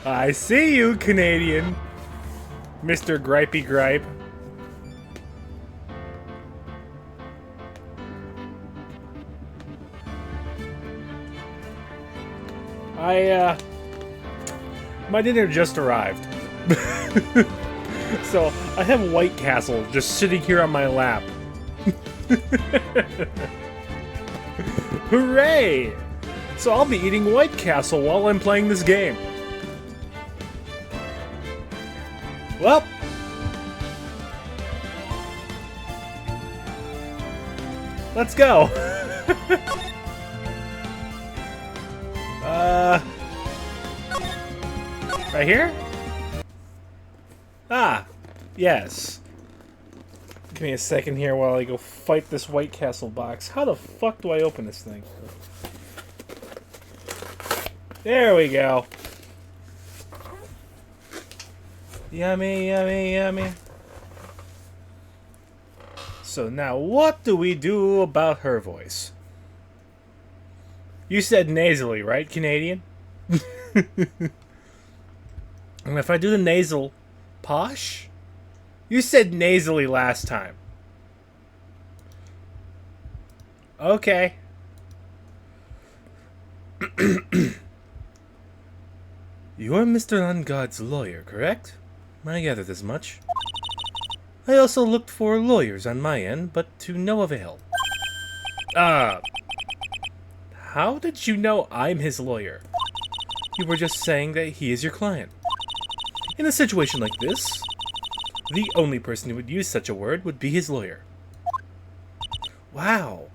I see you, Canadian. Mr. Gripey Gripe. My dinner just arrived. So, I have White Castle just sitting here on my lap. Hooray! So I'll be eating White Castle while I'm playing this game. Well, let's go. Right here? Ah, yes. Give me a second here while I go fight this White Castle box. How the fuck do I open this thing? There we go. Yummy, yummy, yummy. So now what do we do about her voice? You said nasally, right, Canadian? And if I do the nasal posh? You said nasally last time. Okay. You're Mr. Ungod's lawyer, correct? I gathered as much. I also looked for lawyers on my end, but to no avail. How did you know I'm his lawyer? You were just saying that he is your client. In a situation like this, the only person who would use such a word would be his lawyer. Wow.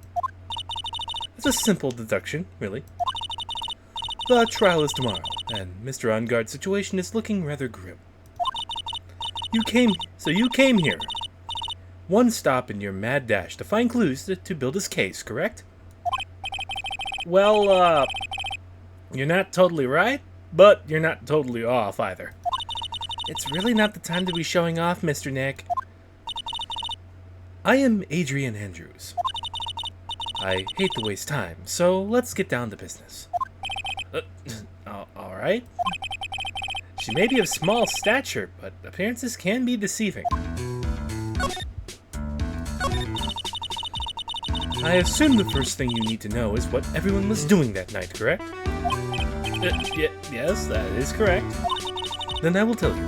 It's a simple deduction, really. The trial is tomorrow, and Mr. Unguard's situation is looking rather grim. You came here. One stop in your mad dash to find clues to build his case, correct? Well, you're not totally right, but you're not totally off either. It's really not the time to be showing off, Mr. Nick. I am Adrian Andrews. I hate to waste time, so let's get down to business. Alright. She may be of small stature, but appearances can be deceiving. I assume the first thing you need to know is what everyone was doing that night, correct? Yes, that is correct. Then I will tell you.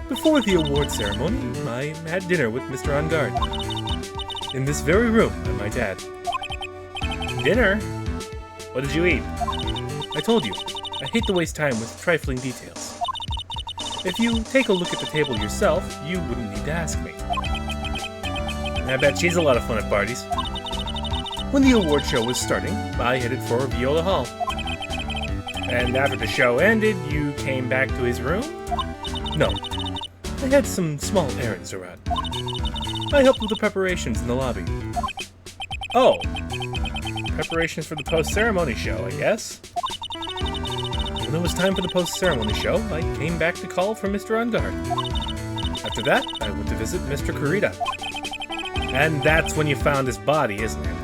Before the award ceremony, I had dinner with Mr. Ungard. In this very room, I might add. Dinner? What did you eat? I told you, I hate to waste time with trifling details. If you take a look at the table yourself, you wouldn't need to ask me. I bet she's a lot of fun at parties. When the award show was starting, I headed for Viola Hall. And after the show ended, you came back to his room? No. I had some small errands around. I helped with the preparations in the lobby. Oh. Preparations for the post-ceremony show, I guess? When it was time for the post-ceremony show, I came back to call for Mr. Ungard. After that, I went to visit Mr. Kurita. And that's when you found his body, isn't it?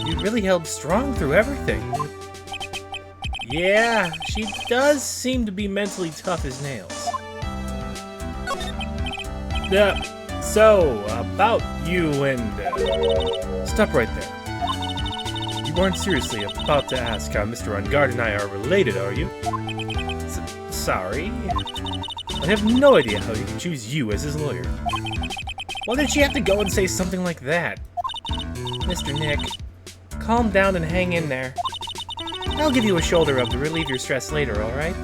You really held strong through everything. Yeah, she does seem to be mentally tough as nails. So, about you and... Stop right there. You aren't seriously about to ask how Mr. Ungard and I are related, are you? Sorry. I have no idea how he could choose you as his lawyer. Why did she have to go and say something like that? Mr. Nick, calm down and hang in there. I'll give you a shoulder rub to relieve your stress later, alright?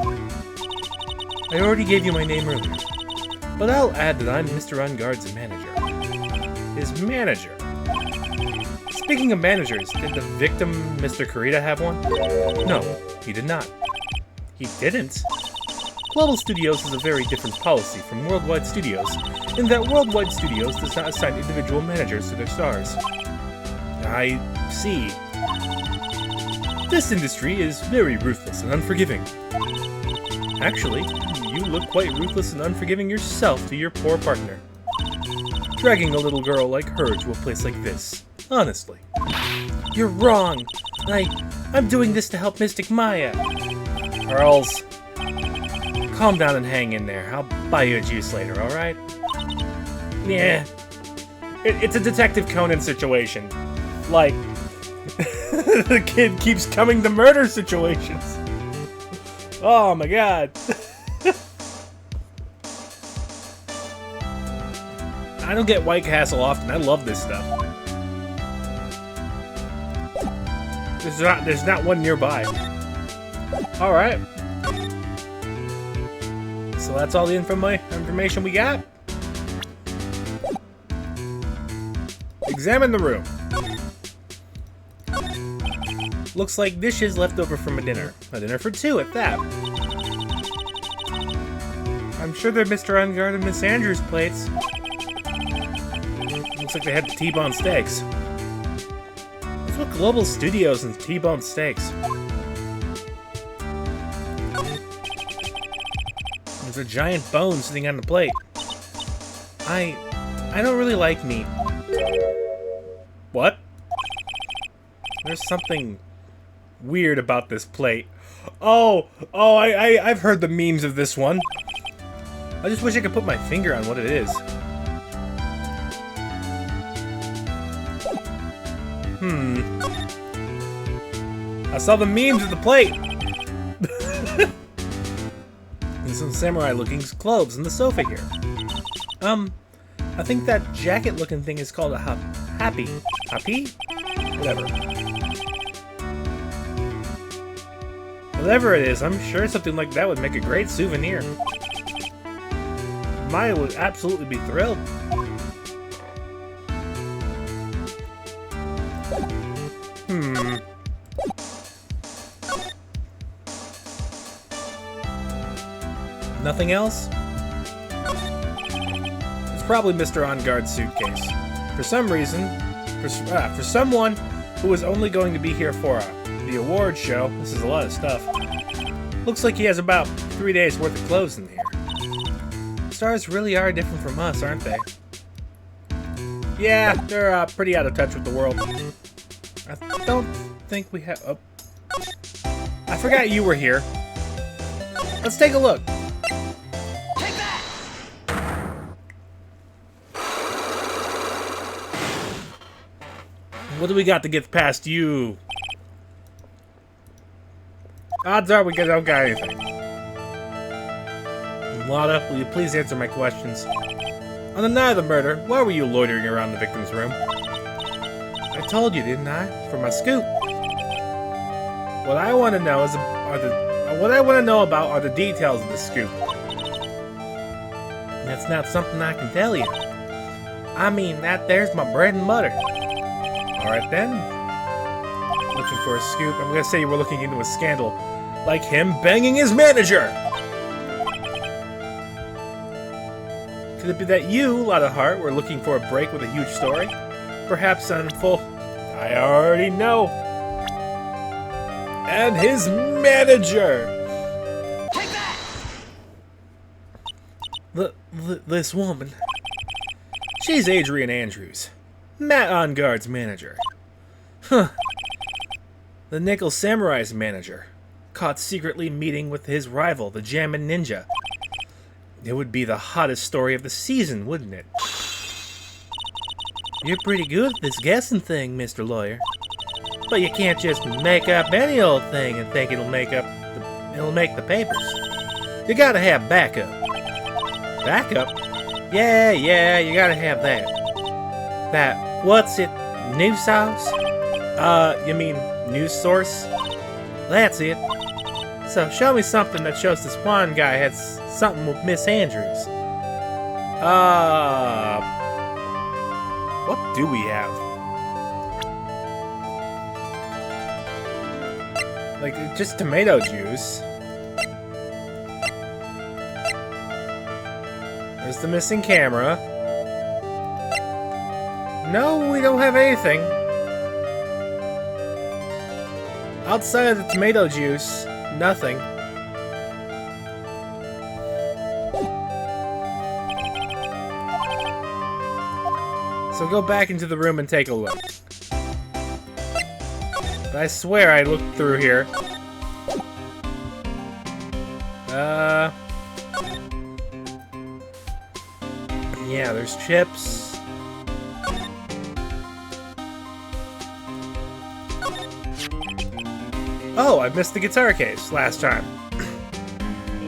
I already gave you my name earlier, but I'll add that I'm Mr. Ungard's manager. His manager? Speaking of managers, did the victim, Mr. Kurita, have one? No, he did not. He didn't? Global Studios has a very different policy from Worldwide Studios, in that Worldwide Studios does not assign individual managers to their stars. I see. This industry is very ruthless and unforgiving. Actually, you look quite ruthless and unforgiving yourself to your poor partner. Dragging a little girl like her to a place like this. Honestly. You're wrong! I'm doing this to help Mystic Maya. Earls, calm down and hang in there. I'll buy you a juice later, alright? Yeah. It's a Detective Conan situation. Like, the kid keeps coming to murder situations. Oh my god. I don't get White Castle often. I love this stuff. There's not one nearby. Alright. So that's all the information we got. Examine the room. Looks like dishes left over from a dinner. A dinner for two at that. I'm sure they're Mr. Ungard and Miss Andrews' plates. Looks like they had T-bone steaks. What's with Global Studios and T-bone steaks? There's a giant bone sitting on the plate. I don't really like meat. What? There's something weird about this plate. I've heard the memes of this one. I just wish I could put my finger on what it is. I saw the memes of the plate. And some samurai-looking clothes on the sofa here. I think that jacket-looking thing is called a happy. Happy? Whatever. Whatever it is, I'm sure something like that would make a great souvenir. Maya would absolutely be thrilled. Nothing else? It's probably Mr. Ungard's suitcase. For some reason, for someone who was only going to be here for the award show, this is a lot of stuff. Looks like he has about 3 days worth of clothes in here. Stars really are different from us, aren't they? Yeah, they're pretty out of touch with the world. I don't think we have... Oh. I forgot you were here. Let's take a look. Take that! What do we got to get past you? Odds are we don't got anything. Lada, will you please answer my questions? On the night of the murder, why were you loitering around the victim's room? I told you, didn't I? For my scoop. What I want to know is are the details of the scoop. That's not something I can tell you. I mean, that there's my bread and butter. All right then. Looking for a scoop. I'm gonna say you were looking into a scandal, like him banging his manager. Could it be that you, Lotta Hart, were looking for a break with a huge story? Perhaps on full... I already know. And his manager! Take that! This woman... She's Adrian Andrews. Matt Ungard's manager. Huh. The Nickel Samurai's manager. Caught secretly meeting with his rival, the Jammin' Ninja. It would be the hottest story of the season, wouldn't it? You're pretty good at this guessing thing, Mr. Lawyer. But you can't just make up any old thing and think it'll make the papers. You gotta have backup. Backup? Yeah, you gotta have that. What's it? News source? You mean news source? That's it. So show me something that shows this one guy had something with Miss Andrews. What do we have? Like, just tomato juice. There's the missing camera. No, we don't have anything. Outside of the tomato juice, nothing. So go back into the room and take a look. I swear I looked through here. Yeah, there's chips. Oh, I missed the guitar case last time.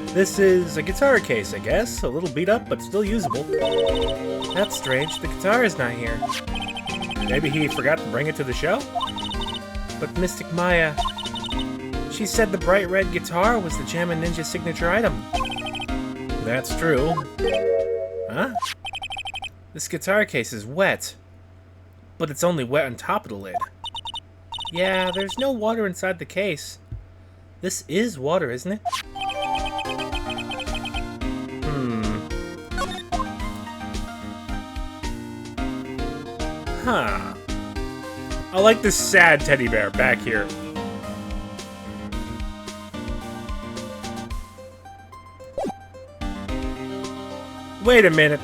This is a guitar case, I guess. A little beat up, but still usable. That's strange. The guitar is not here. Maybe he forgot to bring it to the show? But Mystic Maya... She said the bright red guitar was the Jammin' Ninja signature item. That's true. Huh? This guitar case is wet. But it's only wet on top of the lid. Yeah, there's no water inside the case. This is water, isn't it? Huh. I like this sad teddy bear back here. Wait a minute.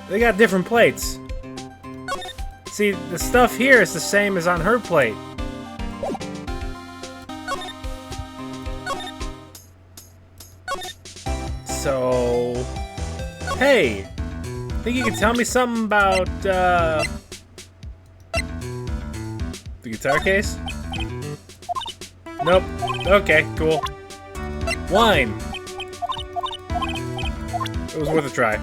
They got different plates. See, the stuff here is the same as on her plate. So... Hey! Think you can tell me something about, the guitar case? Nope. Okay, cool. Wine! It was worth a try.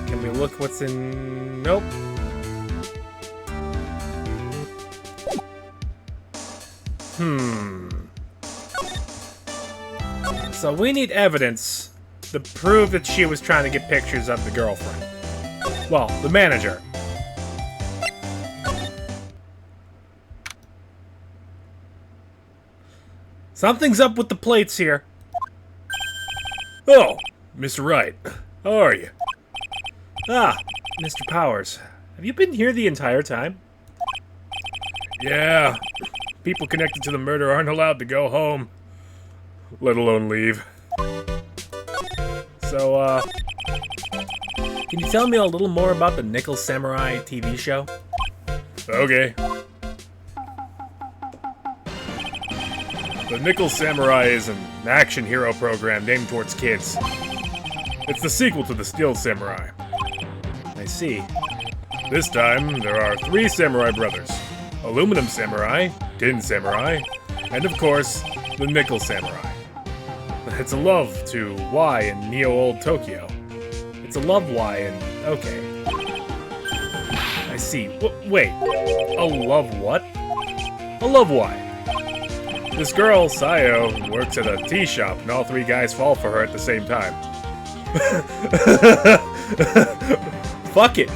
Can we look what's in... Nope. So we need evidence to prove that she was trying to get pictures of the girlfriend. Well, the manager. Something's up with the plates here. Oh, Mr. Wright. How are you? Ah, Mr. Powers. Have you been here the entire time? Yeah. People connected to the murder aren't allowed to go home. Let alone leave. So, can you tell me a little more about the Nickel Samurai TV show? Okay. The Nickel Samurai is an action hero program aimed towards kids. It's the sequel to the Steel Samurai. I see. This time, there are 3 samurai brothers. Aluminum Samurai, Tin Samurai, and of course, the Nickel Samurai. It's a love to Y in Neo-Old Tokyo. It's a love Y in... okay. I see. Wait. A love what? A love Y. This girl, Sayo, works at a tea shop, and all 3 guys fall for her at the same time. Fuck it.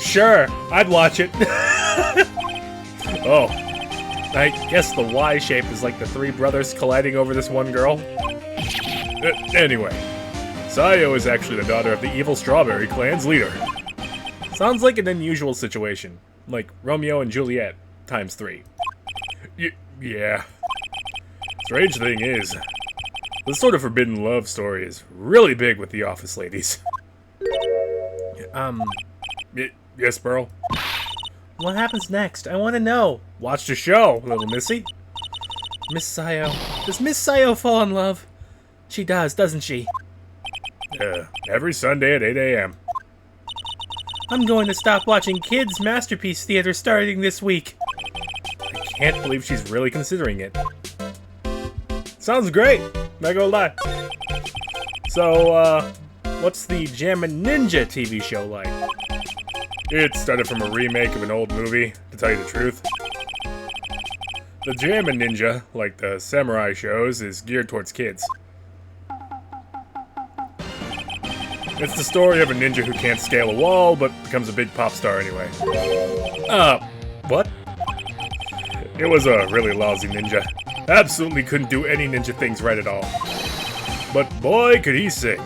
Sure, I'd watch it. Oh. I guess the Y shape is like the 3 brothers colliding over this one girl. Anyway, Sayo is actually the daughter of the evil Strawberry Clan's leader. Sounds like an unusual situation. Like Romeo and Juliet, times 3. Yeah. Strange thing is, this sort of forbidden love story is really big with the office ladies. Yes, Pearl? What happens next? I want to know. Watch the show, little missy. Miss Sayo. Does Miss Sayo fall in love? She does, doesn't she? Yeah, every Sunday at 8 a.m. I'm going to stop watching Kids Masterpiece Theater starting this week. I can't believe she's really considering it. Sounds great, not gonna lie. So, what's the Jammin' Ninja TV show like? It started from a remake of an old movie, to tell you the truth. The Jammin' Ninja, like the samurai shows, is geared towards kids. It's the story of a ninja who can't scale a wall, but becomes a big pop star anyway. What? It was a really lousy ninja. Absolutely couldn't do any ninja things right at all. But boy, could he sing.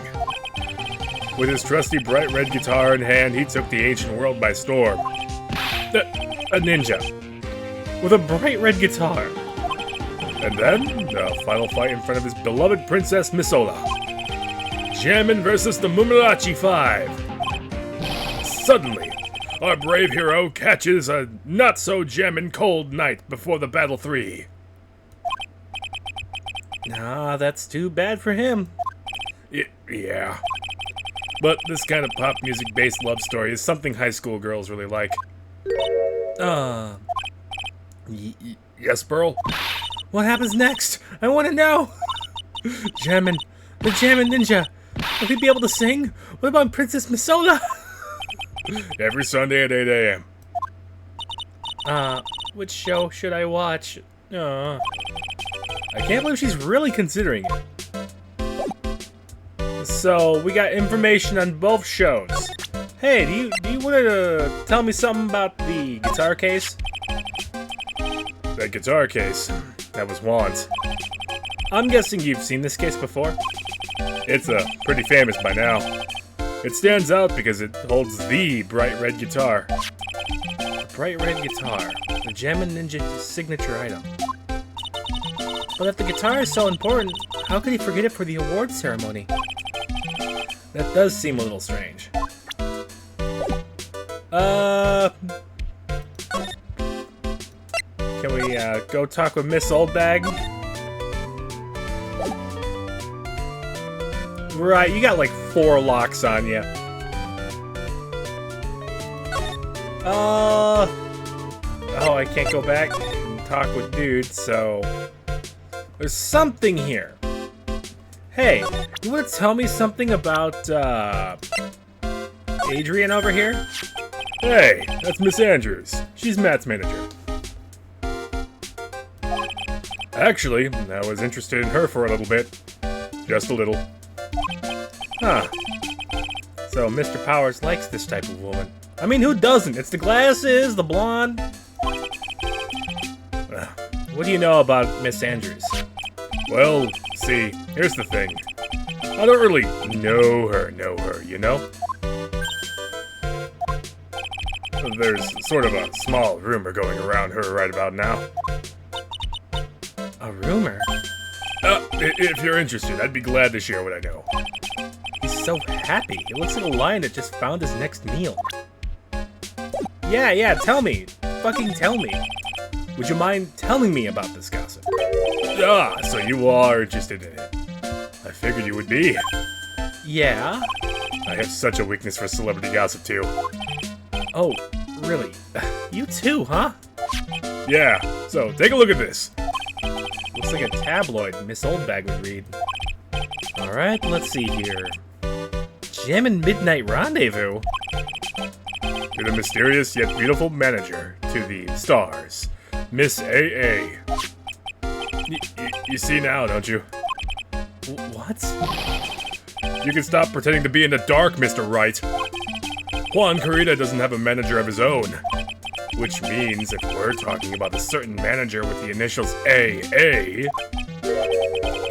With his trusty bright red guitar in hand, he took the ancient world by storm. A ninja. With a bright red guitar. And then, the final fight in front of his beloved Princess Misola. Jammin' versus the Mumirachi 5. Suddenly, our brave hero catches a not-so-jammin' cold night before the Battle 3. Ah, that's too bad for him. Yeah. But this kind of pop music-based love story is something high school girls really like. Yes, Pearl? What happens next? I want to know! The Jammin' Ninja. Will he be able to sing? What about Princess Misola? Every Sunday at 8 a.m. Which show should I watch? I can't believe she's really considering it. So, we got information on both shows. Hey, do you want to tell me something about the guitar case? That guitar case? That was Juan's. I'm guessing you've seen this case before? It's pretty famous by now. It stands out because it holds the bright red guitar. The bright red guitar. The Jammin' Ninja's signature item. But if the guitar is so important, how could he forget it for the awards ceremony? That does seem a little strange. Can we, go talk with Miss Oldbag? Right, you got like 4 locks on you. Oh, I can't go back and talk with dude, so... There's something here. Hey, you want to tell me something about, Adrian over here? Hey, that's Miss Andrews. She's Matt's manager. Actually, I was interested in her for a little bit. Just a little. Huh. So, Mr. Powers likes this type of woman. I mean, who doesn't? It's the glasses, the blonde. What do you know about Miss Andrews? Well, see, here's the thing. I don't really know her, you know? There's sort of a small rumor going around her right about now. A rumor? If you're interested, I'd be glad to share what I know. He's so happy. He looks like a lion that just found his next meal. Yeah, tell me. Fucking tell me. Would you mind telling me about this gossip? Ah, so you are interested in it. I figured you would be. Yeah? I have such a weakness for celebrity gossip, too. Oh, really? You too, huh? Yeah, so take a look at this. Looks like a tabloid Miss Oldbag would read. Alright, let's see here. Jammin' Midnight Rendezvous? To the mysterious yet beautiful manager, to the stars, Miss A.A. You see now, don't you? What? You can stop pretending to be in the dark, Mr. Wright. Juan Carita doesn't have a manager of his own. Which means if we're talking about a certain manager with the initials A.A.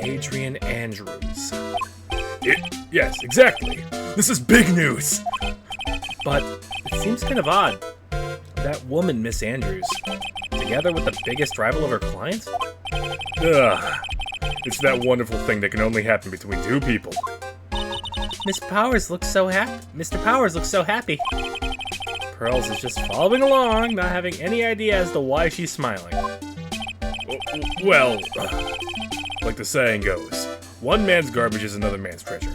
Adrian Andrews. Yes, exactly. This is big news. But it seems kind of odd. That woman, Miss Andrews, together with the biggest rival of her clients? Ugh. It's that wonderful thing that can only happen between 2 people. Mr. Powers looks so happy. Pearls is just following along, not having any idea as to why she's smiling. Well, like the saying goes, one man's garbage is another man's treasure.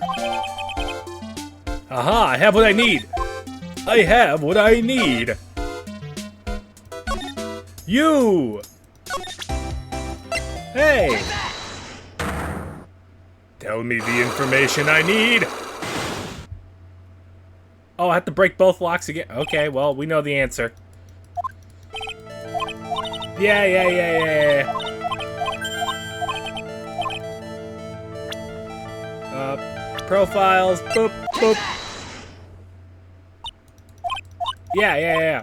Aha, I have what I need! You! Hey! Tell me the information I need! Oh, I have to break both locks again. Okay, well, we know the answer. Yeah. Profiles, boop. Yeah.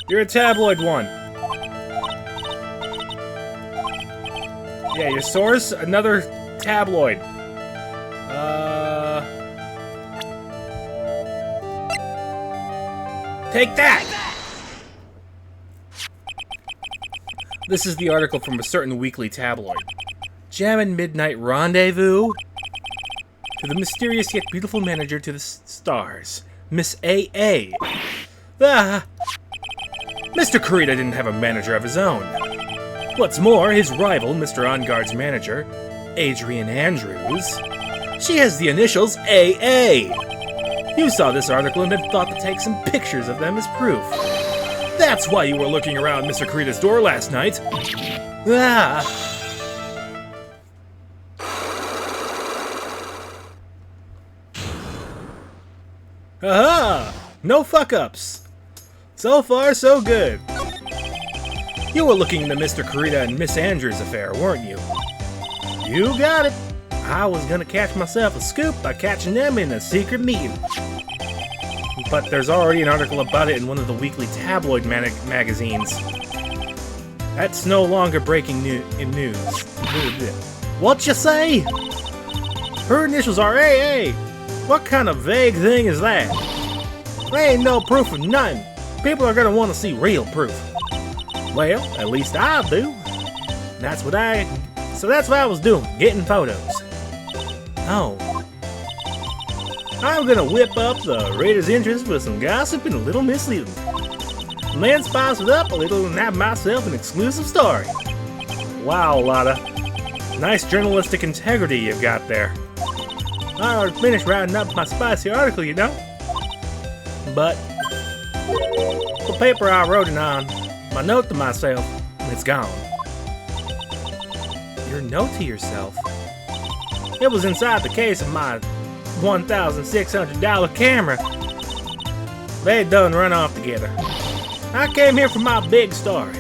You're a tabloid one. Yeah, your source, another tabloid. Take that! This is the article from a certain weekly tabloid. Jammin' Midnight Rendezvous? To the mysterious yet beautiful manager to the stars, Miss A.A. Ah! Mr. Kurita didn't have a manager of his own. What's more, his rival, Mr. Enguarde's manager, Adrian Andrews, she has the initials A.A. You saw this article and then thought to take some pictures of them as proof. That's why you were looking around Mr. Kurita's door last night. Ah! Aha! No fuck-ups. So far, so good. You were looking into Mr. Kurita and Miss Andrews' affair, weren't you? You got it. I was gonna catch myself a scoop by catching them in a secret meeting. But there's already an article about it in one of the weekly tabloid magazines. That's no longer breaking news. What you say? Her initials are AA. What kind of vague thing is that? There ain't no proof of nothing. People are gonna want to see real proof. Well, at least I do. That's what I was doing, getting photos. Oh. I'm gonna whip up the reader's interest with some gossip and a little misleading. And then spice it up a little and have myself an exclusive story. Wow, Lotta. Nice journalistic integrity you've got there. I already finished writing up my spicy article, you know. But the paper I wrote it on, my note to myself, it's gone. Your note to yourself? It was inside the case of my $1,600 camera. They done run off together. I came here for my big story.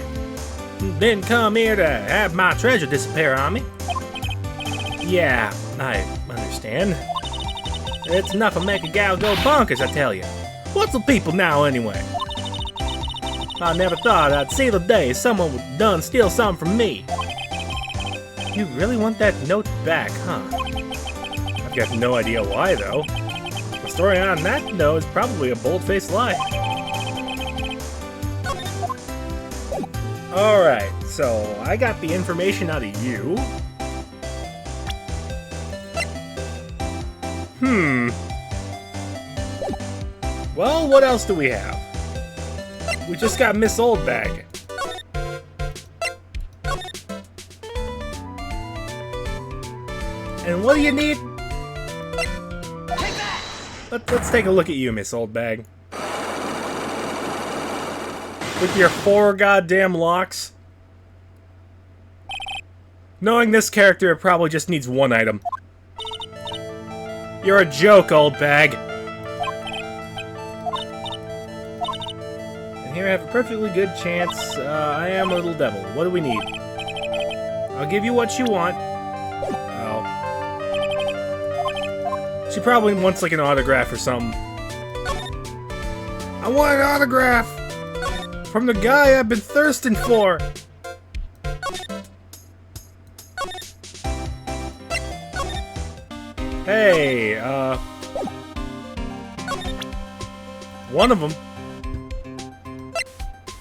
Didn't come here to have my treasure disappear on me. Yeah, I understand. It's enough to make a gal go bonkers, I tell you. What's with people now, anyway? I never thought I'd see the day someone would done steal something from me. You really want that note back, huh? I've got no idea why, though. The story on that, though, is probably a bold-faced lie. Alright, so I got the information out of you. Well, what else do we have? We just got Miss Oldbag. And what do you need? Take that! Let's take a look at you, Miss Oldbag. With your 4 goddamn locks. Knowing this character, it probably just needs 1 item. You're a joke, Oldbag. And here I have a perfectly good chance. I am a little devil. What do we need? I'll give you what you want. Oh. She probably wants like an autograph or something. I want an autograph! From the guy I've been thirsting for! Hey, one of them.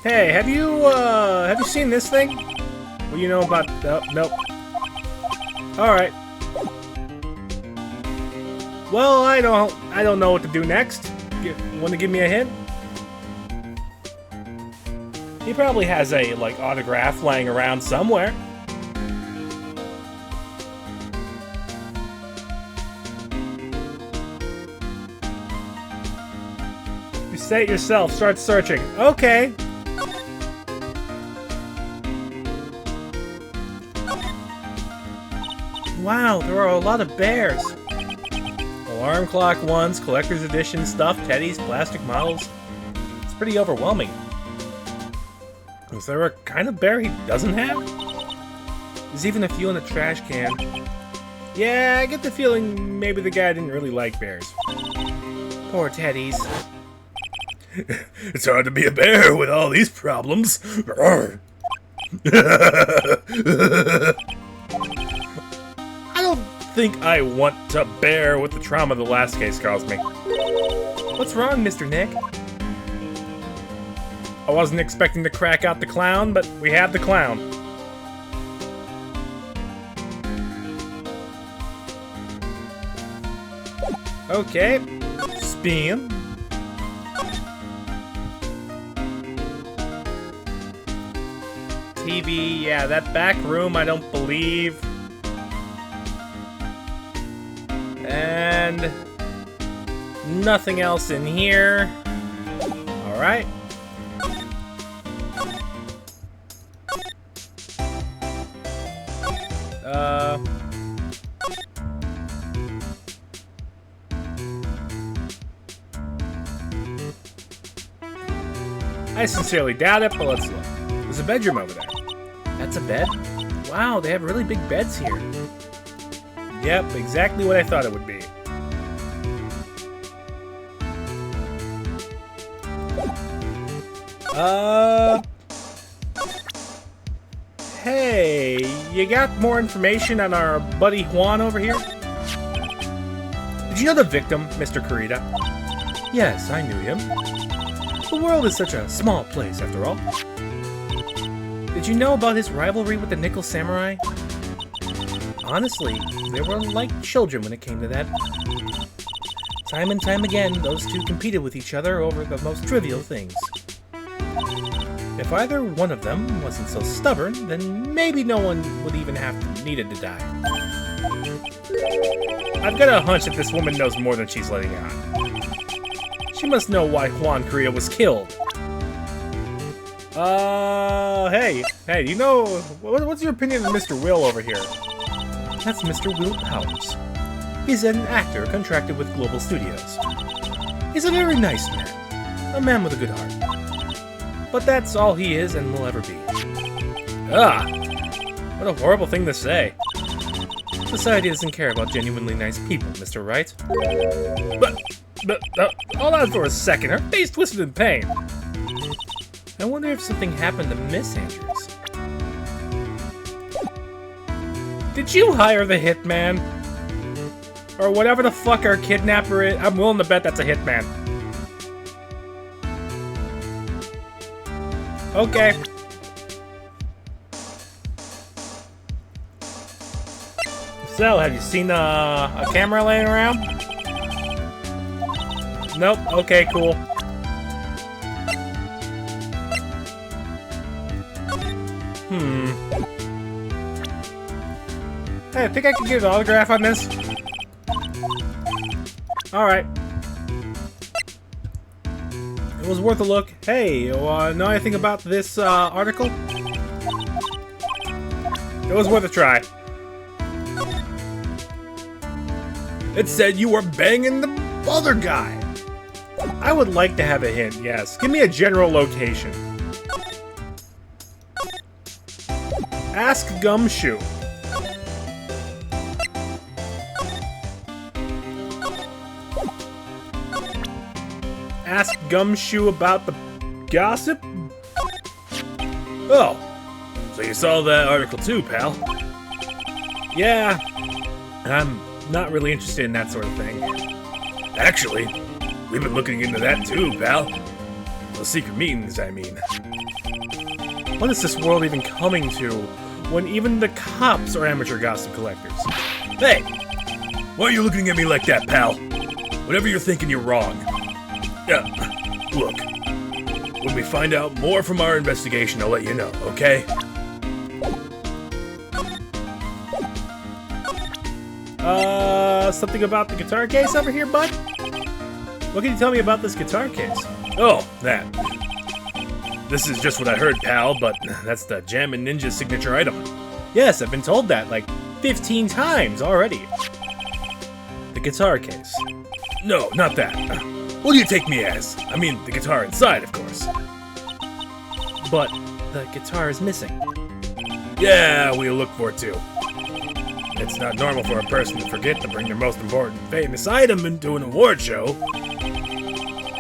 Hey, have you seen this thing? Well, you know about, nope. Alright. Well, I don't know what to do next. Want to give me a hint? He probably has a, like, autograph lying around somewhere. You say it yourself, start searching. Okay. Wow, there are a lot of bears. Alarm clock ones, collector's edition, stuffed teddies, plastic models. It's pretty overwhelming. Is there a kind of bear he doesn't have? There's even a few in the trash can. Yeah, I get the feeling maybe the guy didn't really like bears. Poor teddies. It's hard to be a bear with all these problems. I don't think I want to bear with the trauma the last case caused me. What's wrong, Mr. Nick? I wasn't expecting to crack out the clown, but we have the clown. Okay. Spin. TV. Yeah, that back room, I don't believe. And nothing else in here. Alright. I sincerely doubt it, but let's look. There's a bedroom over there. That's a bed? Wow, they have really big beds here. Yep, exactly what I thought it would be. Hey, you got more information on our buddy Juan over here? Did you know the victim, Mr. Kurita? Yes, I knew him. The world is such a small place, after all. Did you know about his rivalry with the Nickel Samurai? Honestly, they were like children when it came to that. Time and time again, those two competed with each other over the most trivial things. If either one of them wasn't so stubborn, then maybe no one would even have needed to die. I've got a hunch that this woman knows more than she's letting on. She must know why Juan Korea was killed. Hey, you know, what's your opinion of Mr. Will over here? That's Mr. Will Powers. He's an actor contracted with Global Studios. He's a very nice man. A man with a good heart. But that's all he is and will ever be. Ah! What a horrible thing to say. Society doesn't care about genuinely nice people, Mr. Wright. But, hold on for a second. Her face twisted in pain. I wonder if something happened to Miss Andrews. Did you hire the hitman? Or whatever the fuck our kidnapper is? I'm willing to bet that's a hitman. Okay. So, have you seen a camera laying around? Nope. Okay, cool. Hey, I think I can get an autograph on this. Alright. It was worth a look. Hey, know anything about this article? It was worth a try. It said you were banging the other guy. I would like to have a hint, yes. Give me a general location. Ask Gumshoe. Ask Gumshoe about the gossip? Oh, so you saw that article too, pal? Yeah, I'm not really interested in that sort of thing. Actually, we've been looking into that too, pal. Those secret meetings, I mean. What is this world even coming to when even the cops are amateur gossip collectors? Hey, why are you looking at me like that, pal? Whatever you're thinking, you're wrong. Yeah, look, when we find out more from our investigation, I'll let you know, okay? Something about the guitar case over here, bud? What can you tell me about this guitar case? Oh, that. This is just what I heard, pal, but that's the Jammin' Ninja's signature item. Yes, I've been told that like 15 times already. The guitar case. No, not that. What do you take me as? I mean, the guitar inside, of course. But the guitar is missing. Yeah, we'll look for it too. It's not normal for a person to forget to bring their most important famous item into an award show.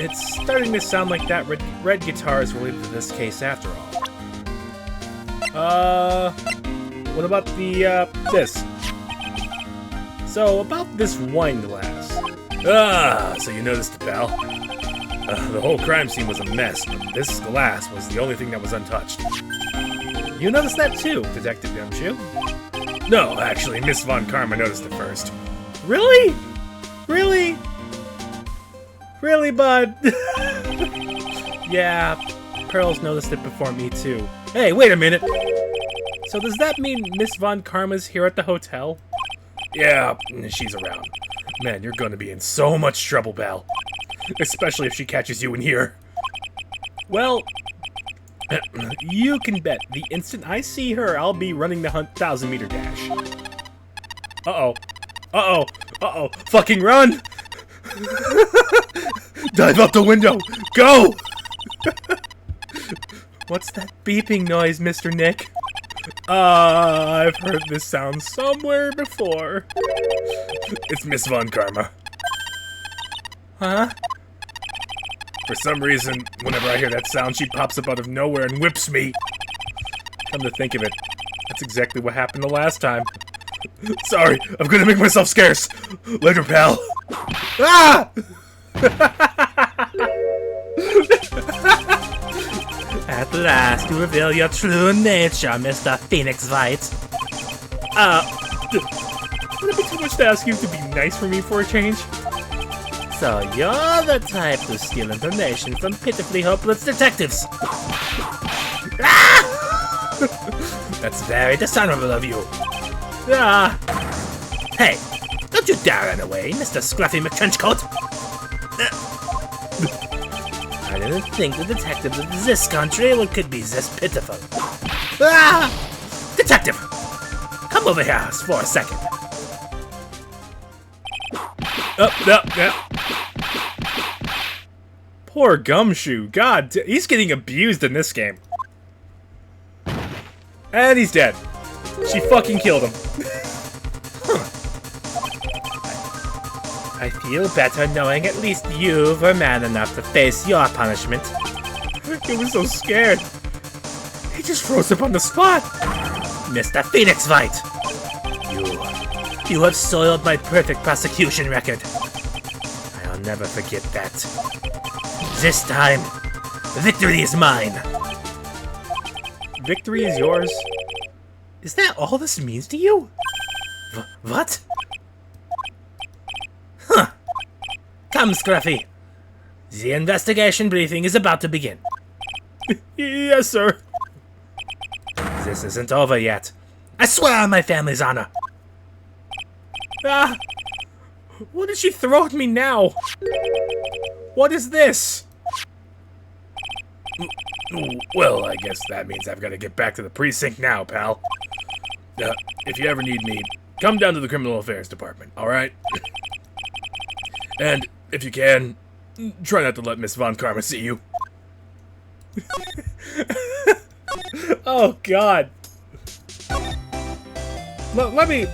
It's starting to sound like that red guitar is related to this case after all. What about the, this? So, about this wine glass. Ah, so you noticed it, pal. The whole crime scene was a mess, but this glass was the only thing that was untouched. You noticed that too, Detective Gumshoe? No, actually, Miss Von Karma noticed it first. Really? Really? Really, bud? Yeah, Pearl's noticed it before me too. Hey, wait a minute. So does that mean Miss Von Karma's here at the hotel? Yeah, she's around. Man, you're gonna be in so much trouble, pal. Especially if she catches you in here. Well, you can bet the instant I see her, I'll be running the 1,000-meter dash. Uh-oh. Uh-oh. Uh-oh. Fucking run! Dive out the window! Go! What's that beeping noise, Mr. Nick? I've heard this sound somewhere before. It's Miss Von Karma. Huh? For some reason, whenever I hear that sound, she pops up out of nowhere and whips me. Come to think of it, that's exactly what happened the last time. Sorry, I'm gonna make myself scarce. Later, pal. Ah! At last, you reveal your true nature, Mr. Phoenix Wright. Would it be too much to ask you to be nice for me for a change? So you're the type to steal information from pitifully hopeless detectives. Ah! That's very dishonorable of you. Ah. Hey, don't you dare run away, Mr. Scruffy McTrenchcoat. I didn't think the detectives of this country could be this pitiful. Ah! Detective! Come over here for a second. No. Poor Gumshoe. God, he's getting abused in this game. And he's dead. She fucking killed him. I feel better knowing at least you were man enough to face your punishment. He was so scared. He just froze up on the spot. Mr. Phoenix Wright, you have soiled my perfect prosecution record. I'll never forget that. This time, victory is mine. Victory is yours? Is that all this means to you? What? Huh. Come, Scruffy. The investigation briefing is about to begin. Yes, sir. This isn't over yet. I swear on my family's honor. Ah! What did she throw at me now? What is this? Well, I guess that means I've got to get back to the precinct now, pal. If you ever need me, come down to the Criminal Affairs Department, alright? And, if you can, try not to let Miss Von Karma see you. Oh, God. Let me...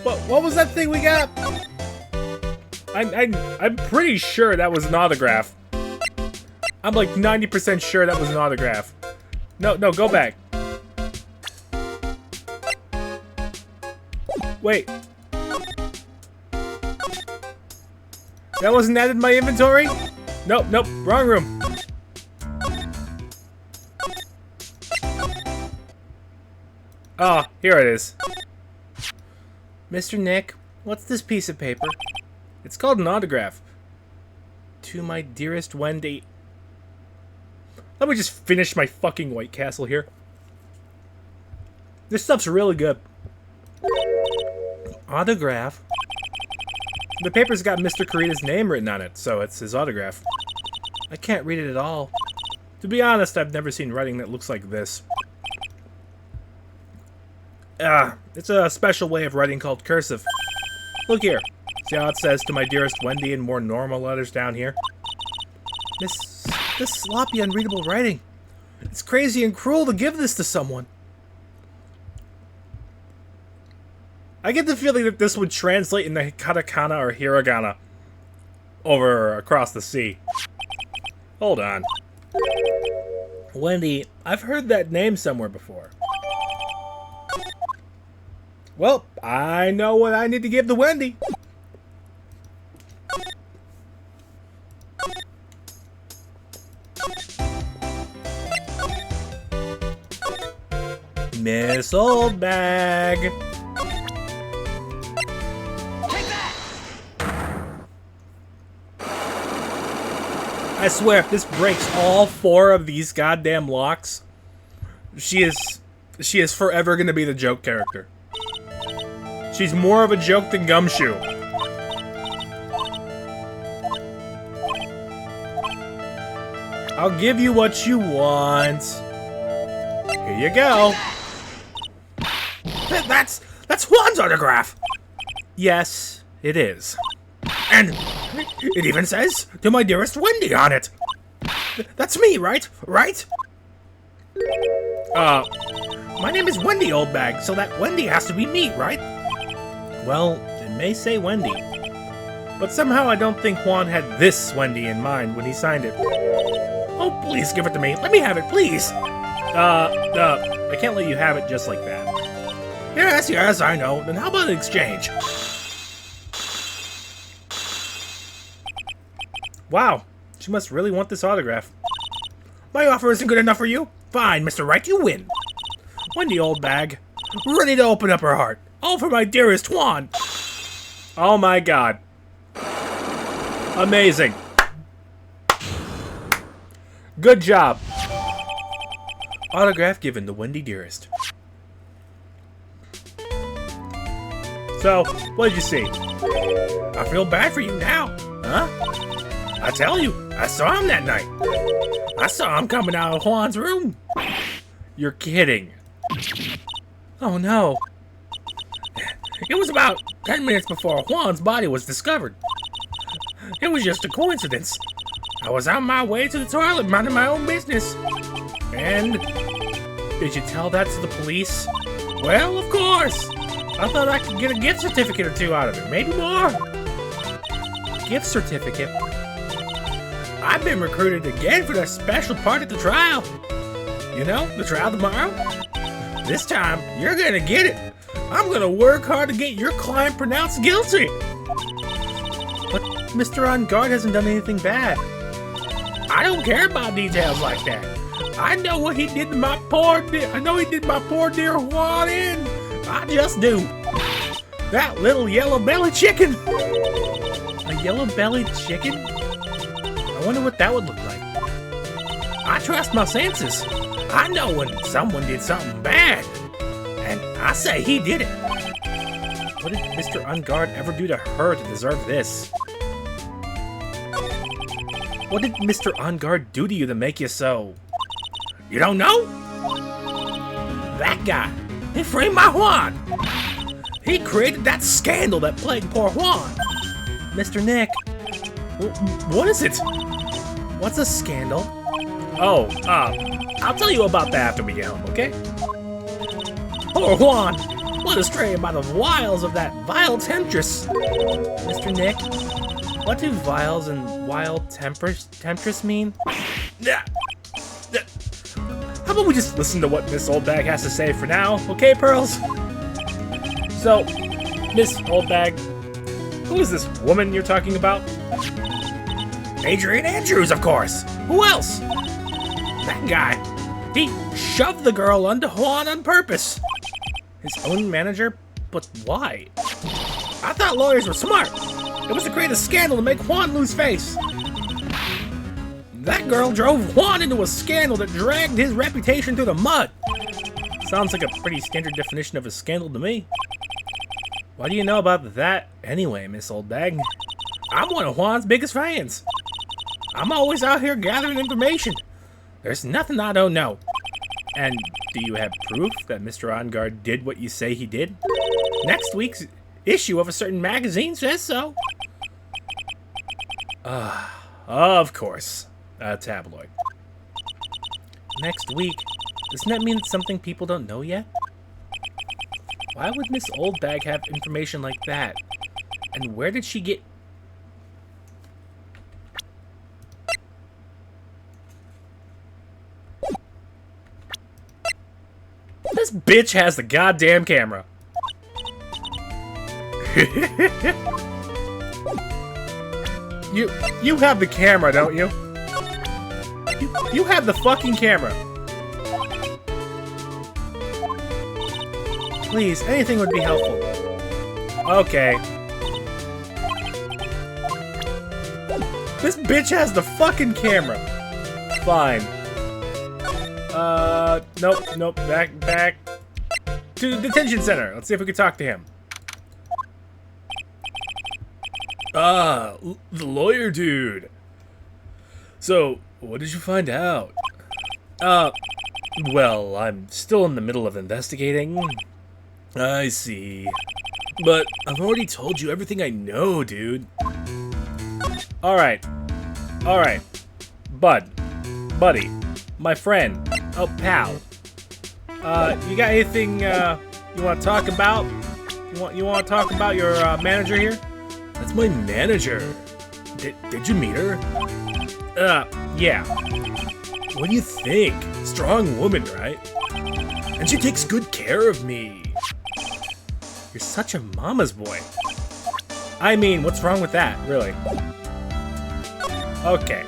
What was that thing we got? I'm pretty sure that was an autograph. I'm like 90% sure that was an autograph. No, go back. Wait. That wasn't added in my inventory? Nope, wrong room. Ah, here it is. Mr. Nick, what's this piece of paper? It's called an autograph. To my dearest Wendy. Let me just finish my fucking White Castle here. This stuff's really good. Autograph? The paper's got Mr. Kurita's name written on it, so it's his autograph. I can't read it at all. To be honest, I've never seen writing that looks like this. It's a special way of writing called cursive. Look here. See how it says to my dearest Wendy in more normal letters down here? This sloppy, unreadable writing. It's crazy and cruel to give this to someone. I get the feeling that this would translate into katakana or hiragana over across the sea. Hold on. Wendy, I've heard that name somewhere before. Well, I know what I need to give to Wendy. Miss Old Bag. Take that! I swear, if this breaks all 4 of these goddamn locks, She is forever gonna be the joke character. She's more of a joke than Gumshoe. I'll give you what you want. Here you go. That's Juan's autograph. Yes, it is. And it even says, "To my dearest Wendy" on it. That's me, right? Right? My name is Wendy, Oldbag, so that Wendy has to be me, right? Well, it may say Wendy. But somehow I don't think Juan had this Wendy in mind when he signed it. Oh, please give it to me. Let me have it, please. I can't let you have it just like that. Yes, I know. Then how about an exchange? Wow, she must really want this autograph. My offer isn't good enough for you? Fine, Mr. Wright, you win. Wendy, Oldbag, ready to open up her heart. All for my dearest Juan. Oh my god. Amazing. Good job. Autograph given to Wendy Dearest. So, what did you see? I feel bad for you now. Huh? I tell you, I saw him that night. I saw him coming out of Juan's room. You're kidding. Oh no. It was about 10 minutes before Juan's body was discovered. It was just a coincidence. I was on my way to the toilet minding my own business. And did you tell that to the police? Well, of course. I thought I could get a gift certificate or two out of it. Maybe more. Gift certificate? I've been recruited again for that special part at the trial. You know, the trial tomorrow? This time, you're gonna get it. I'm gonna work hard to get your client pronounced guilty. But Mr. On Guard hasn't done anything bad. I don't care about details like that. I know what he did to my poor dear Juan in. I just do. That little yellow-bellied chicken. A yellow-bellied chicken? I wonder what that would look like. I trust my senses. I know when someone did something bad. And I say he did it. What did Mr. Unguard ever do to her to deserve this? What did Mr. Unguard do to you to make you so... You don't know? That guy. He framed my Juan. He created that scandal that plagued poor Juan. Mr. Nick. What is it? What's a scandal? Oh, I'll tell you about that after we get home, okay? Poor Juan, led astray by the wiles of that vile temptress. Mr. Nick, what do vials and wild temptress mean? How about we just listen to what Miss Oldbag has to say for now, okay, Pearls? So, Miss Oldbag, who is this woman you're talking about? Adrian Andrews, of course. Who else? That guy. He shoved the girl onto Juan on purpose. His own manager? But why? I thought lawyers were smart. It was to create a scandal to make Juan lose face. That girl drove Juan into a scandal that dragged his reputation through the mud. Sounds like a pretty standard definition of a scandal to me. What do you know about that anyway, Miss Oldbag? I'm one of Juan's biggest fans. I'm always out here gathering information. There's nothing I don't know. And do you have proof that Mr. Onguard did what you say he did? Next week's issue of a certain magazine says so. Of course. A tabloid. Next week? Doesn't that mean it's something people don't know yet? Why would Miss Oldbag have information like that? And where did she get... This bitch has the goddamn camera. You have the camera, don't you? You have the fucking camera. Please, anything would be helpful. Okay. This bitch has the fucking camera. Fine. Nope. Back to the detention center. Let's see if we can talk to him. Ah, the lawyer dude. So, what did you find out? Well, I'm still in the middle of investigating. I see. But I've already told you everything I know, dude. Alright. Buddy. My friend. Oh, pal. You got anything, you want to talk about? You want to talk about your, manager here? That's my manager. Did you meet her? Yeah. What do you think? Strong woman, right? And she takes good care of me. You're such a mama's boy. I mean, what's wrong with that, really? Okay.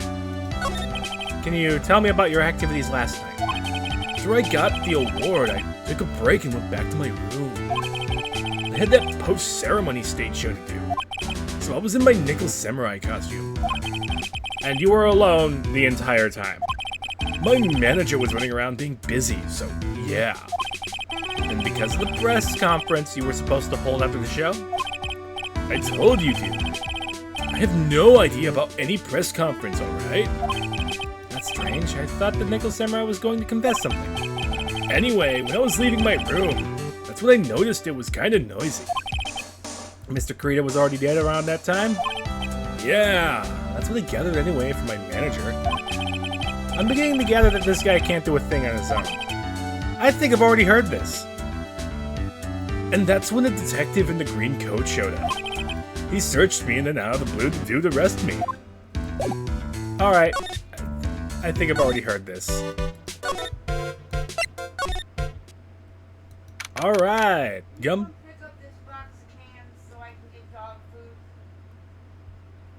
Can you tell me about your activities last night? After I got the award, I took a break and went back to my room. I had that post-ceremony stage show to do, so I was in my nickel samurai costume. And you were alone the entire time. My manager was running around being busy, so yeah. And because of the press conference you were supposed to hold after the show, I told you to. I have no idea about any press conference, alright? That's strange. I thought the Nickel Samurai was going to confess something. Anyway, when I was leaving my room, that's when I noticed it was kind of noisy. Mr. Kurita was already dead around that time? Yeah, that's what they gathered anyway from my manager. I'm beginning to gather that this guy can't do a thing on his own. I think I've already heard this. And that's when the detective in the green coat showed up. He searched me and then out of the blue to arrest me. Alright, I think I've already heard this. Alright, Gum. Pick up this box of cans so I can get dog food.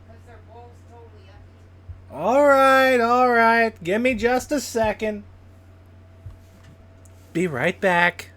Because their bowl's totally empty. Alright. Give me just a second. Be right back.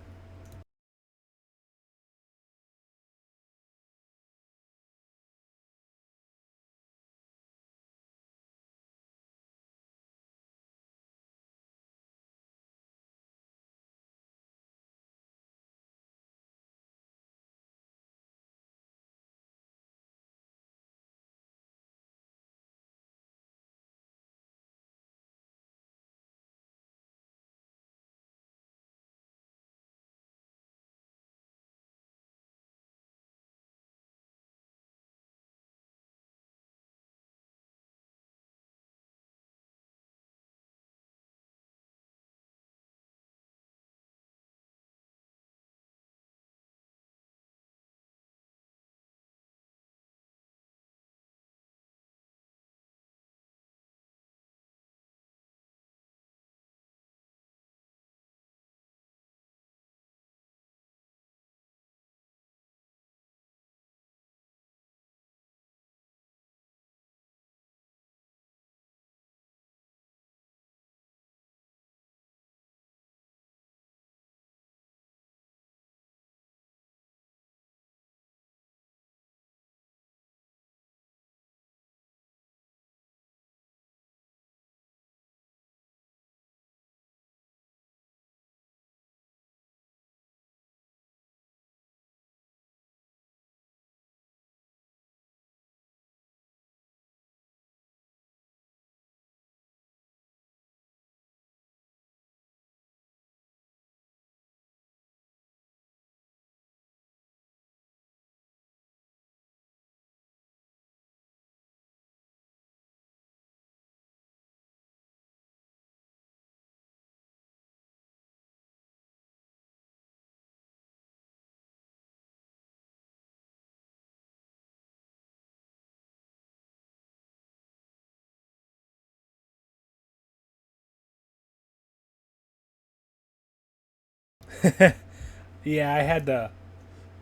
Yeah, I had to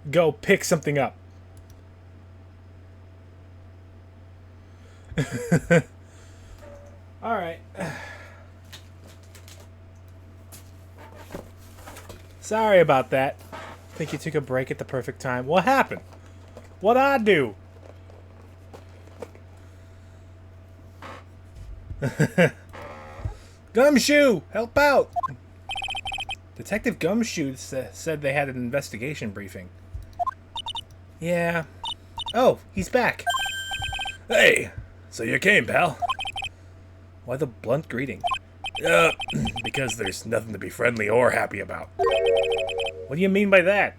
go pick something up. Alright. Sorry about that. Think you took a break at the perfect time. What happened? What'd I do? Gumshoe, help out! Detective Gumshoe said they had an investigation briefing. Yeah. Oh, he's back. Hey, so you came, pal? Why the blunt greeting? Because there's nothing to be friendly or happy about. What do you mean by that?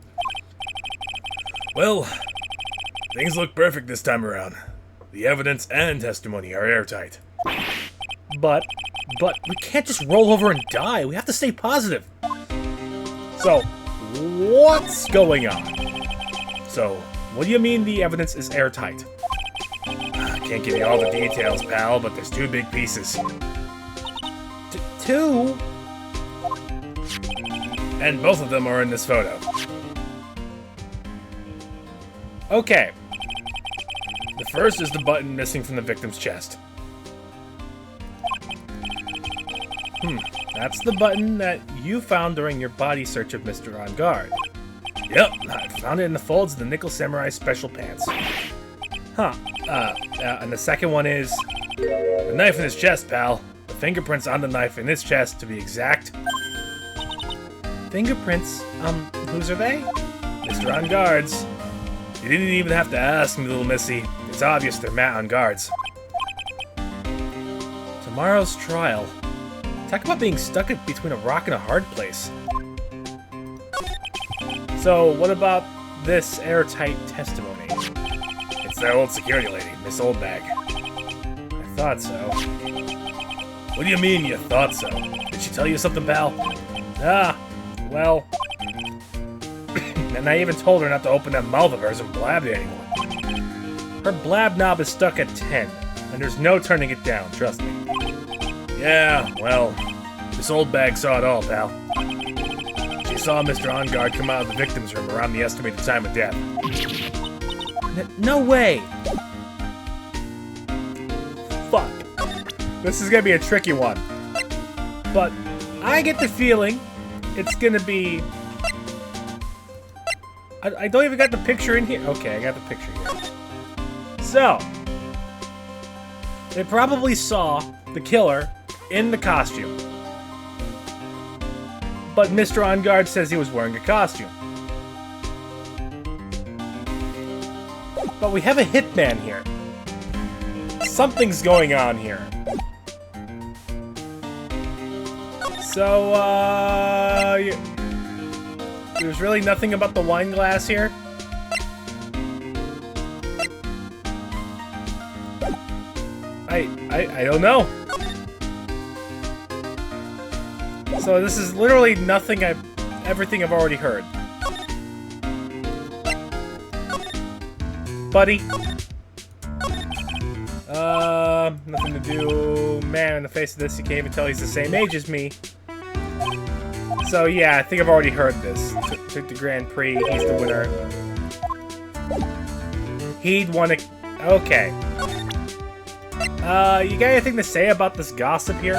Well, things look perfect this time around. The evidence and testimony are airtight. But we can't just roll over and die. We have to stay positive. So, what's going on? So, what do you mean the evidence is airtight? I can't give you all the details, pal, but there's two big pieces. Two? And both of them are in this photo. Okay. The first is the button missing from the victim's chest. That's the button that you found during your body search of Mr. On Guard. Yep. I found it in the folds of the Nickel Samurai special pants. Huh. And the second one is... The knife in his chest, pal. The fingerprints on the knife in his chest, to be exact. Fingerprints? Whose are they? Mr. On Guard's. You didn't even have to ask me, little missy. It's obvious they're Matt On Guard's. Tomorrow's trial. Talk about being stuck between a rock and a hard place. So, what about this airtight testimony? It's that old security lady, Miss Oldbag. I thought so. What do you mean you thought so? Did she tell you something, pal? Well... and I even told her not to open that mouth of hers and blab to anyone. Her blab knob is stuck at 10, and there's no turning it down, trust me. Yeah, well, this old bag saw it all, pal. She saw Mr. On Guard come out of the victim's room around the estimated time of death. No way! Fuck. This is gonna be a tricky one. But I get the feeling it's gonna be... I don't even got the picture in here. Okay, I got the picture here. So, they probably saw the killer in the costume. But Mr. On Guard says he was wearing a costume. But we have a hitman here. Something's going on here. So, there's really nothing about the wine glass here? I don't know. So this is literally nothing everything I've already heard. Buddy. Nothing to do. Man, in the face of this, you can't even tell he's the same age as me. So yeah, I think I've already heard this. Took the Grand Prix, he's the winner. He'd won it. Okay. You got anything to say about this gossip here?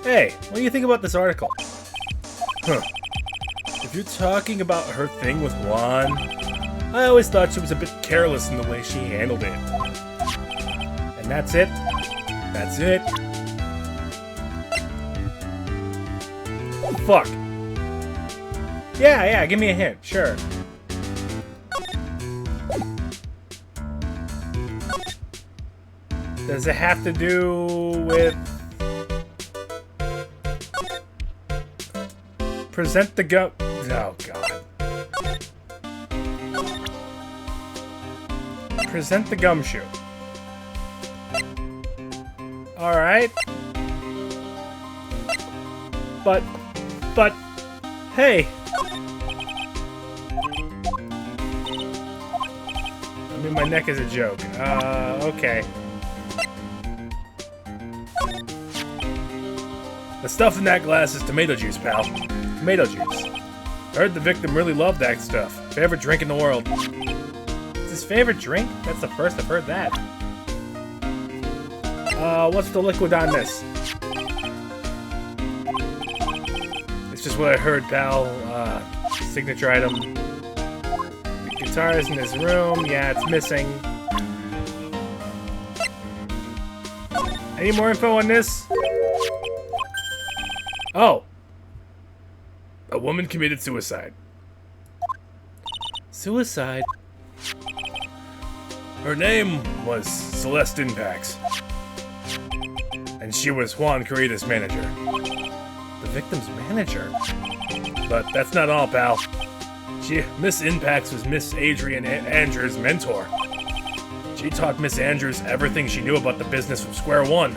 Hey, what do you think about this article? If you're talking about her thing with Juan, I always thought she was a bit careless in the way she handled it. And that's it? That's it. Fuck. Yeah, give me a hint, sure. Does it have to do with... Present the gum... Oh, God. Present the gumshoe. Alright. But... Hey! I mean, my neck is a joke. Okay. The stuff in that glass is tomato juice, pal. Tomato juice. Heard the victim really loved that stuff. Favorite drink in the world. It's his favorite drink? That's the first I've heard that. What's the liquid on this? It's just what I heard, pal. Signature item. The guitar is in his room. Yeah, it's missing. Any more info on this? Oh. A woman committed suicide. Suicide? Her name was Celeste Impax. And she was Juan Carita's manager. The victim's manager? But that's not all, pal. Miss Impax was Miss Adrian Andrews' mentor. She taught Miss Andrews everything she knew about the business from square one.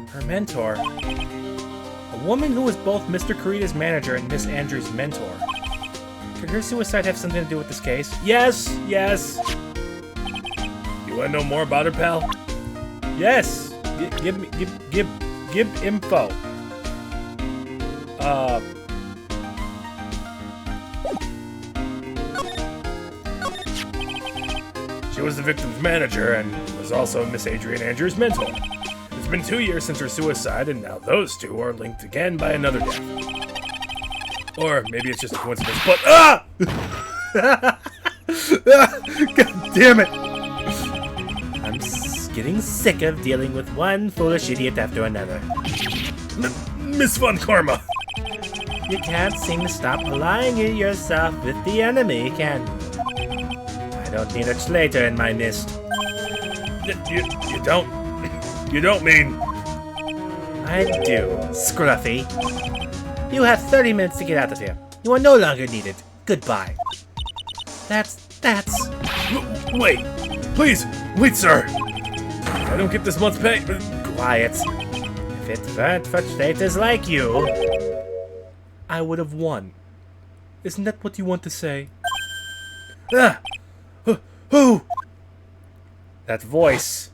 Her mentor? A woman who was both Mr. Carita's manager and Miss Andrews' mentor. Could her suicide have something to do with this case? Yes! Yes! You wanna know more about her, pal? Yes! Give info. She was the victim's manager and was also Miss Adrian Andrews' mentor. It's been 2 years since her suicide, and now those two are linked again by another death. Or maybe it's just a coincidence, but God damn it! I'm getting sick of dealing with one foolish idiot after another. Miss Von Karma! You can't seem to stop aligning yourself with the enemy, can you? I don't need a traitor in my midst. You don't... You don't mean... I do, Scruffy. You have 30 minutes to get out of here. You are no longer needed. Goodbye. That's... Wait! Please! Wait, sir! I don't get this month's pay... Quiet. If it weren't for traitors like you, I would have won. Isn't that what you want to say? Ah! Who? That voice.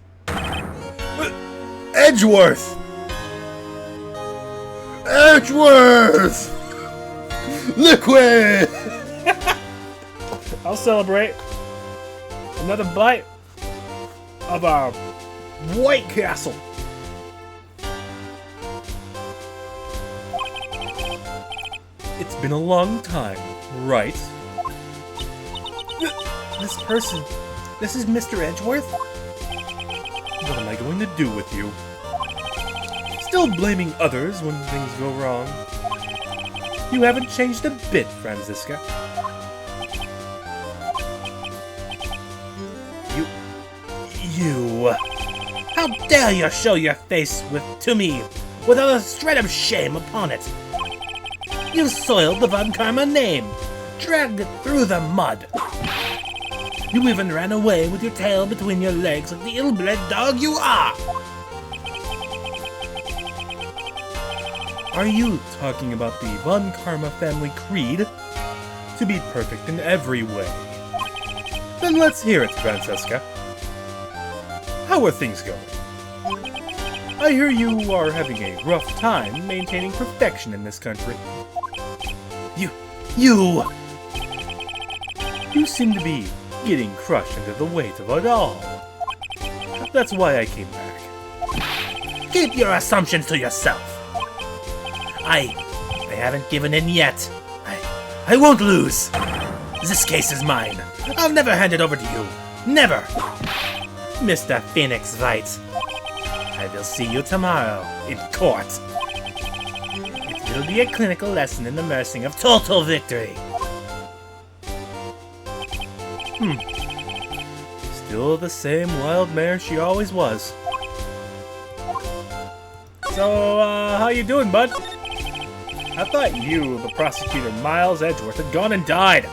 Edgeworth! Edgeworth! Liquid! I'll celebrate. Another bite of our White Castle. It's been a long time, right? This person, this is Mr. Edgeworth? What am I going to do with you? Still blaming others when things go wrong. You haven't changed a bit, Franziska. You... How dare you show your face to me without a shred of shame upon it? You soiled the Von Karma name, dragged it through the mud. You even ran away with your tail between your legs like the ill-bred dog you are! Are you talking about the Von Karma family creed? To be perfect in every way. Then let's hear it, Francesca. How are things going? I hear you are having a rough time maintaining perfection in this country. You seem to be getting crushed under the weight of it all. That's why I came back. Keep your assumptions to yourself. I haven't given in yet. I won't lose. This case is mine. I'll never hand it over to you. Never. Mr. Phoenix Wright. I will see you tomorrow in court. It will be a clinical lesson in the nursing of total victory. Still the same wild mare she always was. So, how you doing, bud? I thought you, the prosecutor Miles Edgeworth, had gone and died.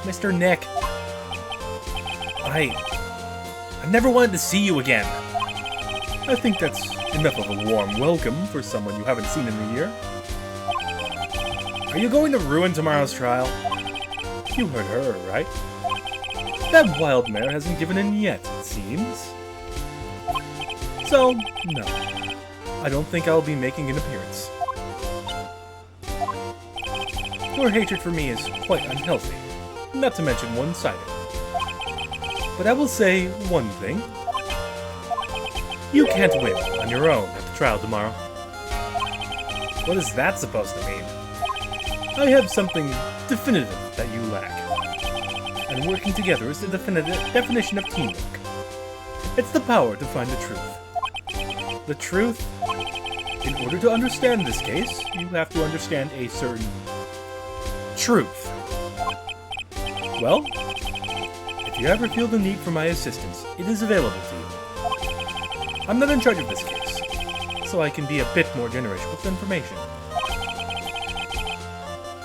Mr. Nick. I never wanted to see you again. I think that's enough of a warm welcome for someone you haven't seen in a year. Are you going to ruin tomorrow's trial? You heard her, right? That wild mare hasn't given in yet, it seems. So, no. I don't think I'll be making an appearance. Your hatred for me is quite unhealthy, not to mention one-sided. But I will say one thing. You can't win on your own at the trial tomorrow. What is that supposed to mean? I have something definitive that you lack. And working together is the definition of teamwork. It's the power to find the truth. The truth, in order to understand this case, you have to understand a certain truth. Well, if you ever feel the need for my assistance, it is available to you. I'm not in charge of this case, so I can be a bit more generous with information.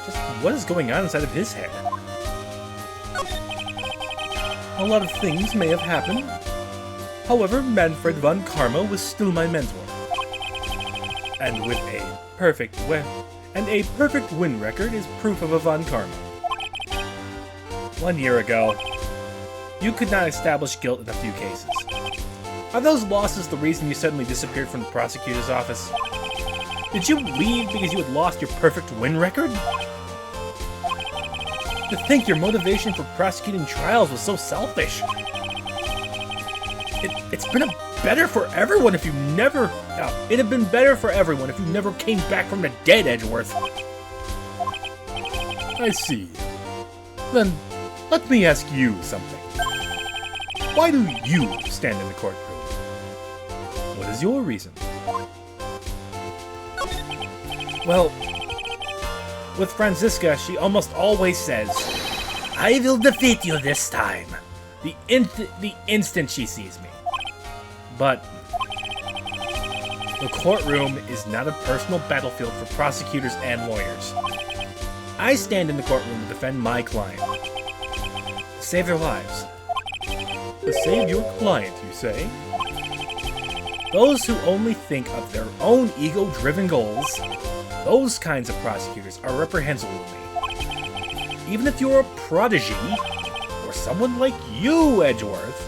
Just what is going on inside of his head? A lot of things may have happened. However, Manfred von Karma was still my mentor. And with a perfect win record is proof of a von Karma. 1 year ago, you could not establish guilt in a few cases. Are those losses the reason you suddenly disappeared from the prosecutor's office? Did you leave because you had lost your perfect win record? To think your motivation for prosecuting trials was so selfish. It's been better for everyone if you never... it'd have been better for everyone if you never came back from the dead, Edgeworth. I see. Then, let me ask you something. Why do you stand in the courtroom? What is your reason? Well, with Franziska, she almost always says, "I will defeat you this time," the instant she sees me. But the courtroom is not a personal battlefield for prosecutors and lawyers. I stand in the courtroom to defend my client. To save their lives. To save your client, you say? Those who only think of their own ego-driven goals, those kinds of prosecutors are reprehensible to me. Even if you're a prodigy, or someone like you, Edgeworth.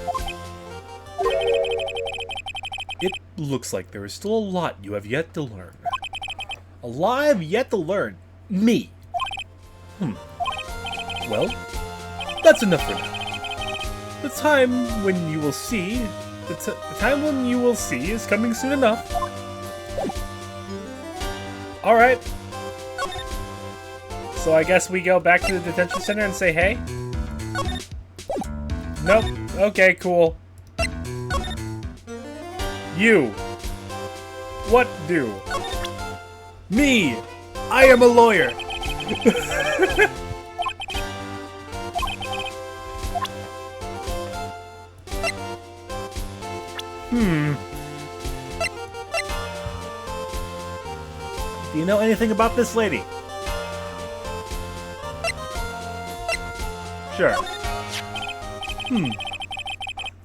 It looks like there is still a lot you have yet to learn. A lot I have yet to learn. Me. Well, that's enough for now. The time when you will see... The time when you will see is coming soon enough. Alright. So I guess we go back to the detention center and say hey? Nope. Okay, cool. You. What do? Me. I am a lawyer. Do you know anything about this lady? Sure.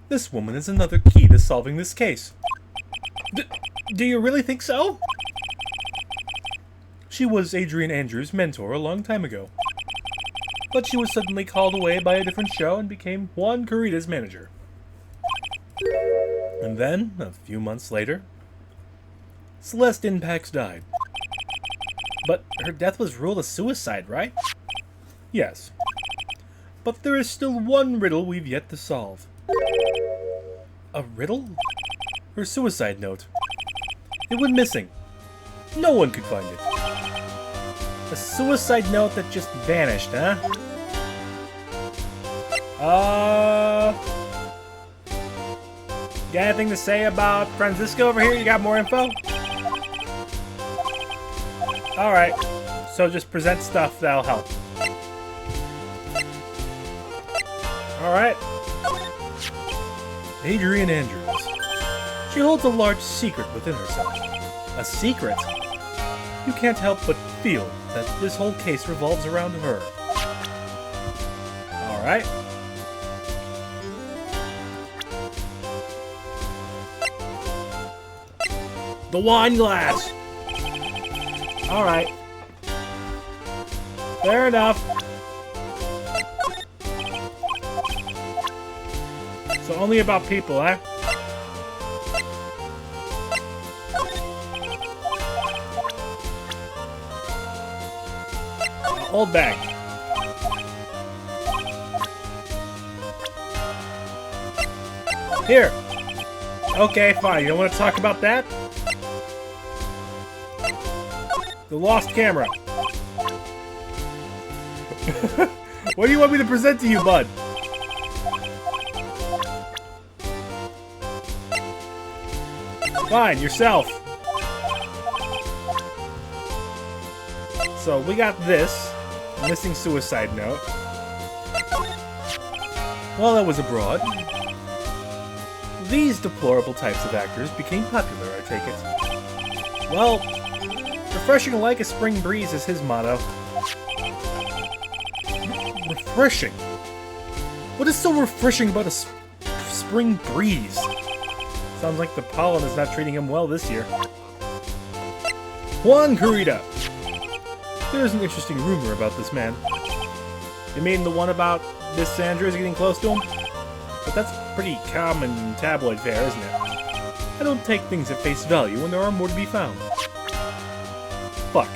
This woman is another key to solving this case. Do you really think so? She was Adrian Andrews' mentor a long time ago. But she was suddenly called away by a different show and became Juan Corrida's manager. And then, a few months later, Celeste Impax died. But her death was ruled a suicide, right? Yes. But there is still one riddle we've yet to solve. A riddle? Her suicide note. It went missing. No one could find it. A suicide note that just vanished, huh? Got anything to say about Franziska over here? You got more info? Alright, so just present stuff that'll help. Alright. Adrian Andrews. She holds a large secret within herself. A secret? You can't help but feel that this whole case revolves around her. Alright. The wine glass! Alright. Fair enough. So only about people, eh? Old bag. Here. Okay, fine. You don't want to talk about that? The lost camera. What do you want me to present to you, bud? Fine, yourself. So we got this. Missing suicide note. While I was abroad, these deplorable types of actors became popular, I take it. Well, refreshing like a spring breeze is his motto. Refreshing? What is so refreshing about a spring breeze? Sounds like the pollen is not treating him well this year. Juan Carita! There's an interesting rumor about this man. You mean the one about Miss Sanders getting close to him? But that's pretty common tabloid fare, isn't it? I don't take things at face value when there are more to be found. Fuck.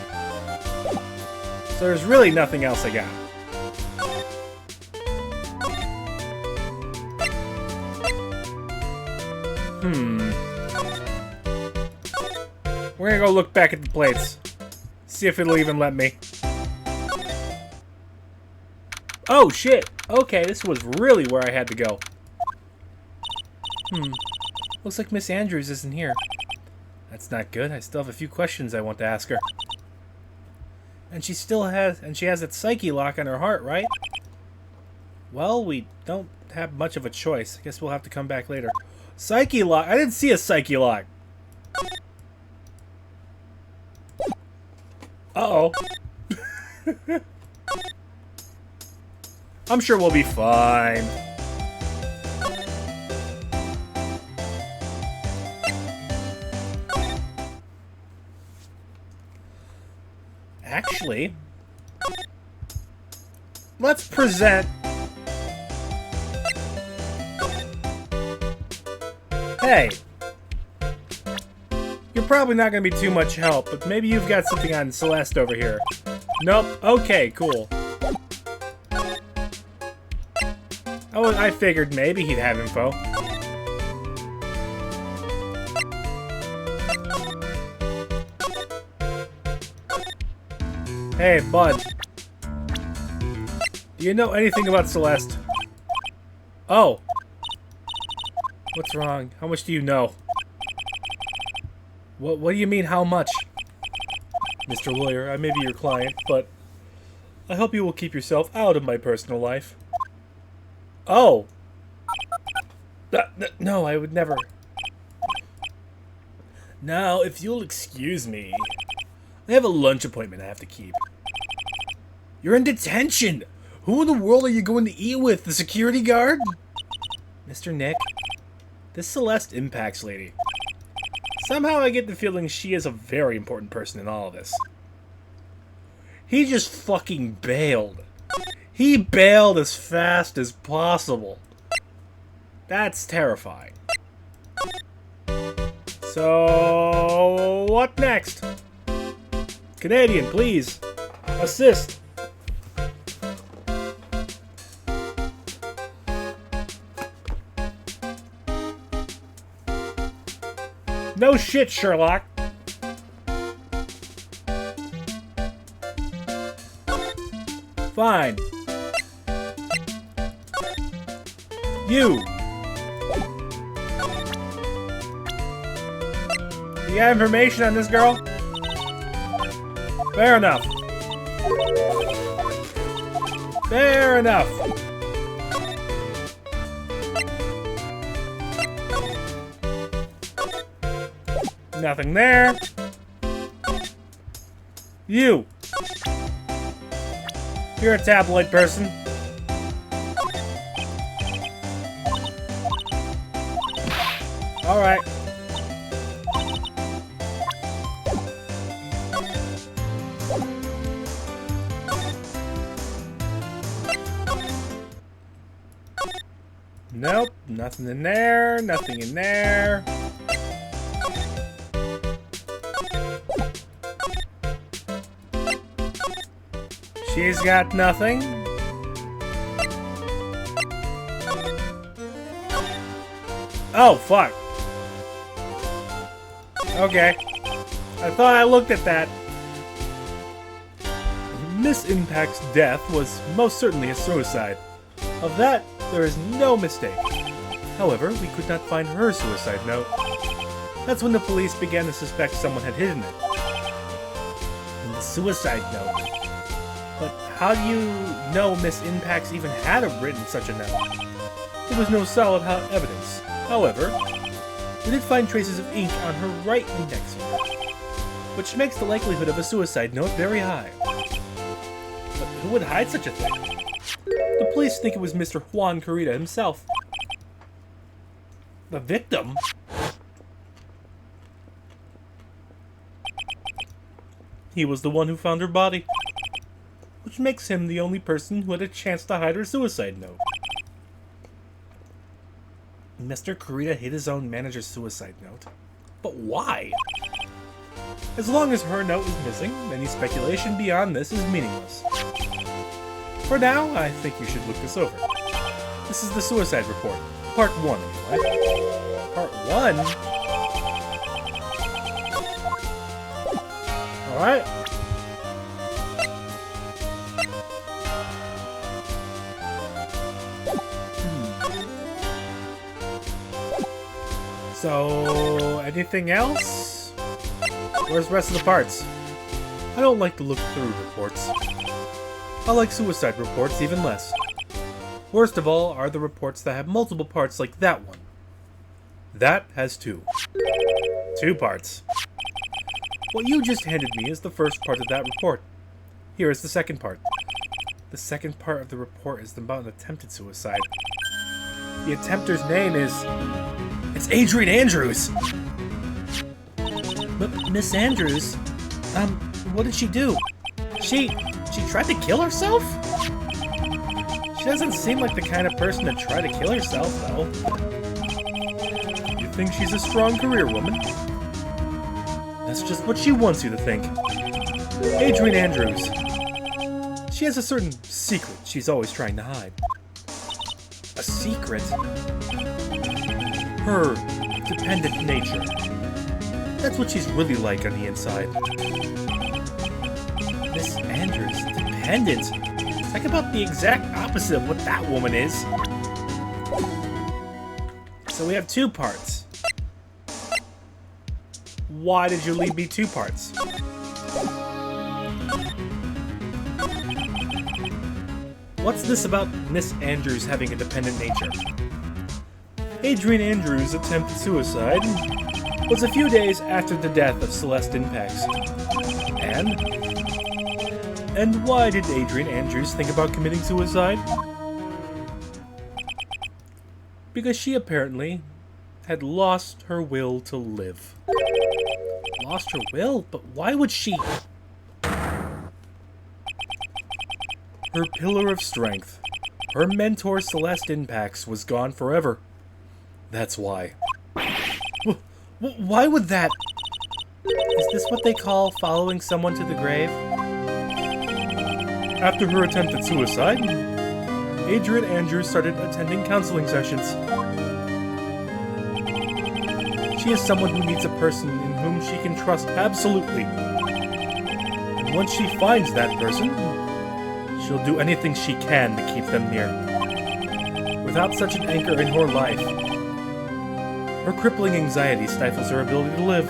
So there's really nothing else I got. We're gonna go look back at the plates. See if it'll even let me. Oh, shit! Okay, this was really where I had to go. Looks like Miss Andrews isn't here. That's not good. I still have a few questions I want to ask her. And she has that psyche lock on her heart, right? Well, we don't have much of a choice. I guess we'll have to come back later. Psyche lock? I didn't see a psyche lock. Uh-oh. I'm sure we'll be fine. Actually, let's present... Hey! You're probably not going to be too much help, but maybe you've got something on Celeste over here. Nope. Okay, cool. Oh, I figured maybe he'd have info. Hey, bud. Do you know anything about Celeste? Oh. What's wrong? How much do you know? What do you mean, how much? Mr. Lawyer, I may be your client, but I hope you will keep yourself out of my personal life. Oh! No, I would never. Now, if you'll excuse me, I have a lunch appointment I have to keep. You're in detention! Who in the world are you going to eat with? The security guard? Mr. Nick, this Celeste Impacts lady. Somehow I get the feeling she is a very important person in all of this. He just fucking bailed. He bailed as fast as possible. That's terrifying. So, what next? Canadian, please. Assist. No shit, Sherlock. Fine. You. You got information on this girl? Fair enough. Fair enough. Nothing there. You. You're a tabloid person. Alright. Nope, nothing in there, nothing in there. She's got nothing. Oh, fuck. Okay. I thought I looked at that. Miss Impact's death was most certainly a suicide. Of that, there is no mistake. However, we could not find her suicide note. That's when the police began to suspect someone had hidden it. And the suicide note. But how do you know Miss Impax even had written such a note? There was no solid evidence. However, we did find traces of ink on her right index finger, which makes the likelihood of a suicide note very high. But who would hide such a thing? The police think it was Mr. Juan Corrida himself. The victim? He was the one who found her body, which makes him the only person who had a chance to hide her suicide note. Mr. Corrida hid his own manager's suicide note. But why? As long as her note is missing, any speculation beyond this is meaningless. For now, I think you should look this over. This is the suicide report. Part 1, anyway. Part 1? Alright. So, anything else? Where's the rest of the parts? I don't like to look through reports. I like suicide reports even less. Worst of all are the reports that have multiple parts like that one. That has 2. 2 parts. What you just handed me is the first part of that report. Here is the second part. The second part of the report is about an attempted suicide. The attempter's name is... It's Adrian Andrews! But Miss Andrews... what did she do? She tried to kill herself? She doesn't seem like the kind of person to try to kill herself, though. You think she's a strong career woman? That's just what she wants you to think. Adrian Andrews. She has a certain secret she's always trying to hide. A secret? Her dependent nature. That's what she's really like on the inside. Miss Andrews, dependent? Talk about the exact opposite of what that woman is. So we have 2 parts. Why did you leave me 2 parts? What's this about Miss Andrews having a dependent nature? Adrian Andrews' attempted suicide was a few days after the death of Celeste Impax. And why did Adrian Andrews think about committing suicide? Because she apparently had lost her will to live. Lost her will? But why would she? Her pillar of strength, her mentor Celeste Impax, was gone forever. That's why. Why would that? Is this what they call following someone to the grave? After her attempted suicide, Adrian Andrews started attending counseling sessions. She is someone who needs a person in whom she can trust absolutely. And once she finds that person, she'll do anything she can to keep them near. Without such an anchor in her life, her crippling anxiety stifles her ability to live.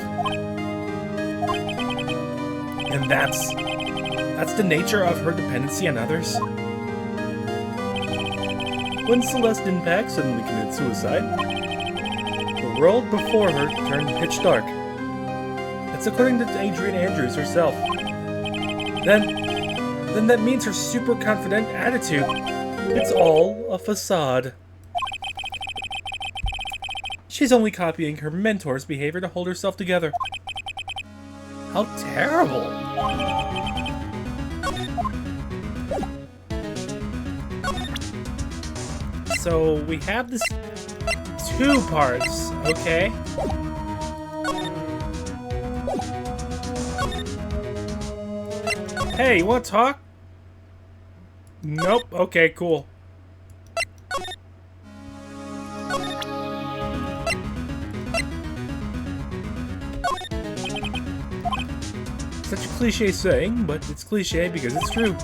And that's the nature of her dependency on others. When Celeste Impax suddenly committed suicide, the world before her turned pitch dark. That's according to Adrian Andrews herself. Then that means her super confident attitude. It's all a facade. She's only copying her mentor's behavior to hold herself together. How terrible! So we have this 2 parts, okay? Hey, you wanna talk? Nope, okay, cool. Such a cliche saying, but it's cliche because it's true.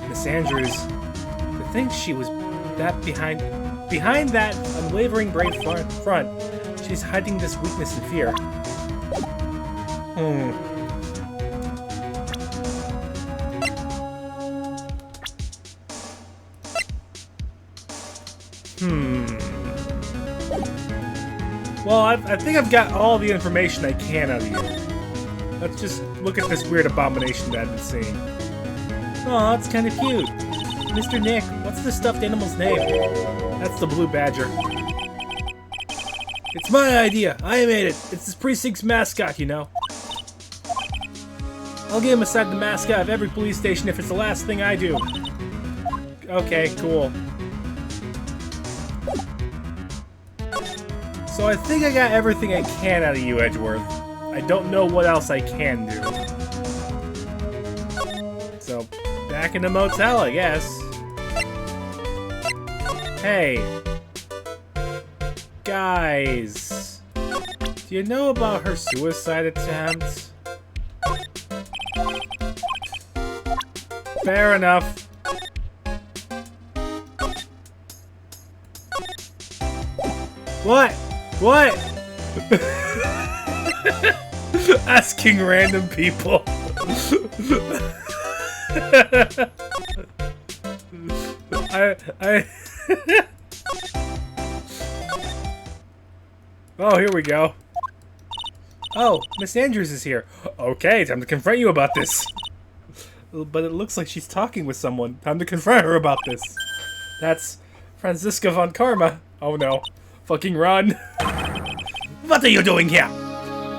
Miss Andrews, to think she was that behind that unwavering brave front, She's hiding this weakness and fear. Well, I think I've got all the information I can out of you. Let's just look at this weird abomination that I've been seeing. Aw, it's kind of cute. Mr. Nick, what's the stuffed animal's name? That's the blue badger. It's my idea. I made it. It's this precinct's mascot, you know. I'll get him aside the mascot of every police station if it's the last thing I do. Okay, cool. So I think I got everything I can out of you, Edgeworth. I don't know what else I can do. So, back in the motel, I guess. Hey. Guys. Do you know about her suicide attempt? Fair enough. What? What? Asking random people. Oh, here we go. Oh, Miss Andrews is here. Okay, time to confront you about this. But it looks like she's talking with someone. Time to confront her about this. That's Franziska von Karma. Oh no. Fucking run. What are you doing here?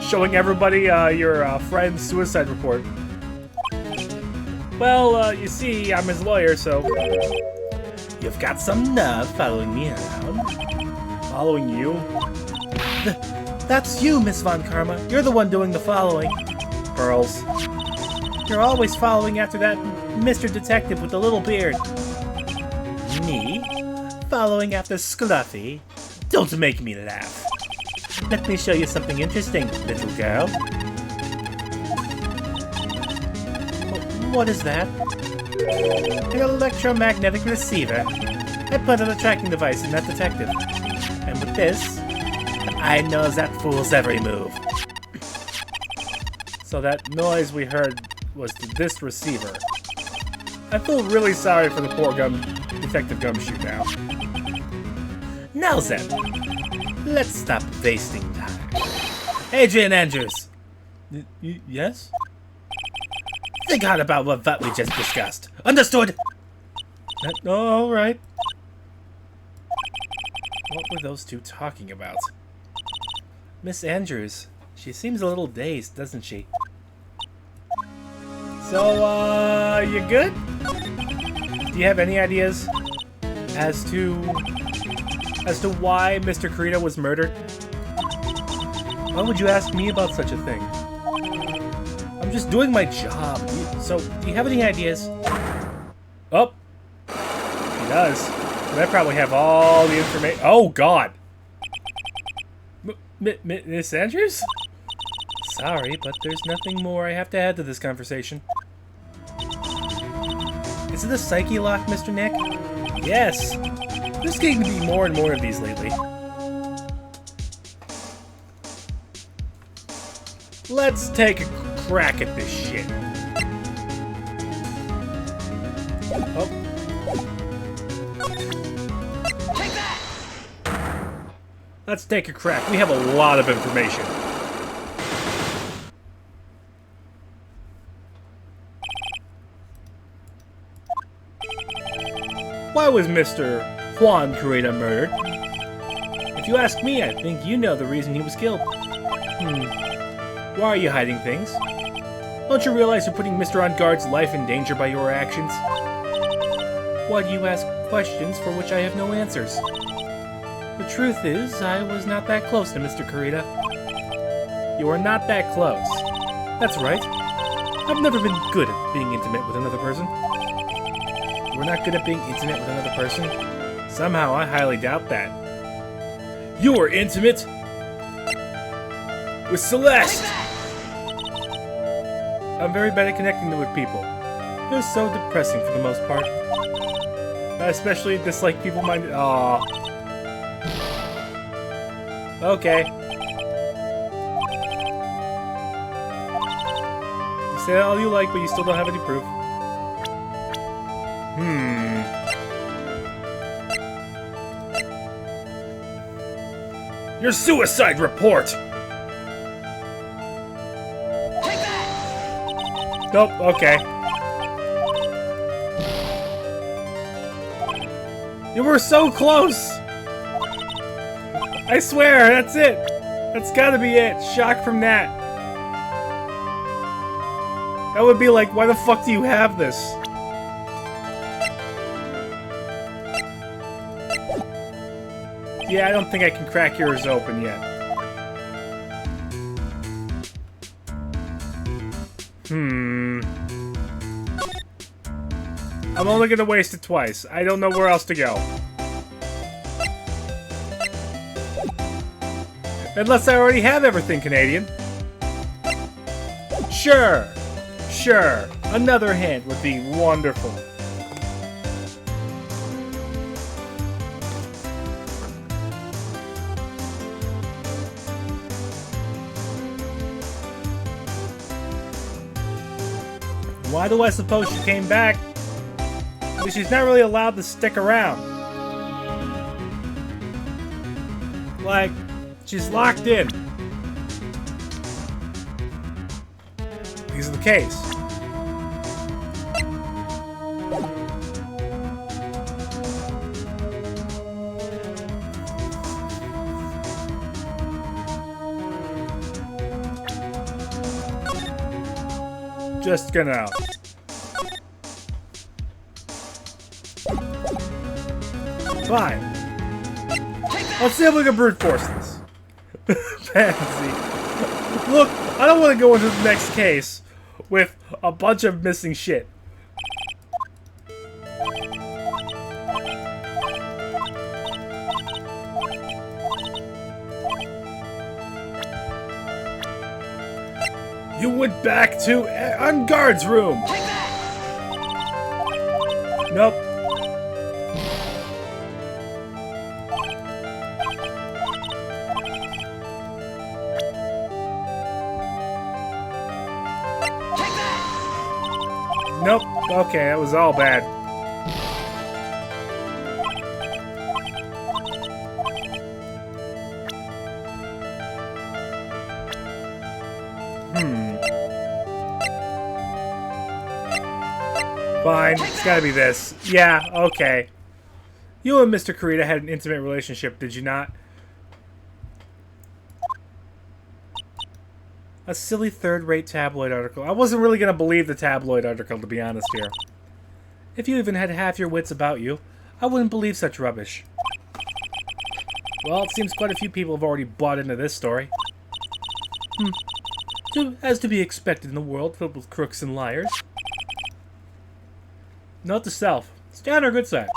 Showing everybody your friend's suicide report. Well, you see, I'm his lawyer, so... You've got some nerve following me around. Following you? That's you, Miss Von Karma. You're the one doing the following. Pearls. You're always following after that Mr. Detective with the little beard. Me? Following after Scruffy? Don't make me laugh. Let me show you something interesting, little girl. What is that? An electromagnetic receiver. I put an tracking device in that detective. And with this, I know that fool's every move. So that noise we heard was this receiver. I feel really sorry for the poor Detective Gumshoe now. Now then, let's stop wasting time. Adrian Andrews! Yes? Think hard about what we just discussed. Understood? Alright. What were those two talking about? Miss Andrews. She seems a little dazed, doesn't she? So, you good? Do you have any ideas as to why Mr. Kurita was murdered? Why would you ask me about such a thing? I'm just doing my job. So, do you have any ideas? Oh, he does. And I probably have all the information. Oh, God. Miss Andrews? Sorry, but there's nothing more I have to add to this conversation. Is it a psyche lock, Mr. Nick? Yes. There's getting to be more and more of these lately. Let's take a crack at this shit. Oh. Take that! Let's take a crack. We have a lot of information. Why was Mr. Juan Kurita murdered? If you ask me, I think you know the reason he was killed. Why are you hiding things? Don't you realize you're putting Mr. On Guard's life in danger by your actions? Why do you ask questions for which I have no answers? The truth is, I was not that close to Mr. Kurita. You are not that close. That's right. I've never been good at being intimate with another person. You are not good at being intimate with another person? Somehow, I highly doubt that. You were intimate with Celeste! I'm very bad at connecting with people. They're so depressing for the most part. I especially dislike people-minded. Aww. Okay. You say all you like, but you still don't have any proof. Your suicide report! Nope, okay. You were so close! I swear, that's it! That's gotta be it. Shock from that. That would be like, why the fuck do you have this? Yeah, I don't think I can crack yours open yet. I'm only gonna waste it twice. I don't know where else to go. Unless I already have everything, Canadian. Sure. Sure. Another hint would be wonderful. Why do I suppose she came back? Because she's not really allowed to stick around. Like, she's locked in. Because of the case. Just gonna... Fine. Let's see if we can brute force this. Fancy. Look, I don't want to go into the next case with a bunch of missing shit. You went back to on guard's room. Nope. Nope. Okay, that was all bad. Fine, it's gotta be this. Yeah, okay. You and Mr. Kurita had an intimate relationship, did you not? A silly third-rate tabloid article. I wasn't really gonna believe the tabloid article, to be honest here. If you even had half your wits about you, I wouldn't believe such rubbish. Well, it seems quite a few people have already bought into this story. As to be expected in a world filled with crooks and liars. Note to self, stay on our good side.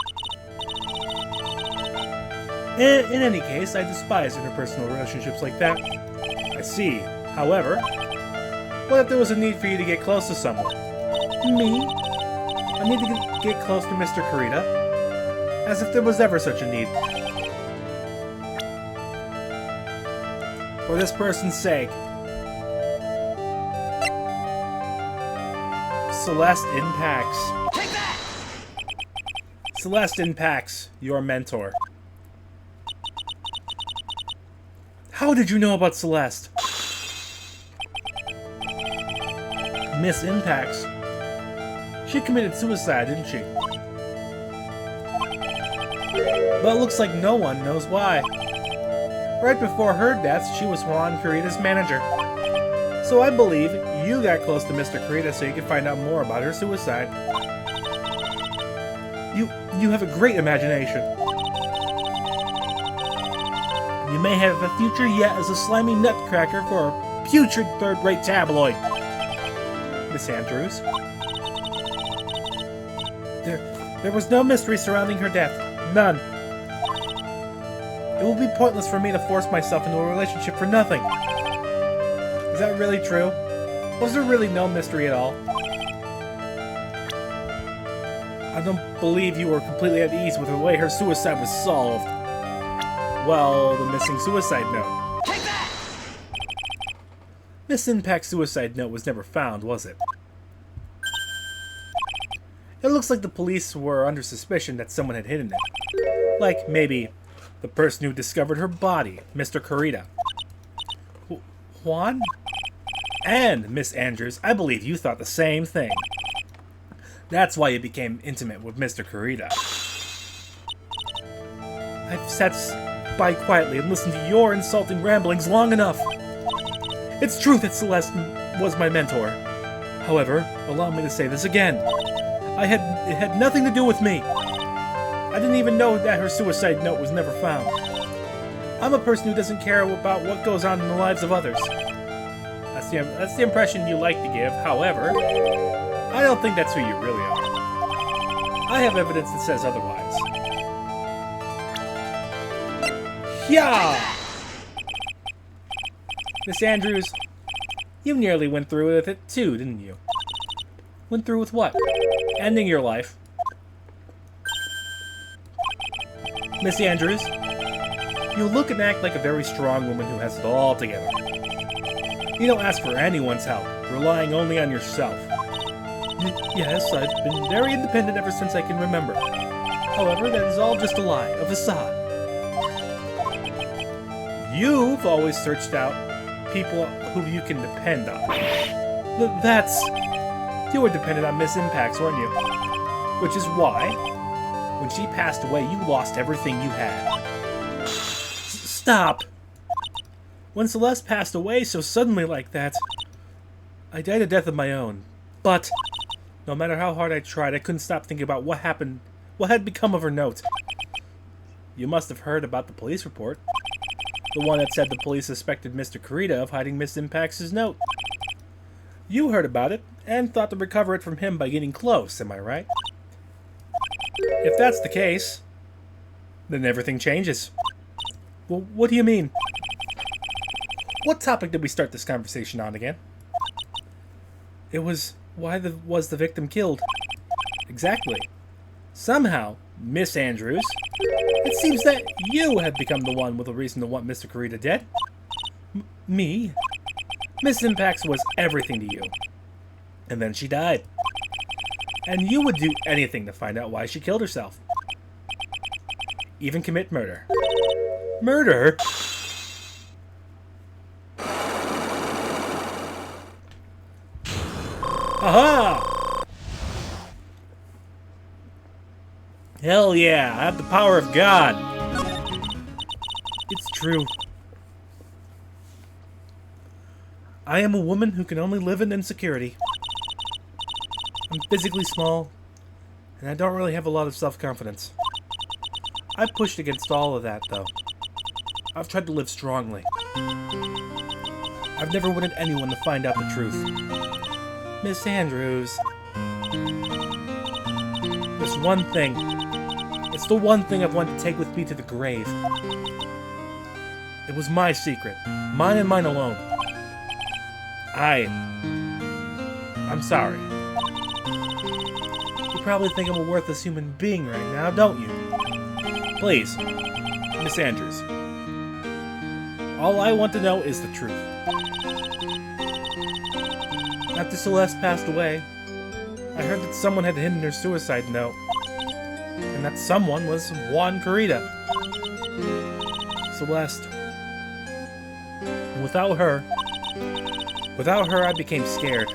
In any case, I despise interpersonal relationships like that. I see. However, what if there was a need for you to get close to someone? Me? I need to get close to Mr. Kurita? As if there was ever such a need. For this person's sake. Celeste impacts. Celeste impacts your mentor. How did you know about Celeste? Miss Impacts. She committed suicide, didn't she? But it looks like no one knows why. Right before her death, she was Juan Kurita's manager. So I believe you got close to Mr. Kurita so you could find out more about her suicide. You have a great imagination. You may have a future yet as a slimy nutcracker for a putrid third-rate tabloid. Miss Andrews. There was no mystery surrounding her death. None. It would be pointless for me to force myself into a relationship for nothing. Is that really true? Was there really no mystery at all? I don't believe you were completely at ease with the way her suicide was solved. well, the missing suicide note. Take that! Miss Impact's suicide note was never found, was it? It looks like the police were under suspicion that someone had hidden it. Like, maybe, the person who discovered her body, Mr. Kurita. Juan? And, Miss Andrews, I believe you thought the same thing. That's why you became intimate with Mr. Kurita. I've sat by quietly and listened to your insulting ramblings long enough. It's true that Celeste was my mentor. However, allow me to say this again. It had nothing to do with me. I didn't even know that her suicide note was never found. I'm a person who doesn't care about what goes on in the lives of others. That's the impression you like to give. However, I don't think that's who you really are. I have evidence that says otherwise. Yeah! Miss Andrews, you nearly went through with it too, didn't you? Went through with what? Ending your life. Miss Andrews, you look and act like a very strong woman who has it all together. You don't ask for anyone's help, relying only on yourself. Yes, I've been very independent ever since I can remember. However, that is all just a lie, a facade. You've always searched out people who you can depend on. You were dependent on Miss Impacts, weren't you? Which is why, when she passed away, you lost everything you had. Stop! When Celeste passed away so suddenly like that, I died a death of my own. But, no matter how hard I tried, I couldn't stop thinking about what happened, what had become of her note. You must have heard about the police report. The one that said the police suspected Mr. Kurita of hiding Miss Impacts' note. You heard about it, and thought to recover it from him by getting close, am I right? If that's the case, then everything changes. Well, what do you mean? What topic did we start this conversation on again? It was, was the victim killed? Exactly. Somehow, Miss Andrews, it seems that you have become the one with a reason to want Mr. Kurita dead. Me? Miss Impacts was everything to you. And then she died. And you would do anything to find out why she killed herself. Even commit murder. Murder? Aha! Hell yeah, I have the power of God. It's true. I am a woman who can only live in insecurity. I'm physically small, and I don't really have a lot of self-confidence. I've pushed against all of that, though. I've tried to live strongly. I've never wanted anyone to find out the truth. Miss Andrews. There's one thing. It's the one thing I've wanted to take with me to the grave. It was my secret. Mine and mine alone. I'm sorry. You probably think I'm a worthless human being right now, don't you? Please, Miss Andrews. All I want to know is the truth. After Celeste passed away, I heard that someone had hidden her suicide note. And that someone was Juan Kurita. Celeste. And without her, I became scared.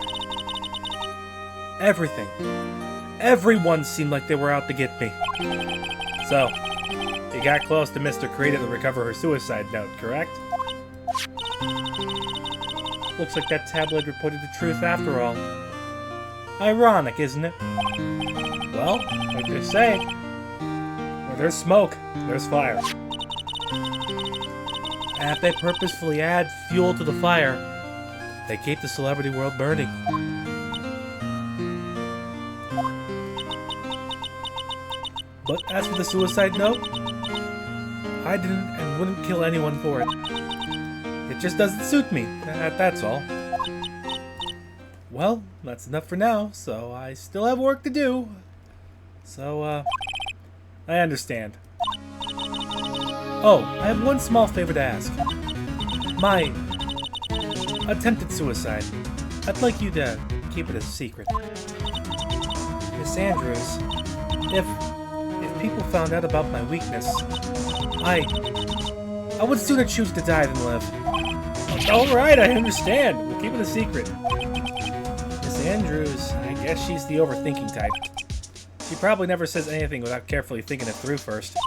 Everyone seemed like they were out to get me. So, you got close to Mr. Kurita to recover her suicide note, correct? Looks like that tabloid reported the truth after all. Ironic, isn't it? Well, like they say, where there's smoke, there's fire. And if they purposefully add fuel to the fire, they keep the celebrity world burning. But as for the suicide note, I didn't and wouldn't kill anyone for it. It just doesn't suit me, that's all. Well, that's enough for now, so I still have work to do. So, I understand. Oh, I have one small favor to ask. My attempted suicide. I'd like you to keep it a secret. Miss Andrews, if people found out about my weakness, I would sooner choose to die than live. Alright, I understand. We'll keep it a secret. Miss Andrews, I guess she's the overthinking type. She probably never says anything without carefully thinking it through first.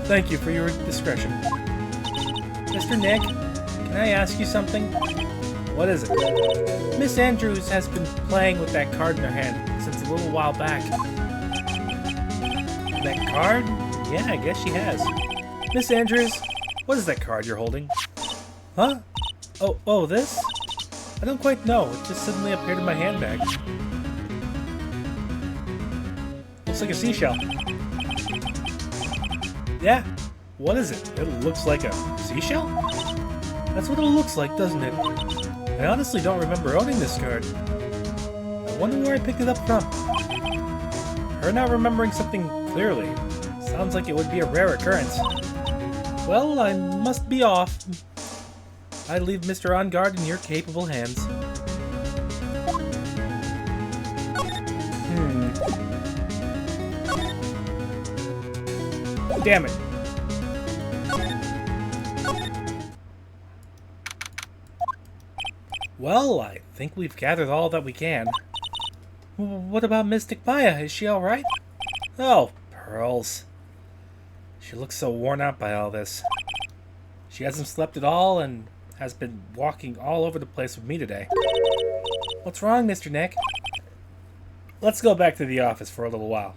Thank you for your discretion. Mr. Nick, can I ask you something? What is it? Miss Andrews has been playing with that card in her hand since a little while back. That card? Yeah, I guess she has. Miss Andrews, what is that card you're holding? Huh? Oh, this? I don't quite know. It just suddenly appeared in my handbag. Looks like a seashell. Yeah. What is it? It looks like a seashell? That's what it looks like, doesn't it? I honestly don't remember owning this card. I wonder where I picked it up from. Her not remembering something clearly. Sounds like it would be a rare occurrence. Well, I must be off. I leave Mr. On Guard in your capable hands. Damn it. Well, I think we've gathered all that we can. What about Mystic Maya? Is she alright? Oh, Pearls. She looks so worn out by all this. She hasn't slept at all and has been walking all over the place with me today. What's wrong, Mr. Nick? Let's go back to the office for a little while.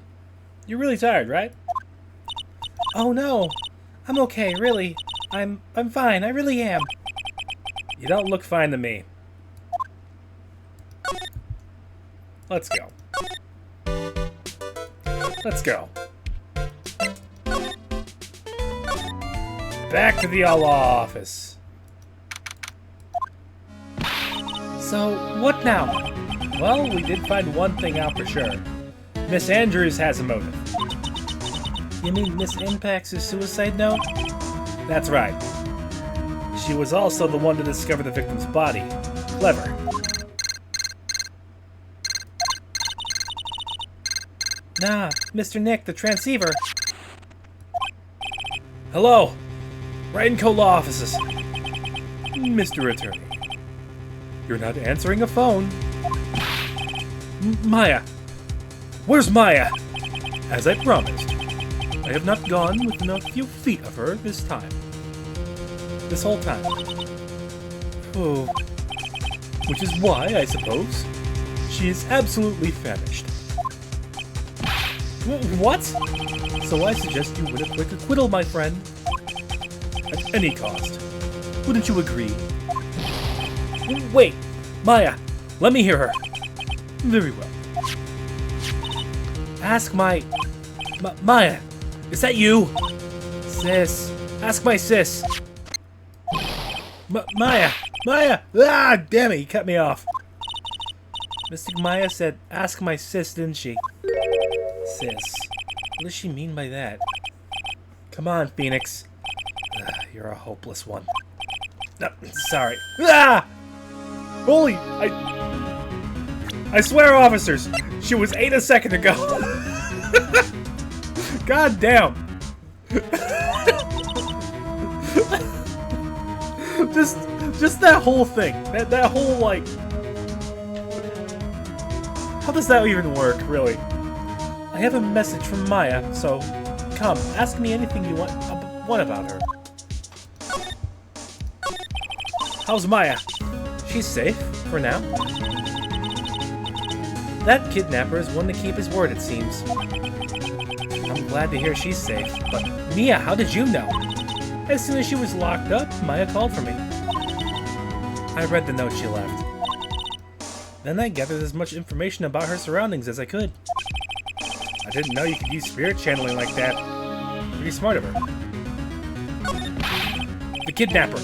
You're really tired, right? Oh no, I'm okay, really. I'm fine, I really am. You don't look fine to me. Let's go. Let's go. Back to the office. So, what now? Well, we did find one thing out for sure. Miss Andrews has a motive. You mean Miss Impax's suicide note? That's right. She was also the one to discover the victim's body. Clever. Nah, Mr. Nick, the transceiver. Hello. Wright and Co. Law Offices. Mr. Attorney. You're not answering a phone. Maya. Where's Maya? As I promised. I have not gone within a few feet of her this time. This whole time. Oh. Which is why, I suppose, she is absolutely famished. What? So I suggest you win a quick acquittal, my friend. At any cost. Wouldn't you agree? Wait! Maya! Let me hear her! Very well. Ask my Maya! Is that you? Sis! Ask my sis! Maya! Maya! Ah! Damn it, you cut me off. Mystic Maya said, ask my sis, didn't she? Sis. What does she mean by that? Come on, Phoenix. You're a hopeless one. No, sorry. Ah! Holy! I swear, officers! She was 8 a second ago! God damn! just that whole thing. That whole, like... How does that even work, really? I have a message from Maya, so come, ask me anything you want about her. How's Maya? She's safe, for now. That kidnapper is one to keep his word, it seems. I'm glad to hear she's safe, but Mia, how did you know? As soon as she was locked up, Maya called for me. I read the note she left. Then I gathered as much information about her surroundings as I could. I didn't know you could use spirit channeling like that. Pretty smart of her. The kidnapper.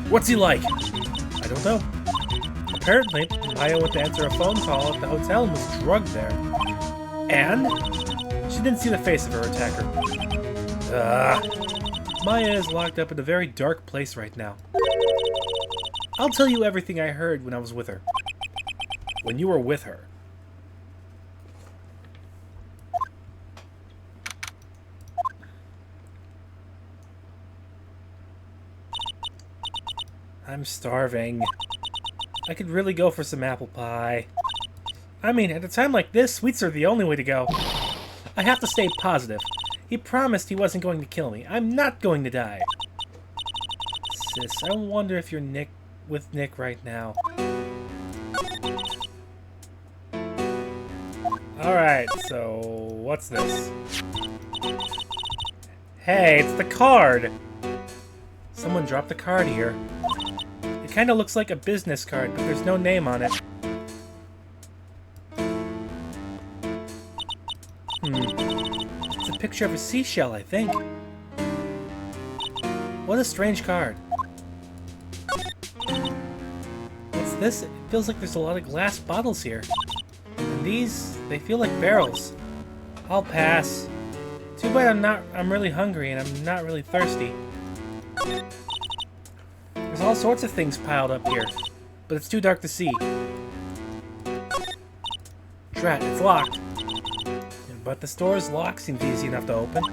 What's he like? I don't know. Apparently, Maya went to answer a phone call at the hotel and was drugged there. And she didn't see the face of her attacker. Maya is locked up in a very dark place right now. I'll tell you everything I heard when I was with her. When you were with her. I'm starving. I could really go for some apple pie. I mean, at a time like this, sweets are the only way to go. I have to stay positive. He promised he wasn't going to kill me. I'm not going to die. Sis, I wonder if you're with Nick right now. Alright, so what's this? Hey, it's the card! Someone dropped the card here. It kind of looks like a business card, but there's no name on it. It's a picture of a seashell, I think. What a strange card. What's this? It feels like there's a lot of glass bottles here. And these, they feel like barrels. I'll pass. Too bad I'm really hungry and I'm not really thirsty. There's all sorts of things piled up here, but it's too dark to see. Drat, it's locked. But the store's lock seems easy enough to open.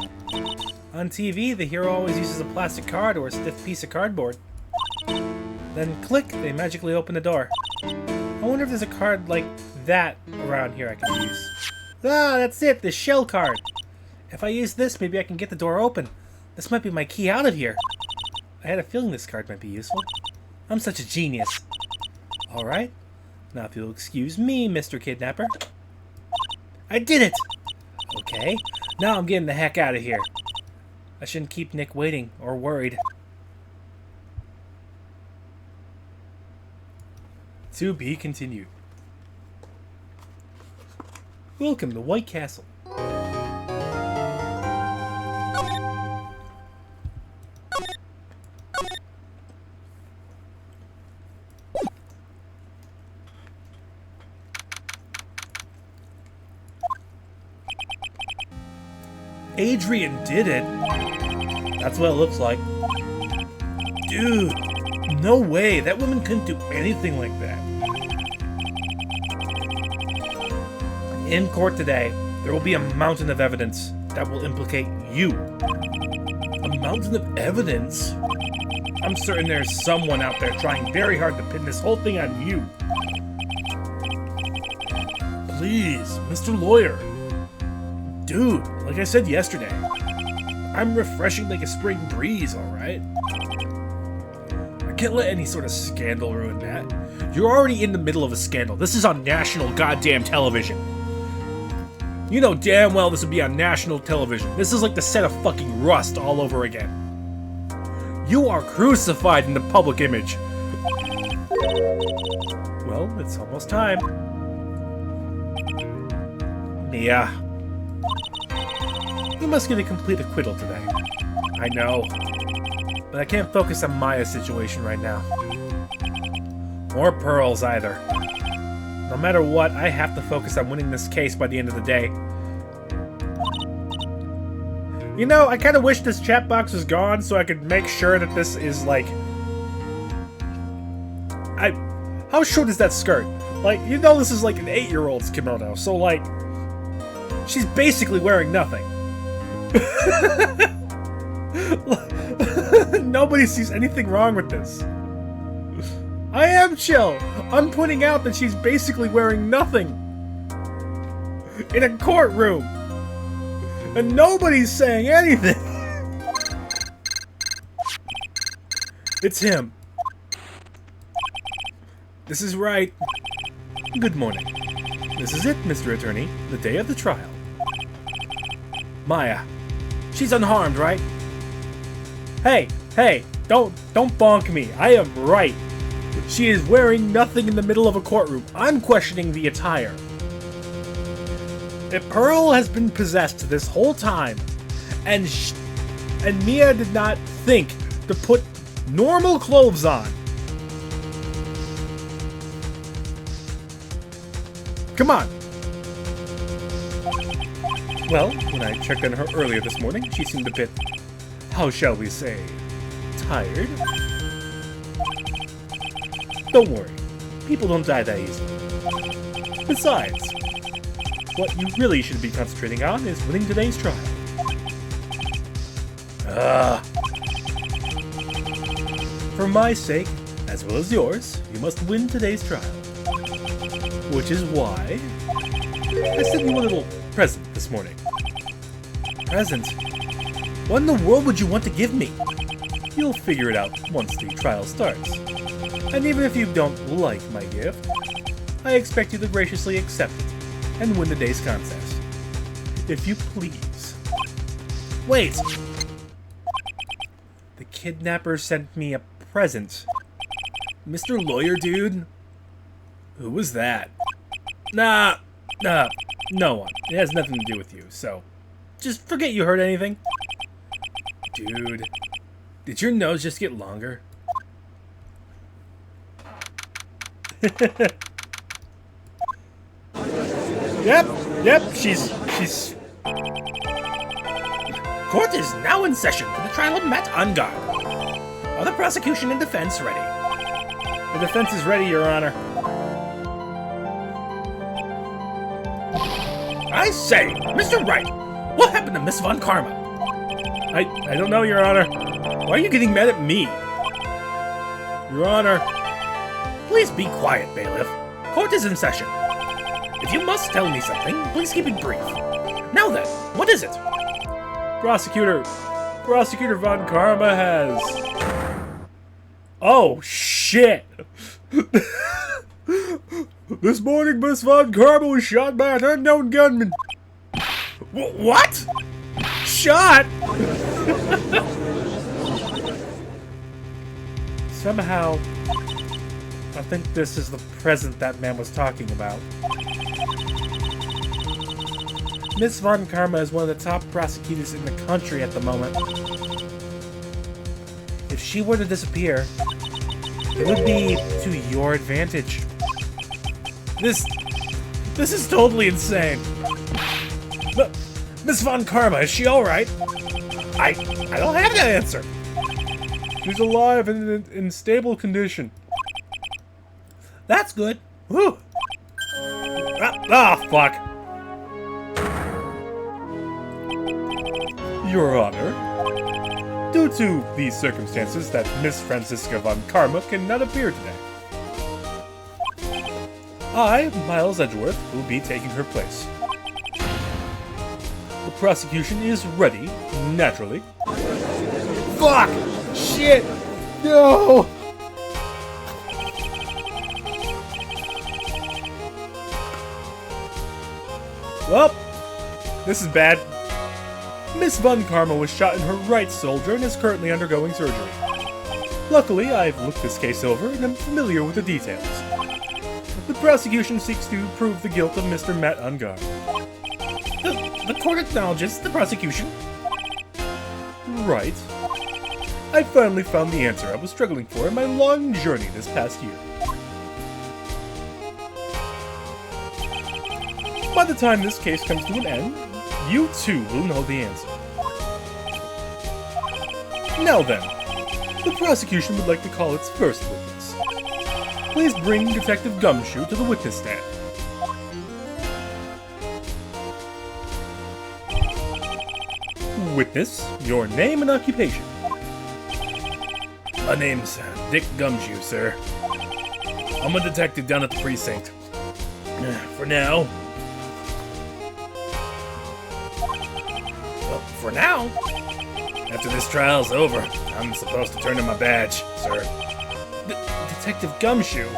On TV, the hero always uses a plastic card or a stiff piece of cardboard. Then click, they magically open the door. I wonder if there's a card like that around here I can use. Ah, that's it, the shell card. If I use this, maybe I can get the door open. This might be my key out of here. I had a feeling this card might be useful. I'm such a genius. Alright. Now if you'll excuse me, Mr. Kidnapper. I did it! Okay. Now I'm getting the heck out of here. I shouldn't keep Nick waiting or worried. To be continued. Welcome to White Castle. Adrian did it. That's what it looks like. Dude, no way. That woman couldn't do anything like that. In court today, there will be a mountain of evidence that will implicate you. A mountain of evidence? I'm certain there's someone out there trying very hard to pin this whole thing on you. Please, Mr. Lawyer. Dude, like I said yesterday, I'm refreshing like a spring breeze, alright? I can't let any sort of scandal ruin that. You're already in the middle of a scandal. This is on national goddamn television. You know damn well this would be on national television. This is like the set of fucking Rust all over again. You are crucified in the public image. Well, it's almost time. Yeah. You must get a complete acquittal today. I know. But I can't focus on Maya's situation right now. Or Pearl's either. No matter what, I have to focus on winning this case by the end of the day. You know, I kind of wish this chat box was gone so I could make sure that this is like... How short is that skirt? Like, you know this is like an 8-year-old's kimono, so like... She's basically wearing nothing. Nobody sees anything wrong with this. I am chill. I'm pointing out that she's basically wearing nothing in a courtroom, and nobody's saying anything. It's him. This is Wright. Good morning. This is it, Mr. Attorney. The day of the trial. Maya. She's unharmed, right? Hey, don't bonk me. I am Wright. She is wearing nothing in the middle of a courtroom. I'm questioning the attire. If Pearl has been possessed this whole time, and Mia did not think to put normal clothes on. Come on. Well, when I checked on her earlier this morning, she seemed a bit how shall we say, tired? Don't worry, people don't die that easily. Besides, what you really should be concentrating on is winning today's trial. For my sake, as well as yours, you must win today's trial. Which is why I sent you a little present this morning. Present? What in the world would you want to give me? You'll figure it out once the trial starts. And even if you don't like my gift, I expect you to graciously accept it and win the day's contest. If you please. Wait! The kidnapper sent me a present. Mr. Lawyer Dude? Who was that? Nah, no one. It has nothing to do with you, so just forget you heard anything. Dude, did your nose just get longer? Yep, she's... Court is now in session for the trial of Matt Ungar. Are the prosecution and defense ready? The defense is ready, Your Honor. I say, Mr. Wright, what happened to Miss Von Karma? I don't know, Your Honor. Why are you getting mad at me? Your Honor. Please be quiet, bailiff. Court is in session. If you must tell me something, please keep it brief. Now then, what is it? Prosecutor Von Karma has... Oh, shit! This morning, Miss Von Karma was shot by an unknown gunman. What? Shot? Somehow, I think this is the present that man was talking about. Miss Von Karma is one of the top prosecutors in the country at the moment. If she were to disappear, it would be to your advantage. This is totally insane. But Miss Von Karma, is she alright? I don't have that answer. She's alive and in stable condition. That's good. Whew. Fuck. Your Honor, due to these circumstances that Miss Franziska Von Karma cannot appear today, I, Miles Edgeworth, will be taking her place. The prosecution is ready, naturally. Fuck! Shit! No! Well, this is bad. Miss Von Karma was shot in her right shoulder and is currently undergoing surgery. Luckily, I've looked this case over and am familiar with the details. The prosecution seeks to prove the guilt of Mr. Matt Ungar. The court acknowledges the prosecution. Right. I finally found the answer I was struggling for in my long journey this past year. By the time this case comes to an end, you too will know the answer. Now then, the prosecution would like to call its first witness. Please bring Detective Gumshoe to the witness stand. Witness, your name and occupation. My name's Dick Gumshoe, sir. I'm a detective down at the precinct. For now. Well, for now? After this trial's over, I'm supposed to turn in my badge, sir. Detective Gumshoe?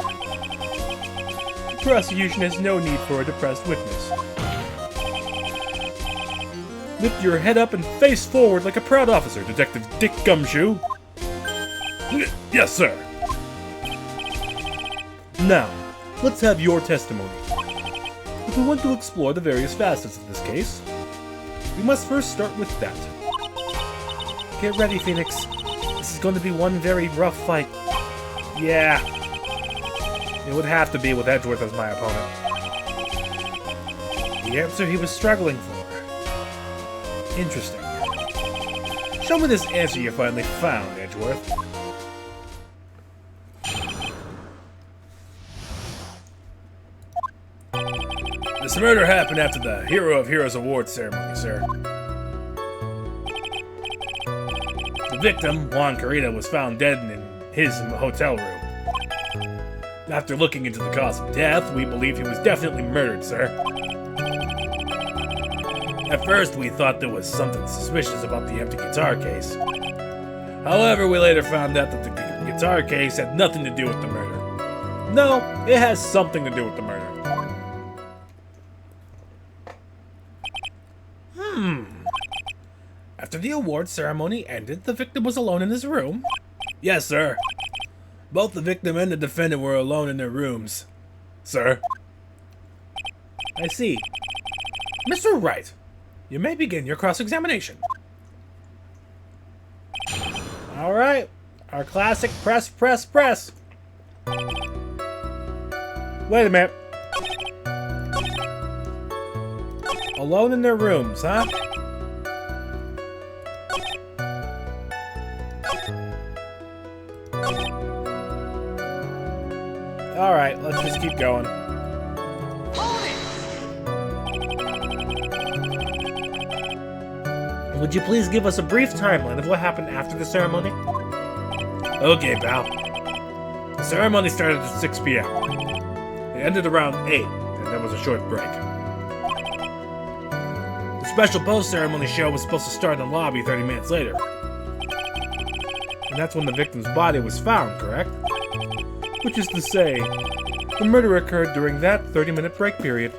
The prosecution has no need for a depressed witness. Lift your head up and face forward like a proud officer, Detective Dick Gumshoe. Yes, sir. Now, let's have your testimony. If we want to explore the various facets of this case, we must first start with that. Get ready, Phoenix. This is going to be one very rough fight. Yeah. It would have to be with Edgeworth as my opponent. The answer he was struggling for. Interesting. Show me this answer you finally found, Edgeworth. This murder happened after the Hero of Heroes Award ceremony, sir. The victim, Juan Carita, was found dead in his hotel room. After looking into the cause of death, we believe he was definitely murdered, sir. At first, we thought there was something suspicious about the empty guitar case. However, we later found out that the guitar case had nothing to do with the murder. No, it has something to do with the murder. After the award ceremony ended, the victim was alone in his room? Yes, sir. Both the victim and the defendant were alone in their rooms, sir. I see. Mr. Wright, you may begin your cross-examination. All right, our classic press, press, press. Wait a minute. Alone in their rooms, huh? All right, let's just keep going. Would you please give us a brief timeline of what happened after the ceremony? Okay, pal. The ceremony started at 6 p.m. It ended around 8, and there was a short break. The special post-ceremony show was supposed to start in the lobby 30 minutes later. And that's when the victim's body was found, correct? Which is to say, the murder occurred during that 30-minute break period.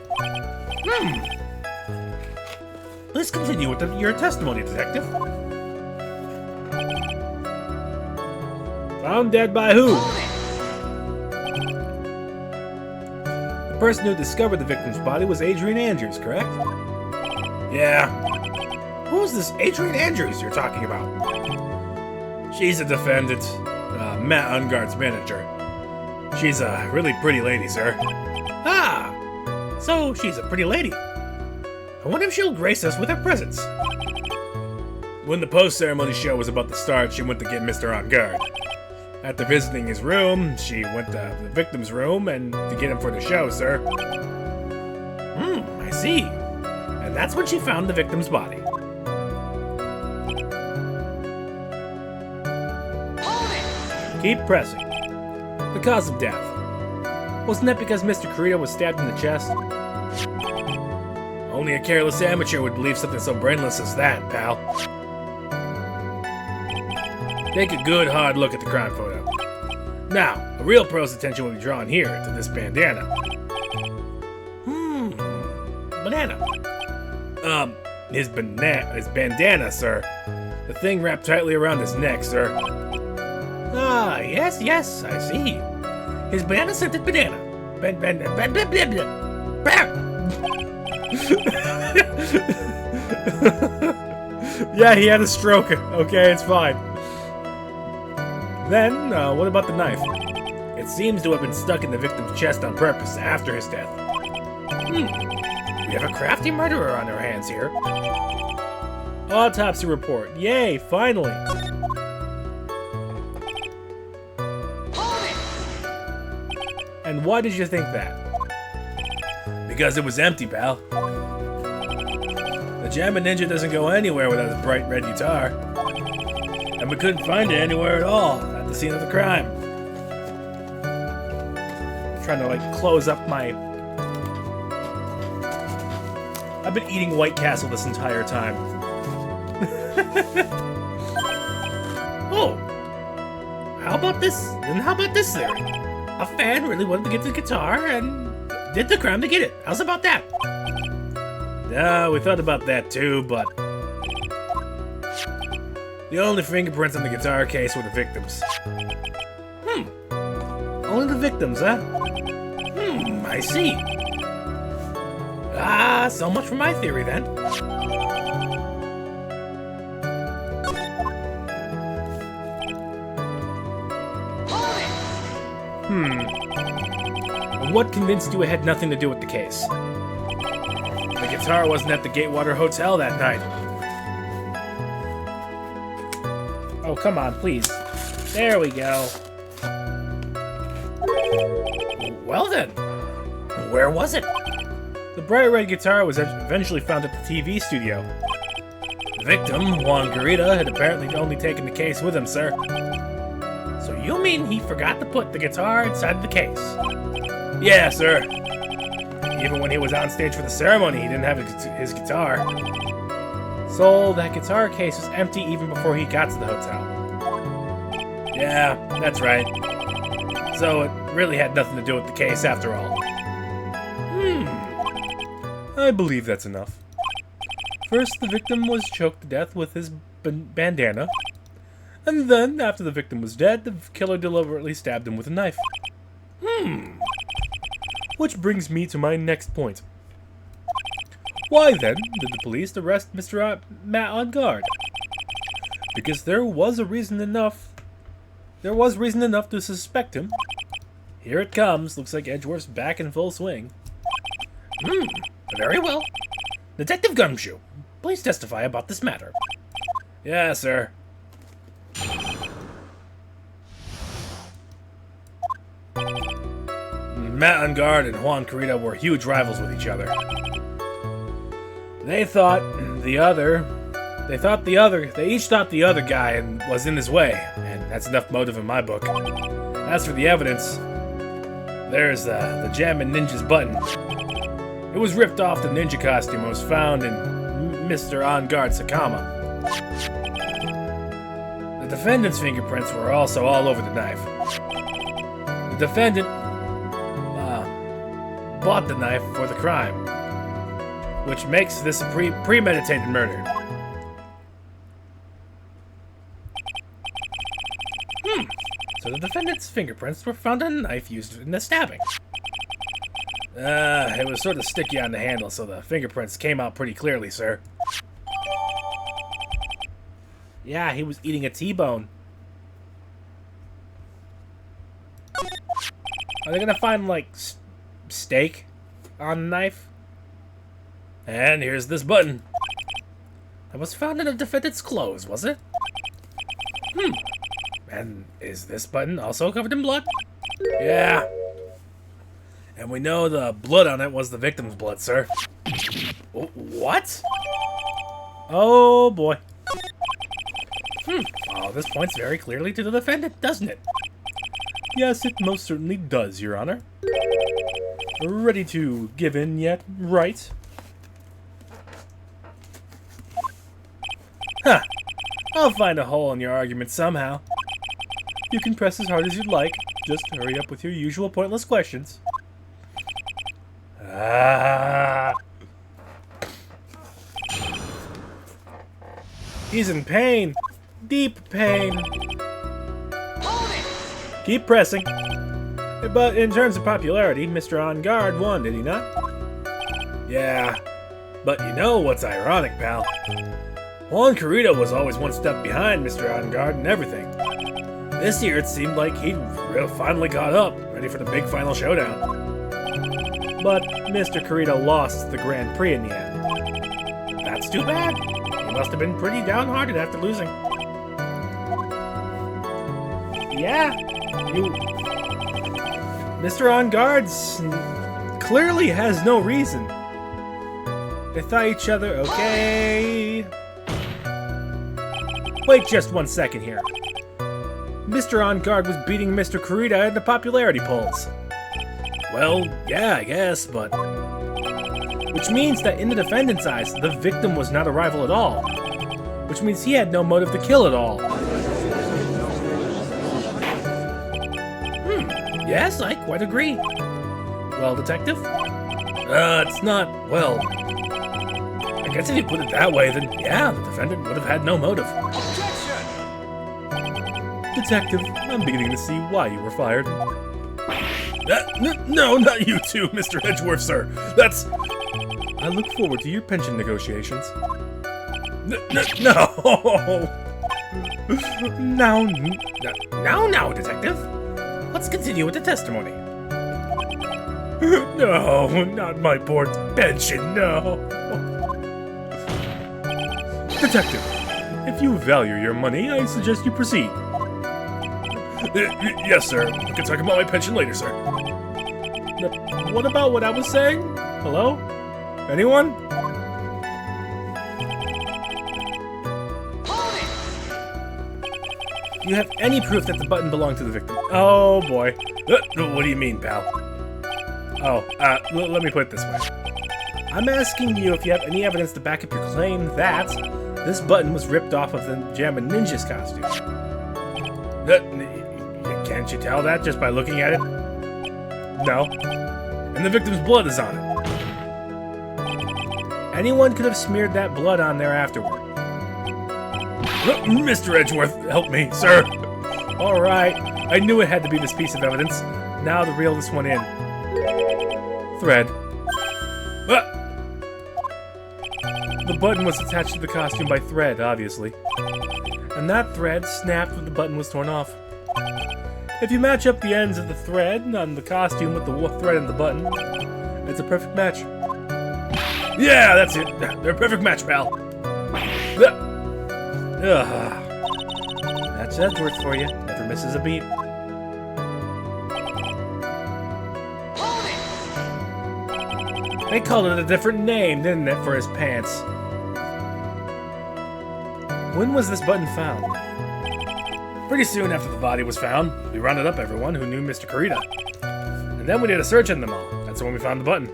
Please continue with your testimony, Detective. Found dead by who? The person who discovered the victim's body was Adrian Andrews, correct? Yeah. Who's this Adrian Andrews you're talking about? She's a defendant, Matt Ungard's manager. She's a really pretty lady, sir. Ah! So she's a pretty lady. I wonder if she'll grace us with her presence. When the post-ceremony show was about to start, she went to get Mr. Ungard. After visiting his room, she went to the victim's room and to get him for the show, sir. I see. And that's when she found the victim's body. Keep pressing. The cause of death. Wasn't that because Mr. Carita was stabbed in the chest? Only a careless amateur would believe something so brainless as that, pal. Take a good hard look at the crime photo. Now, a real pro's attention will be drawn here to this bandana. Banana. His bandana, sir. The thing wrapped tightly around his neck, sir. Ah, yes, I see. His banana-scented banana. Yeah, he had a stroke. Okay, it's fine. Then, what about the knife? It seems to have been stuck in the victim's chest on purpose after his death. We have a crafty murderer on our hands here. Autopsy report. Yay, finally. And why did you think that? Because it was empty, pal. The Jammin' Ninja doesn't go anywhere without his bright red guitar. And we couldn't find it anywhere at all at the scene of the crime. I'm trying to, like, close up my... I've been eating White Castle this entire time. Oh! How about this? And how about this theory? A fan really wanted to get the guitar and did the crime to get it. How's about that? We thought about that too, but... The only fingerprints on the guitar case were the victims. Only the victims, huh? I see. Ah, so much for my theory then. What convinced you it had nothing to do with the case? The guitar wasn't at the Gatewater Hotel that night. Oh, come on, please. There we go. Well then, where was it? The bright red guitar was eventually found at the TV studio. The victim, Juan Garita, had apparently only taken the case with him, sir. So you mean he forgot to put the guitar inside the case? Yeah, sir. Even when he was on stage for the ceremony, he didn't have his guitar. So that guitar case was empty even before he got to the hotel. Yeah, that's right. So it really had nothing to do with the case after all. I believe that's enough. First, the victim was choked to death with his bandana. And then, after the victim was dead, the killer deliberately stabbed him with a knife. Which brings me to my next point. Why then did the police arrest Mr. Matt on guard? Because there was reason enough to suspect him. Here it comes. Looks like Edgeworth's back in full swing. Very well. Detective Gumshoe, please testify about this matter. Yeah, sir. Matt on guard and Juan Carita were huge rivals with each other. They each thought the other guy was in his way, and that's enough motive in my book. As for the evidence, there's the Jammin' Ninja's button. It was ripped off the ninja costume and was found in Mr. On Guard's Sakama. The defendant's fingerprints were also all over the knife. The defendant bought the knife for the crime, which makes this a premeditated murder. So the defendant's fingerprints were found on a knife used in the stabbing. It was sort of sticky on the handle, so the fingerprints came out pretty clearly, sir. Yeah, he was eating a T-bone. Are they gonna find, like, steak on the knife? And here's this button. That was found in the defendant's clothes, was it? And is this button also covered in blood? Yeah. And we know the blood on it was the victim's blood, sir. What? Oh, boy. Oh, this points very clearly to the defendant, doesn't it? Yes, it most certainly does, Your Honor. Ready to give in yet, Wright? Huh. I'll find a hole in your argument somehow. You can press as hard as you'd like. Just hurry up with your usual pointless questions. He's in pain. Deep pain. Keep pressing. But in terms of popularity, Mr. On Guard won, did he not? Yeah. But you know what's ironic, pal? Juan Carita was always one step behind Mr. On Guard and everything. This year it seemed like he'd finally caught up, ready for the big final showdown. But Mr. Carita lost the Grand Prix in the end. That's too bad. He must have been pretty downhearted after losing. Yeah, Mr. On Guard's clearly has no reason. They thought each other okay. Wait just 1 second here. Mr. On Guard was beating Mr. Carita in the popularity polls. Well, yeah, I guess, but... Which means that in the defendant's eyes, the victim was not a rival at all. Which means he had no motive to kill at all. Yes, I quite agree. Well, Detective? It's not, well... I guess if you put it that way, then yeah, the defendant would have had no motive. Detective, I'm beginning to see why you were fired. No, not you too, Mr. Edgeworth, sir. That's... I look forward to your pension negotiations. No! Now, Detective. Let's continue with the testimony. No, not my poor pension, no. Detective, If you value your money, I suggest you proceed. Yes, sir. We can talk about my pension later, sir. What about what I was saying? Hello? Anyone? Do you have any proof that the button belonged to the victim? Oh boy. What do you mean, pal? Oh, let me put it this way. I'm asking you if you have any evidence to back up your claim that this button was ripped off of the Jamma Ninja's costume. Can't you tell that just by looking at it? No. And the victim's blood is on it. Anyone could have smeared that blood on there afterward. Mr. Edgeworth, help me, sir. Alright, I knew it had to be this piece of evidence. Now to reel this one in. Thread. The button was attached to the costume by thread, obviously. And that thread snapped when the button was torn off. If you match up the ends of the thread on the costume with the thread and the button, it's a perfect match. Yeah, that's it. They're a perfect match, pal. That's Edgeworth for you. Never misses a beat. They called it a different name, didn't it, for his pants? When was this button found? Pretty soon after the body was found, we rounded up everyone who knew Mr. Kurita. And then we did a search in them all. That's when we found the button.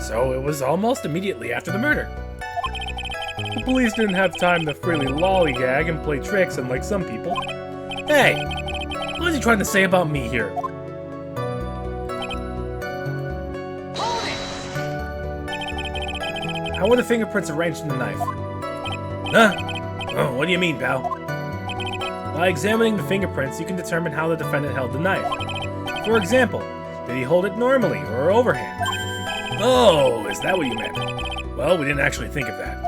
So it was almost immediately after the murder. The police didn't have time to freely lollygag and play tricks unlike some people. Hey! What is he trying to say about me here? How were the fingerprints arranged in the knife? Huh? Oh, what do you mean, pal? By examining the fingerprints, you can determine how the defendant held the knife. For example, did he hold it normally or overhand? Oh, is that what you meant? Well, we didn't actually think of that.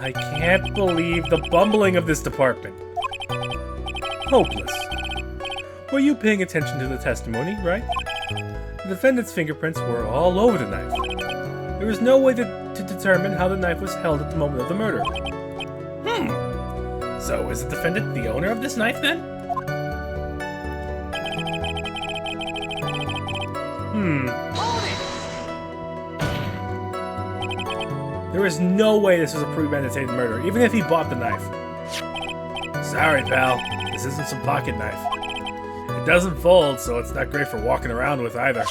I can't believe the bumbling of this department. Hopeless. Were you paying attention to the testimony, right? The defendant's fingerprints were all over the knife. There was no way to determine how the knife was held at the moment of the murder. So is the defendant the owner of this knife, then? There is no way this was a premeditated murder, even if he bought the knife. Sorry, pal. This isn't some pocket knife. It doesn't fold, so it's not great for walking around with either.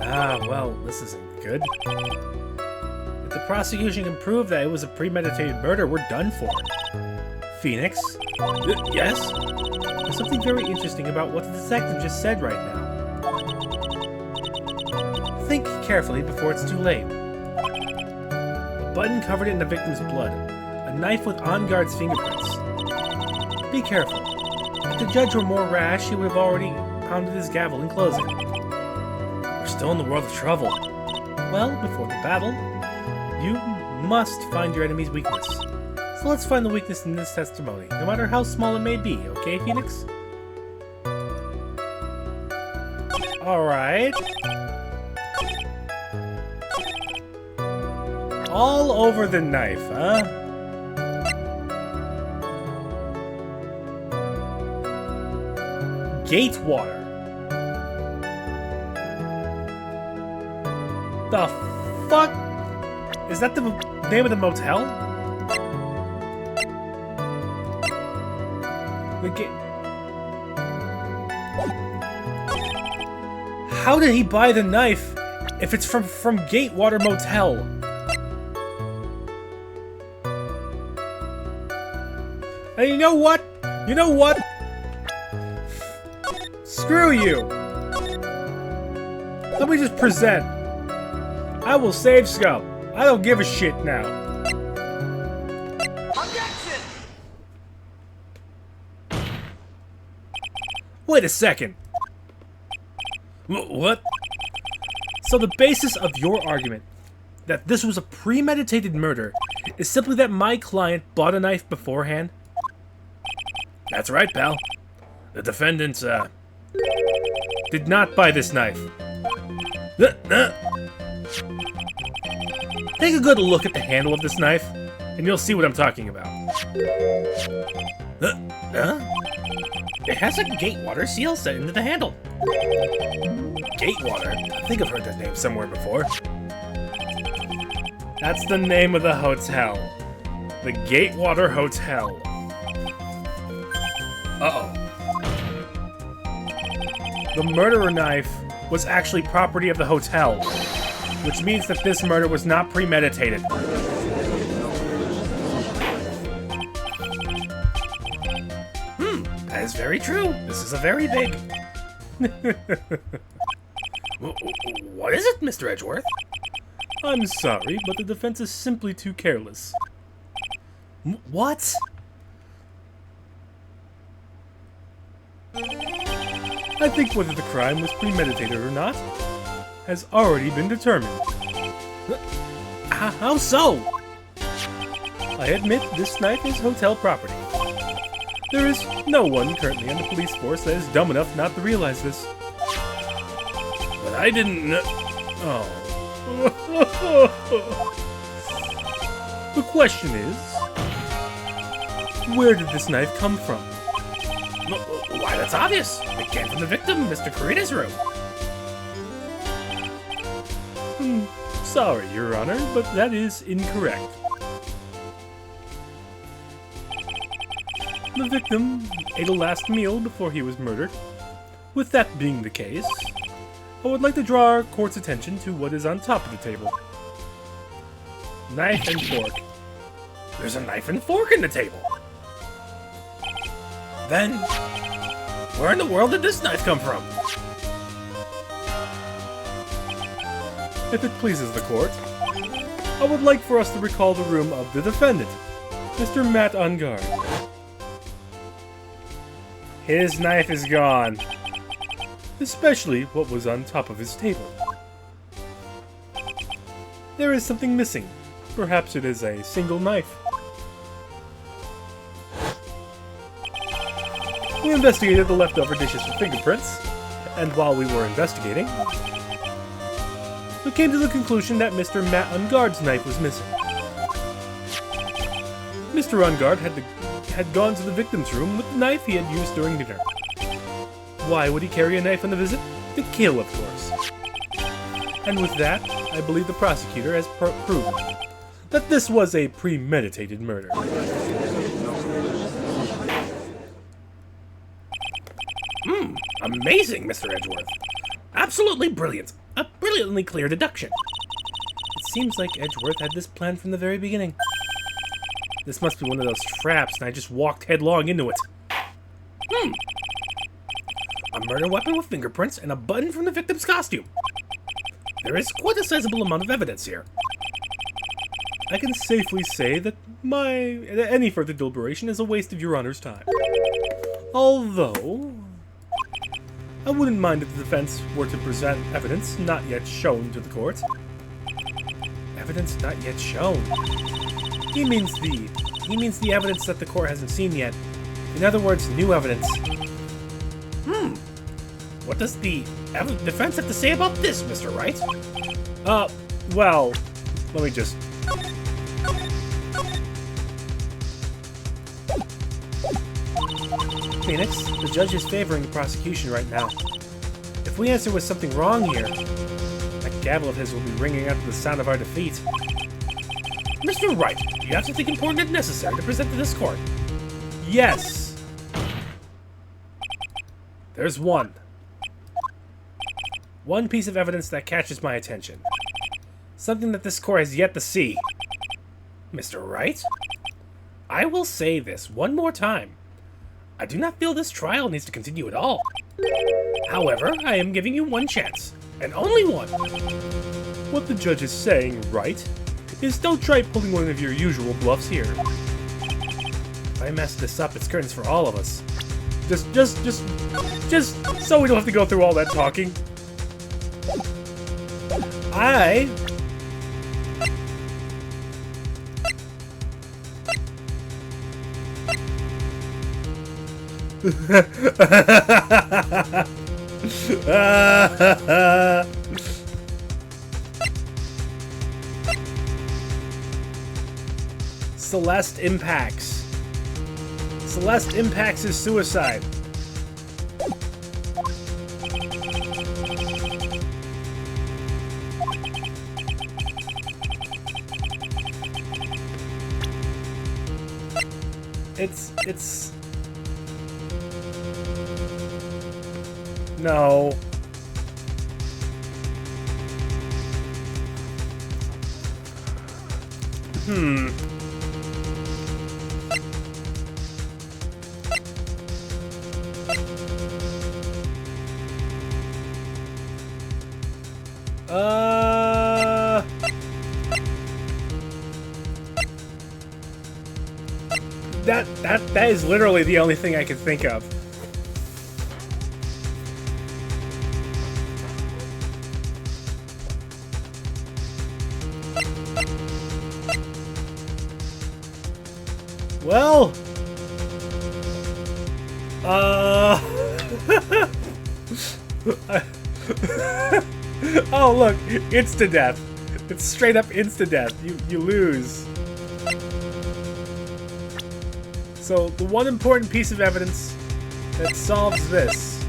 Ah, well, this isn't good. If the prosecution can prove that it was a premeditated murder, we're done for. Phoenix? Yes? There's something very interesting about what the detective just said right now. Think carefully before it's too late. A button covered in the victim's blood. A knife with on-guard's fingerprints. Be careful. If the judge were more rash, he would have already pounded his gavel in closing. We're still in the world of trouble. Well, before the battle, you must find your enemy's weakness. So let's find the weakness in this testimony, no matter how small it may be, okay, Phoenix? Alright. All over the knife, huh? Gatewater. The fuck? Is that the name of the motel? How did he buy the knife if it's from Gatewater Motel? And you know what? You know what? Screw you! Let me just present. I will save scum. I don't give a shit now. Objection! Wait a second. What? So the basis of your argument that this was a premeditated murder is simply that my client bought a knife beforehand? That's right, pal. The defendant, did not buy this knife. Take a good look at the handle of this knife, and you'll see what I'm talking about. It has a Gatewater seal set into the handle. Gatewater? I think I've heard that name somewhere before. That's the name of the hotel. The Gatewater Hotel. Uh-oh. The murderer knife was actually property of the hotel, which means that this murder was not premeditated. That is very true. This is a very big... What is it, Mr. Edgeworth? I'm sorry, but the defense is simply too careless. What? I think whether the crime was premeditated or not has already been determined. How so? I admit this knife is hotel property. There is no one currently on the police force that is dumb enough not to realize this. But I didn't know... Oh. The question is... where did this knife come from? Why, that's obvious. It came from the victim, Mr. Kurita's room. Sorry, Your Honor, but that is incorrect. The victim ate a last meal before he was murdered. With that being the case, I would like to draw our court's attention to what is on top of the table. Knife and fork. There's a knife and fork in the table. Then, where in the world did this knife come from? If it pleases the court, I would like for us to recall the room of the defendant, Mr. Matt Ungard. His knife is gone, especially what was on top of his table. There is something missing. Perhaps it is a single knife. We investigated the leftover dishes for fingerprints, and while we were investigating, we came to the conclusion that Mr. Matt Ungard's knife was missing. Mr. Ungard had gone to the victim's room with the knife he had used during dinner. Why would he carry a knife on the visit? To kill, of course. And with that, I believe the prosecutor has proven that this was a premeditated murder. Amazing, Mr. Edgeworth. Absolutely brilliant. A brilliantly clear deduction. It seems like Edgeworth had this plan from the very beginning. This must be one of those traps, and I just walked headlong into it. A murder weapon with fingerprints and a button from the victim's costume. There is quite a sizable amount of evidence here. I can safely say that any further deliberation is a waste of Your Honor's time. Although, I wouldn't mind if the defense were to present evidence not yet shown to the court. Evidence not yet shown? He means the evidence that the court hasn't seen yet. In other words, new evidence. What does the defense have to say about this, Mr. Wright? Well, let me just... Phoenix, the judge is favoring the prosecution right now. If we answer with something wrong here, that gavel of his will be ringing out to the sound of our defeat. Mr. Wright, do you have something important and necessary to present to this court? Yes. There's one piece of evidence that catches my attention. Something that this court has yet to see. Mr. Wright? I will say this one more time. I do not feel this trial needs to continue at all. However, I am giving you one chance, and only one. What the judge is saying, Wright, is don't try pulling one of your usual bluffs here. If I mess this up, it's curtains for all of us. Just so we don't have to go through all that talking. Celeste impacts. Celeste impacts his suicide. It's... No. That is literally the only thing I can think of. Well, oh look, insta-death. It's straight up insta-death. You lose. So the one important piece of evidence that solves this.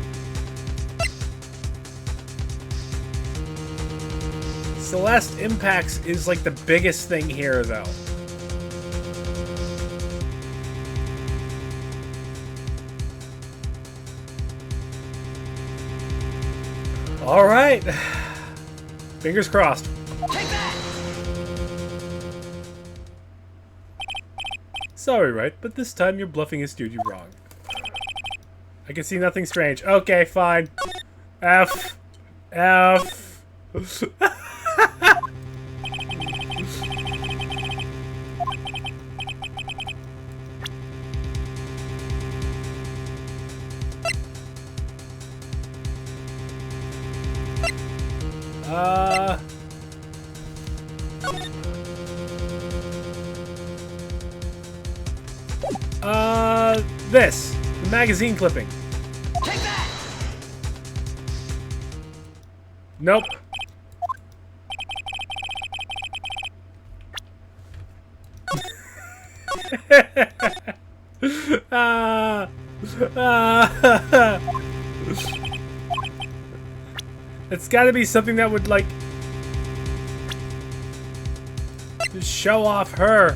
Celeste impacts is like the biggest thing here, though. All right. Fingers crossed. Sorry, Wright, but this time your bluffing has steered you wrong. I can see nothing strange. Okay, fine. F. F. This. The magazine clipping. Take that! Nope. It's gotta be something that would, like, just show off her.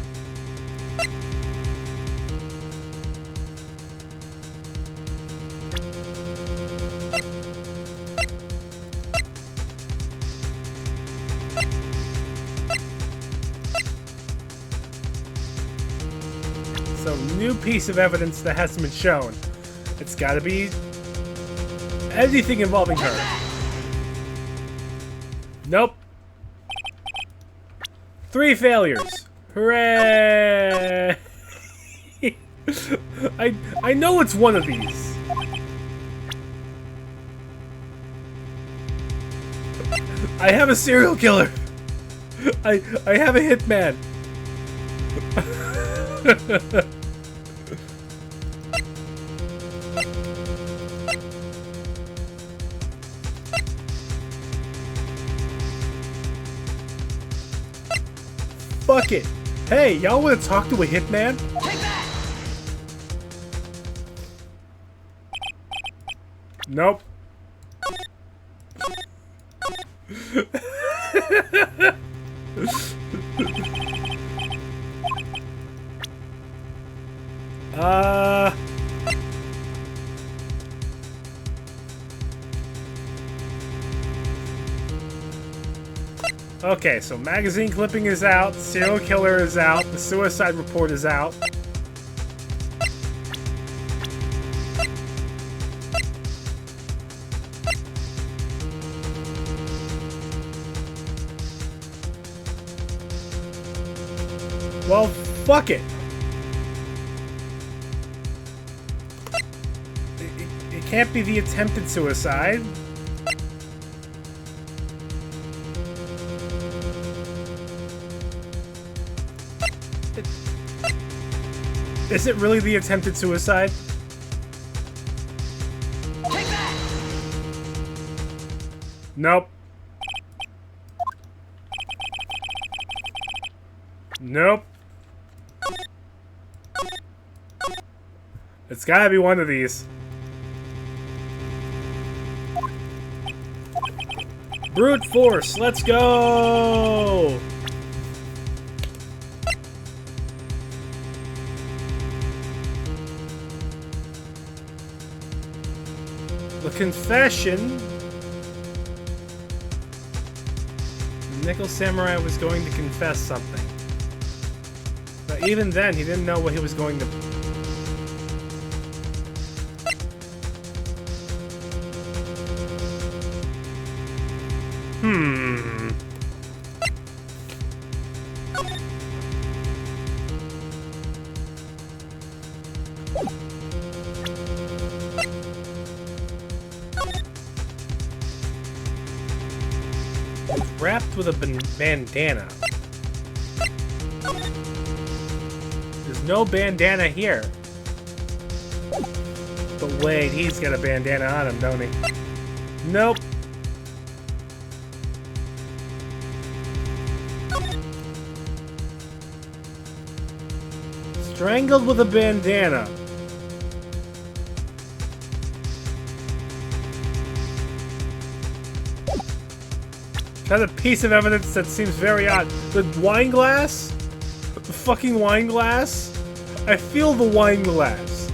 So, new piece of evidence that hasn't been shown. It's gotta be anything involving her. Nope. 3 failures. Hooray! I know it's one of these. I have a serial killer. I have a hitman. Fuck it. Hey, y'all want to talk to a hitman? Take that. Nope. Okay, so magazine clipping is out, serial killer is out, the suicide report is out. Well, fuck it. It can't be the attempted suicide. Is it really the attempted suicide? Take that! Nope. Nope. It's gotta be one of these. Brute force, let's go! The confession. The Nickel Samurai was going to confess something. But even then, he didn't know what he was going to... Wrapped with a bandana. There's no bandana here. But wait, he's got a bandana on him, don't he? Nope. Strangled with a bandana. That's a piece of evidence that seems very odd. The wine glass? The fucking wine glass? I feel the wine glass.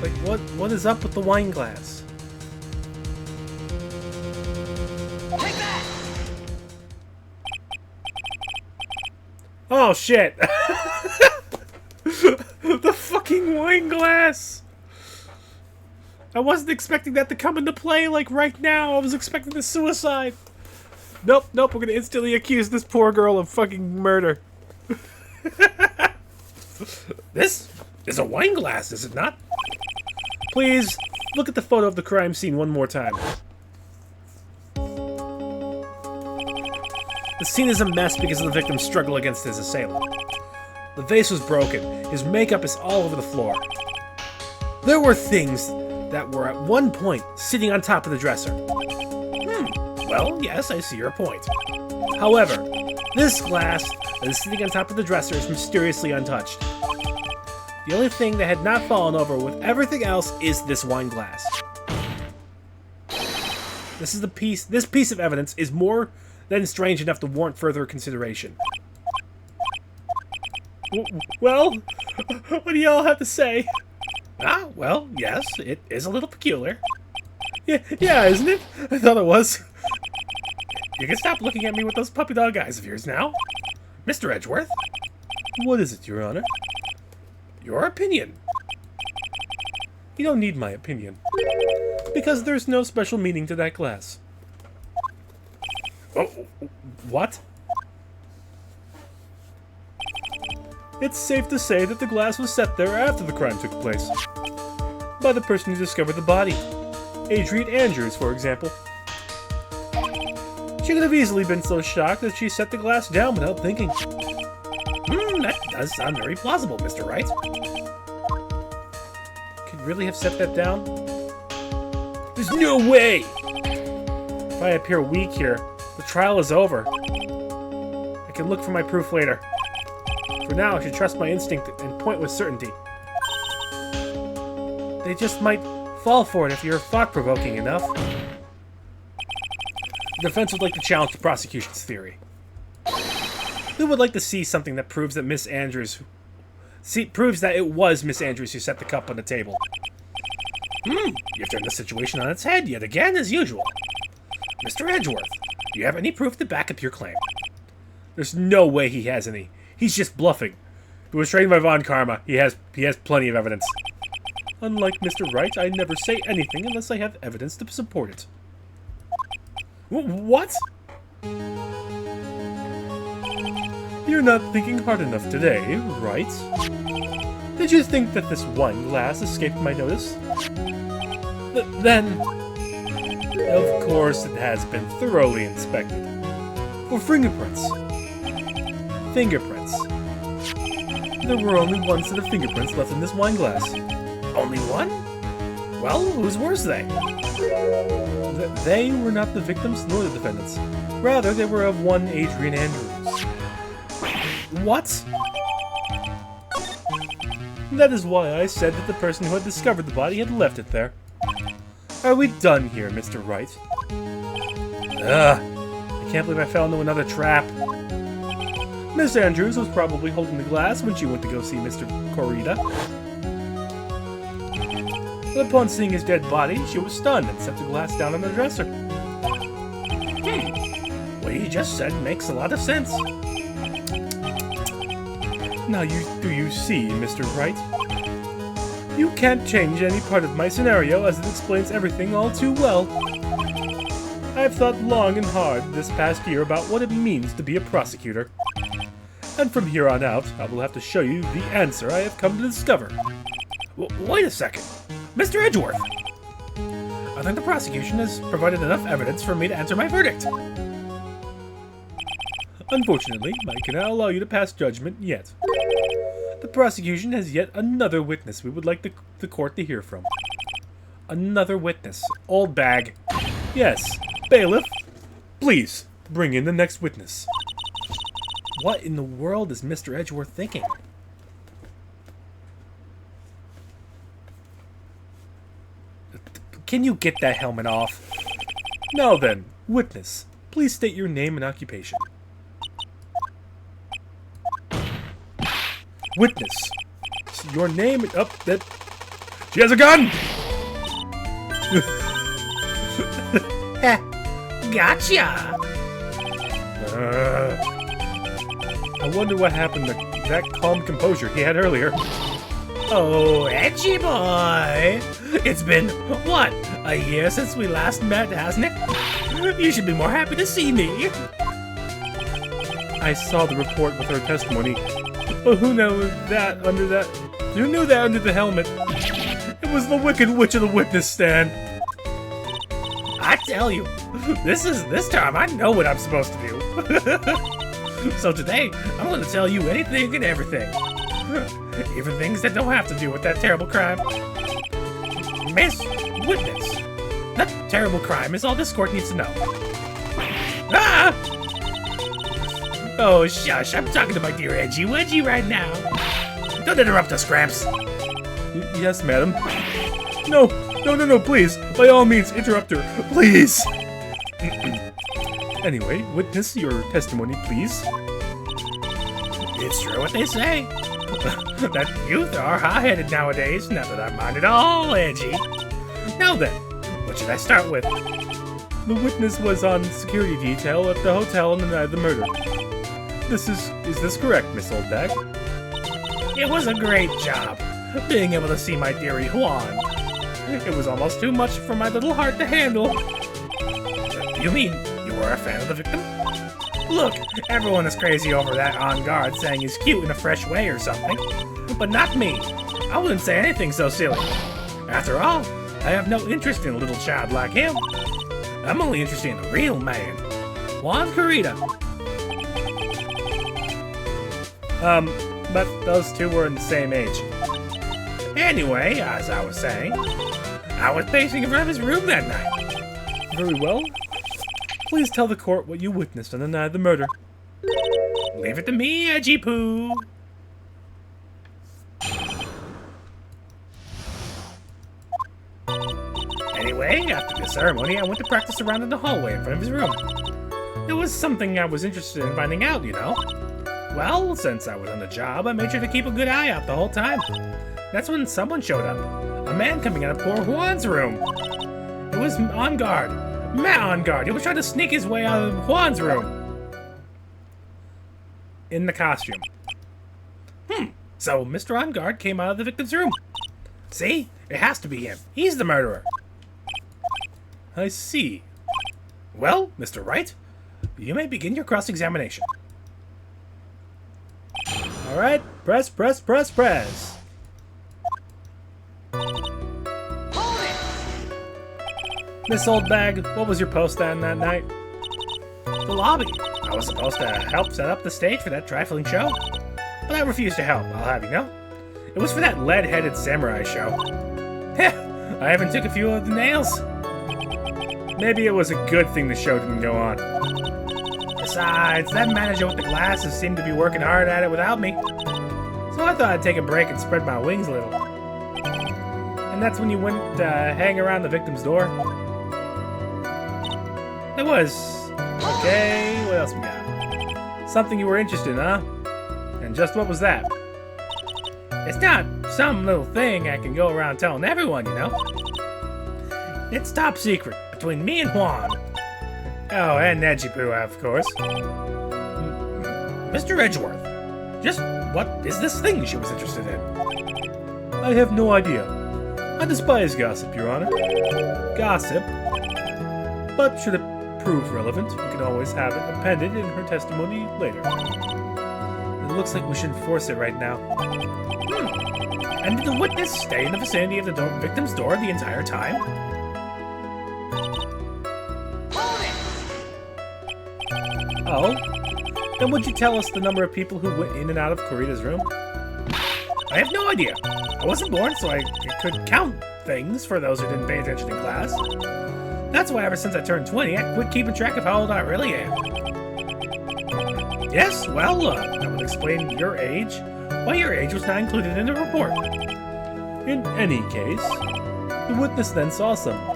Like, what is up with the wine glass? Take that! Oh, shit! The fucking wine glass! I wasn't expecting that to come into play, like, right now. I was expecting the suicide. Nope, nope, we're gonna instantly accuse this poor girl of fucking murder. This is a wine glass, is it not? Please, look at the photo of the crime scene one more time. The scene is a mess because of the victim's struggle against his assailant. The vase was broken. His makeup is all over the floor. There were things that were at one point sitting on top of the dresser. Well, yes, I see your point. However, this glass that is sitting on top of the dresser is mysteriously untouched. The only thing that had not fallen over with everything else is this wine glass. This piece of evidence is more than strange enough to warrant further consideration. Well, what do y'all have to say? Ah, well, yes, it is a little peculiar. Yeah, isn't it? I thought it was. You can stop looking at me with those puppy dog eyes of yours now. Mr. Edgeworth. What is it, Your Honor? Your opinion. You don't need my opinion. Because there's no special meaning to that glass. Oh, what? It's safe to say that the glass was set there after the crime took place. By the person who discovered the body. Adrian Andrews, for example. She could have easily been so shocked that she set the glass down without thinking. That does sound very plausible, Mr. Wright. Could really have set that down? There's no way! If I appear weak here, the trial is over. I can look for my proof later. For now, I should trust my instinct and point with certainty. They just might fall for it if you're thought-provoking enough. The defense would like to challenge the prosecution's theory. We would like to see something that proves that proves that it was Miss Andrews who set the cup on the table. You've turned the situation on its head yet again, as usual. Mr. Edgeworth, do you have any proof to back up your claim? There's no way he has any. He's just bluffing. If it was trained by Von Karma, he has plenty of evidence. Unlike Mr. Wright, I never say anything unless I have evidence to support it. What? You're not thinking hard enough today, right? Did you think that this wine glass escaped my notice? Then... Of course it has been thoroughly inspected. For fingerprints. Fingerprints. There were only one set of fingerprints left in this wine glass. Only one? Well, whose were they? They were not the victims nor the defendants. Rather, they were of one Adrian Andrews. What? That is why I said that the person who had discovered the body had left it there. Are we done here, Mr. Wright? Ugh. I can't believe I fell into another trap. Miss Andrews was probably holding the glass when she went to go see Mr. Corrida. But upon seeing his dead body, she was stunned and set the glass down on the dresser. What he just said makes a lot of sense. Now do you see, Mr. Wright? You can't change any part of my scenario as it explains everything all too well. I've thought long and hard this past year about what it means to be a prosecutor. And from here on out, I will have to show you the answer I have come to discover. Wait a second. Mr. Edgeworth! I think the prosecution has provided enough evidence for me to enter my verdict. Unfortunately, I cannot allow you to pass judgment yet. The prosecution has yet another witness we would like the court to hear from. Another witness. Old bag. Yes, bailiff. Please, bring in the next witness. What in the world is Mr. Edgeworth thinking? Can you get that helmet off? Now then, witness, please state your name and occupation. Witness, your name and that. She has a gun! Gotcha! I wonder what happened to that calm composure he had earlier. Oh, Edgy boy! It's been, what, a year since we last met, hasn't it? You should be more happy to see me. I saw the report with her testimony, but who knew that under the helmet? It was the Wicked Witch of the witness stand. I tell you, this time I know what I'm supposed to do. So today, I'm going to tell you anything and everything. Even things that don't have to do with that terrible crime. Miss Witness, that terrible crime is all this court needs to know. Ah! Oh, shush, I'm talking to my dear Edgy Wedgie right now. Don't interrupt us, Gramps. Yes, madam. No, please. By all means, interrupt her. Please. Anyway, witness your testimony, please. It's true what they say. That youth are hot-headed nowadays, now that I'm minded all edgy. Now then, what should I start with? The witness was on security detail at the hotel on the night of the murder. Is this correct, Miss Oldbag? It was a great job, being able to see my dearie Juan. It was almost too much for my little heart to handle. You mean you were a fan of the victim? Look, everyone is crazy over that on guard saying he's cute in a fresh way or something. But not me. I wouldn't say anything so silly. After all, I have no interest in a little child like him. I'm only interested in a real man. Juan Corrida. But those two were in the same age. Anyway, as I was saying, I was pacing in front of his room that night. Very well. Please tell the court what you witnessed on the night of the murder. Leave it to me, Edgy Poo. Anyway, after the ceremony, I went to practice around in the hallway in front of his room. It was something I was interested in finding out, you know. Well, since I was on the job, I made sure to keep a good eye out the whole time. That's when someone showed up. A man coming out of poor Juan's room. It was on guard. Matt on guard. He was trying to sneak his way out of Juan's room. In the costume. So Mr. On Guard came out of the victim's room. See? It has to be him. He's the murderer. I see. Well, Mr. Wright, you may begin your cross-examination. All right, press. Miss Oldbag, what was your post on that night? The lobby. I was supposed to help set up the stage for that trifling show, but I refused to help, I'll have you know. It was for that lead-headed samurai show. Heh, I even took a few of the nails. Maybe it was a good thing the show didn't go on. The Besides, that manager with the glasses seemed to be working hard at it without me. So I thought I'd take a break and spread my wings a little. And that's when you went hang around the victim's door? It was. Okay, what else we got? Something you were interested in, huh? And just what was that? It's not some little thing I can go around telling everyone, you know? It's top secret between me and Juan. Oh, and Nejipu, of course. Mr. Edgeworth, just what is this thing she was interested in? I have no idea. I despise gossip, Your Honor. Gossip? But should it prove relevant, we can always have it appended in her testimony later. It looks like we should enforce it right now. And did the witness stay in the vicinity of the victim's door the entire time? Oh? Then would you tell us the number of people who went in and out of Kurita's room? I have no idea. I wasn't born, so I could count things for those who didn't pay attention in class. That's why ever since I turned 20, I quit keeping track of how old I really am. Yes, well, that would explain your age. Why your age was not included in the report. In any case, the witness then saw someone.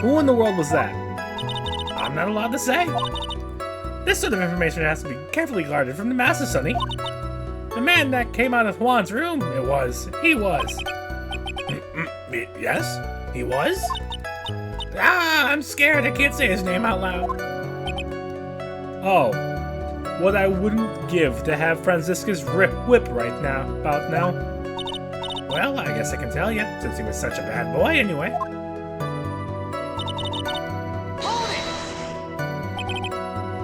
Who in the world was that? I'm not allowed to say. This sort of information has to be carefully guarded from the masses, Sonny. The man that came out of Juan's room, he was. Yes? He was? Ah, I'm scared. I can't say his name out loud. Oh, what I wouldn't give to have Franziska's whip right now, about now. Well, I guess I can tell you, since he was such a bad boy anyway.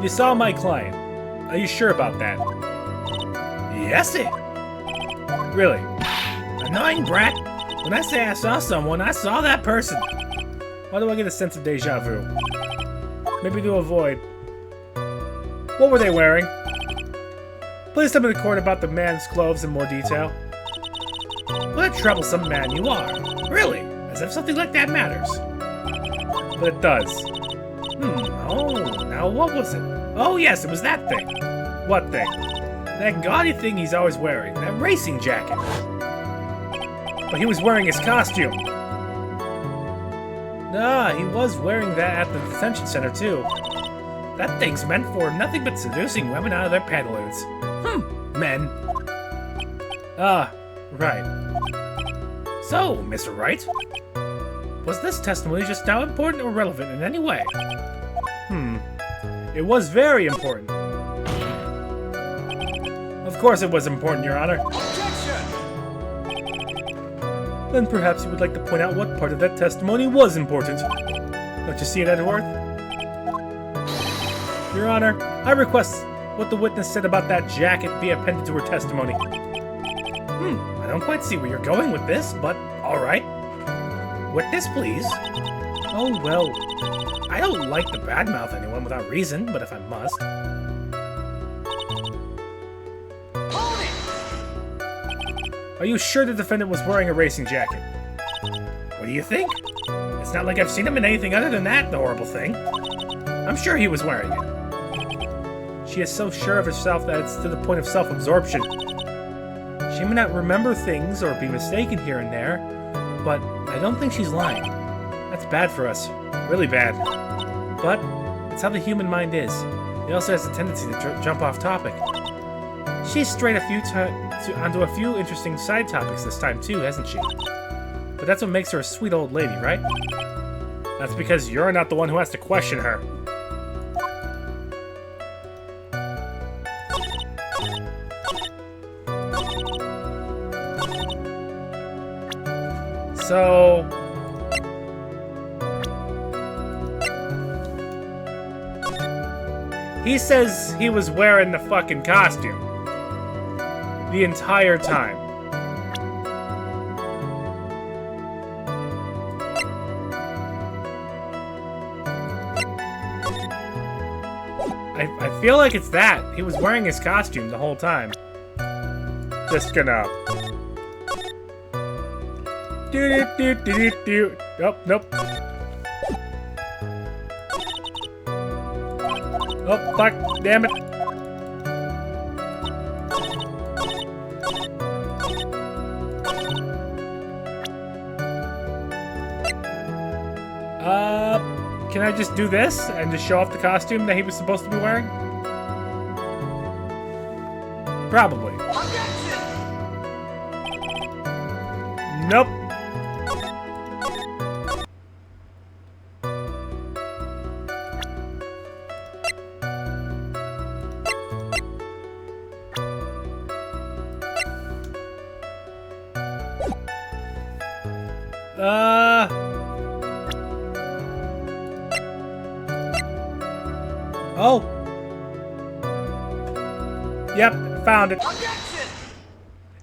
You saw my client. Are you sure about that? Yes, it. Really? Annoying brat. When I say I saw someone, I saw that person. Why do I get a sense of deja vu? Maybe to avoid. What were they wearing? Please tell me the court about the man's clothes in more detail. What a troublesome man you are. Really, as if something like that matters. But it does. Oh, now what was it? Oh yes, it was that thing. What thing? That gaudy thing he's always wearing, that racing jacket. But he was wearing his costume. Nah, he was wearing that at the detention center too. That thing's meant for nothing but seducing women out of their pantaloons. Men. Ah, right. So, Mr. Wright, was this testimony just now important or relevant in any way? It was very important. Of course it was important, Your Honor. Objection! Then perhaps you would like to point out what part of that testimony was important. Don't you see it, Edgeworth? Your Honor, I request what the witness said about that jacket be appended to her testimony. I don't quite see where you're going with this, but alright. Witness, please. Oh, well. I don't like to badmouth anyone without reason, but if I must. Are you sure the defendant was wearing a racing jacket? What do you think? It's not like I've seen him in anything other than that, the horrible thing. I'm sure he was wearing it. She is so sure of herself that it's to the point of self-absorption. She may not remember things or be mistaken here and there, but I don't think she's lying. That's bad for us. Really bad. But it's how the human mind is. It also has a tendency to jump off topic. She's strayed onto a few interesting side topics this time too, hasn't she? But that's what makes her a sweet old lady, right? That's because you're not the one who has to question her. So... he says he was wearing the fucking costume. The entire time. I feel like it's that. He was wearing his costume the whole time. Just gonna Oh, nope. Oh, fuck. Damn it. Can I just do this and just show off the costume that he was supposed to be wearing? Probably. Nope. Oh. Yep, found it.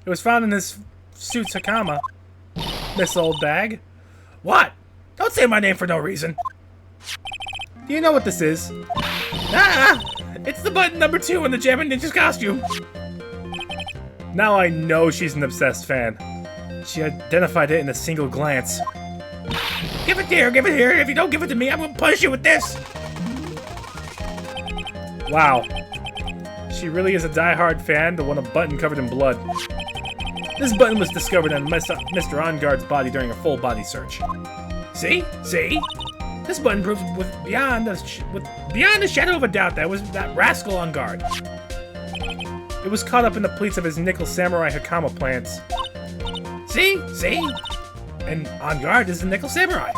It was found in his suit's Hakama. Miss Old Bag. What? Don't say my name for no reason. Do you know what this is? Ah! It's the button number 2 in the Jammin' Ninja's costume. Now I know she's an obsessed fan. She identified it in a single glance. Give it here, give it here. If you don't give it to me, I'm gonna punish you with this. Wow. She really is a die-hard fan to want a button covered in blood. This button was discovered on Mr. On-Guard's body during a full-body search. See? See? This button proves beyond a shadow of a doubt that was that rascal On Guard. It was caught up in the pleats of his nickel samurai Hakama plants. See? See? And On Guard is the nickel samurai.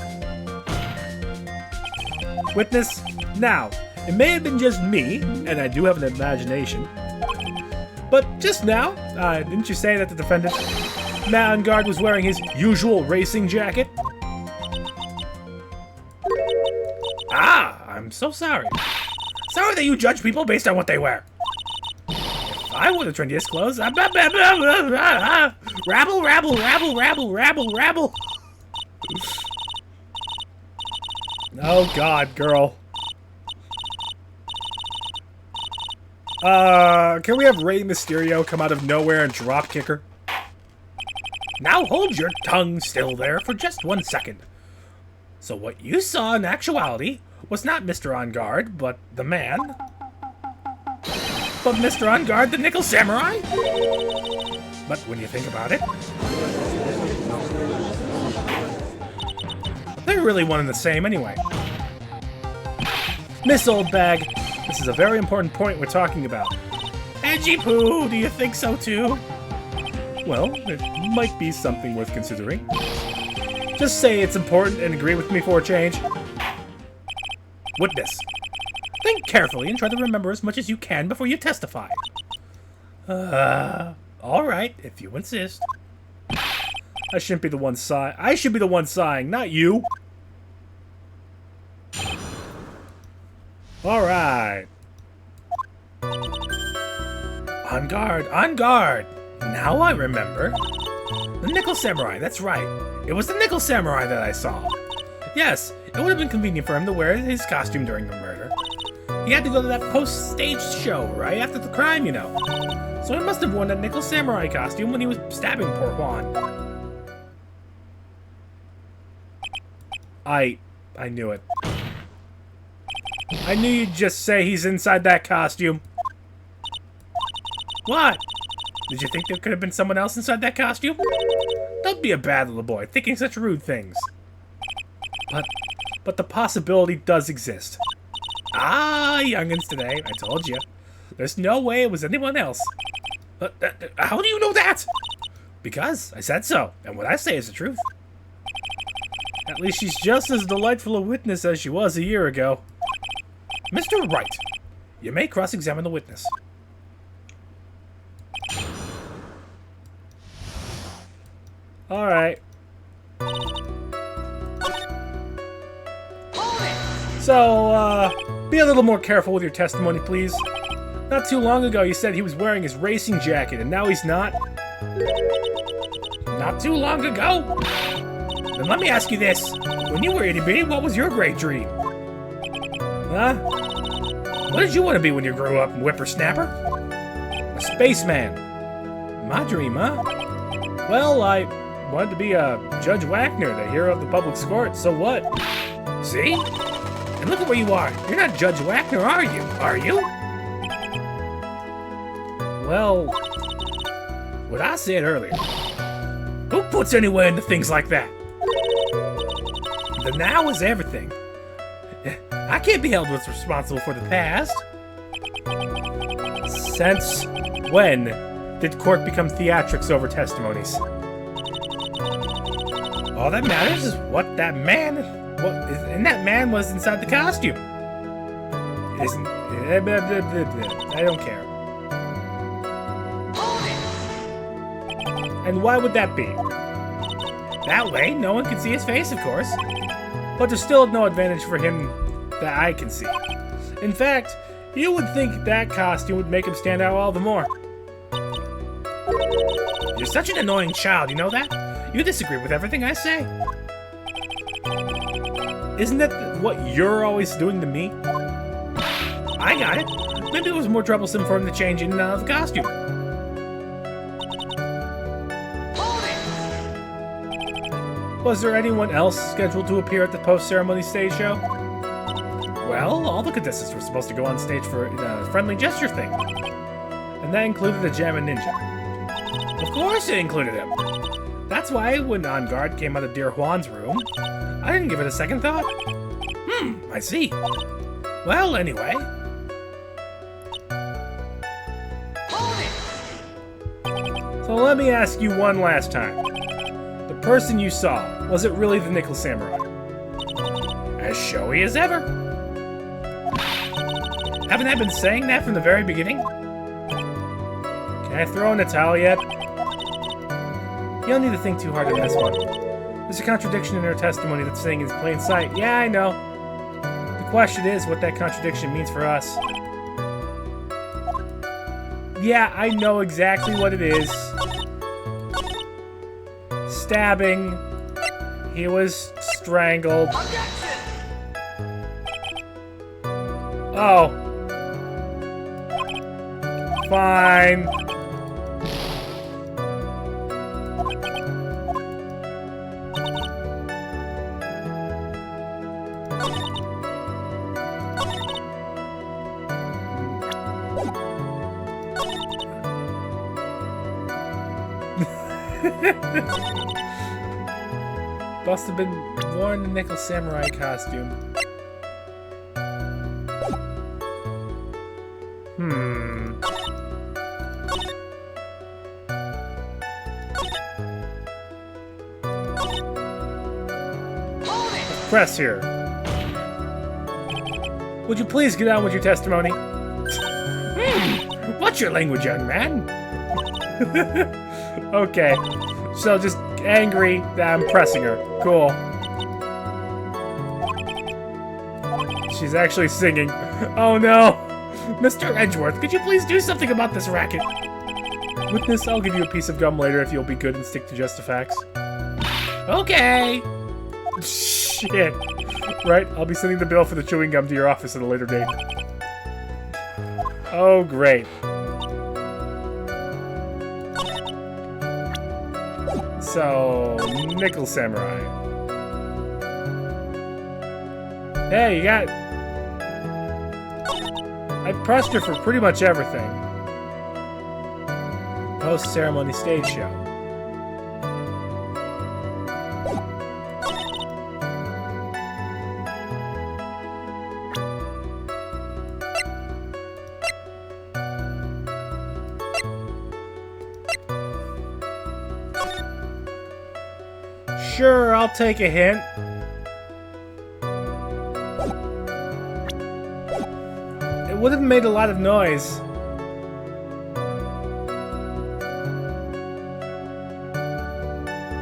Witness, now, it may have been just me, and I do have an imagination, but just now, didn't you say that the defendant, Matt On Guard, was wearing his usual racing jacket? Ah, I'm so sorry. Sorry that you judge people based on what they wear. If I wore the trendiest clothes, rabble, rabble, rabble, rabble, rabble, rabble. Oh God, girl. Can we have Rey Mysterio come out of nowhere and drop kick her? Now hold your tongue still there for just 1 second. So what you saw in actuality was not Mr. On Guard, but the man. But Mr. On Guard, the nickel samurai? But when you think about it, they're really one and the same anyway. Miss Old Bag, this is a very important point we're talking about. Edgy Poo, do you think so too? Well, it might be something worth considering. Just say it's important and agree with me for a change. Witness, think carefully and try to remember as much as you can before you testify. All right, if you insist. I shouldn't be the one sighing. I should be the one sighing, not you. All right. On guard, on guard. Now I remember. The nickel samurai, that's right. It was the nickel samurai that I saw. Yes, it would have been convenient for him to wear his costume during the murder. He had to go to that post-stage show right after the crime, you know. So he must have worn that nickel samurai costume when he was stabbing poor Juan. I knew it. I knew you'd just say he's inside that costume. What? Did you think there could have been someone else inside that costume? Don't be a bad little boy, thinking such rude things. But the possibility does exist. Ah, youngins today, I told you. There's no way it was anyone else. How do you know that? Because I said so, and what I say is the truth. At least she's just as delightful a witness as she was a year ago. Mr. Wright, you may cross-examine the witness. All right. So, be a little more careful with your testimony, please. Not too long ago, you said he was wearing his racing jacket, and now he's not. Not too long ago? Then let me ask you this. When you were itty-bitty, what was your great dream? Huh? What did you want to be when you grew up, whippersnapper? A spaceman. My dream, huh? Well, I wanted to be Judge Wagner, the hero of the public court. So what? See? And look at where you are. You're not Judge Wagner, are you? Are you? Well, what I said earlier. Who puts anywhere into things like that? The now is everything. I can't be held responsible for the past. since when did court become theatrics over testimonies? All that matters is what that man, and that man was inside the costume. It isn't. I don't care. And why would that be? That way, no one can see his face, of course. But there's still no advantage for him that I can see. In fact, you would think that costume would make him stand out all the more. You're such an annoying child, you know that? You disagree with everything I say. Isn't that what you're always doing to me? I got it. Maybe it was more troublesome for him to change in and out of the costume. Was there anyone else scheduled to appear at the post-ceremony stage show? Well, all the contestants were supposed to go on stage for a friendly gesture thing. And that included the Jammin' Ninja. Of course it included him. That's why when On Guard came out of Dear Juan's room, I didn't give it a second thought. I see. Well, anyway. So let me ask you one last time. The person you saw, was it really the Nickel Samurai? As showy as ever. Haven't I been saying that from the very beginning? Can I throw in a towel yet? You don't need to think too hard on this one. There's a contradiction in her testimony that's saying in plain sight. Yeah, I know. The question is what that contradiction means for us. Yeah, I know exactly what it is. Stabbing. He was strangled. Oh. Fine. Must have been worn the Nickel Samurai costume. Press here. Would you please get on with your testimony? What's your language, young man? Okay, so just angry that I'm pressing her. Cool. She's actually singing. Oh no! Mr. Edgeworth, could you please do something about this racket? Witness, I'll give you a piece of gum later if you'll be good and stick to just the facts. Okay. Shit. Right, I'll be sending the bill for the chewing gum to your office at a later date. Oh, great. So, Nickel Samurai. Hey, you got... I pressed her for pretty much everything. Post-ceremony stage show. Sure, I'll take a hint. It would have made a lot of noise.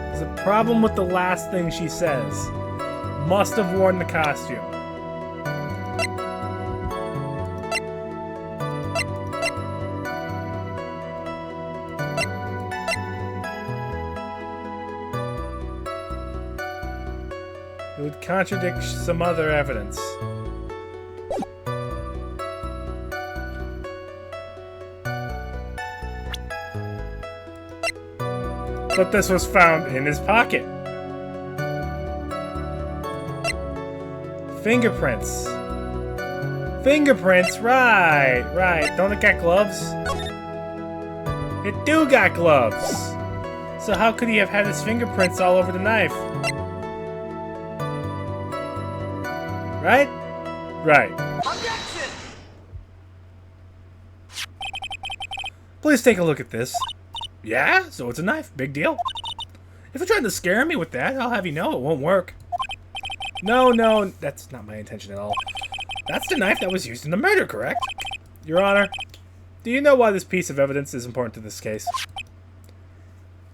There's a problem with the last thing she says. Must have worn the costume. It would contradict some other evidence. But this was found in his pocket. Fingerprints. Fingerprints, right. Don't it got gloves? It do got gloves. So how could he have had his fingerprints all over the knife? Right? Right. Objection! Please take a look at this. Yeah? So it's a knife. Big deal. If you're trying to scare me with that, I'll have you know it won't work. No, that's not my intention at all. That's the knife that was used in the murder, correct? Your Honor, do you know why this piece of evidence is important to this case?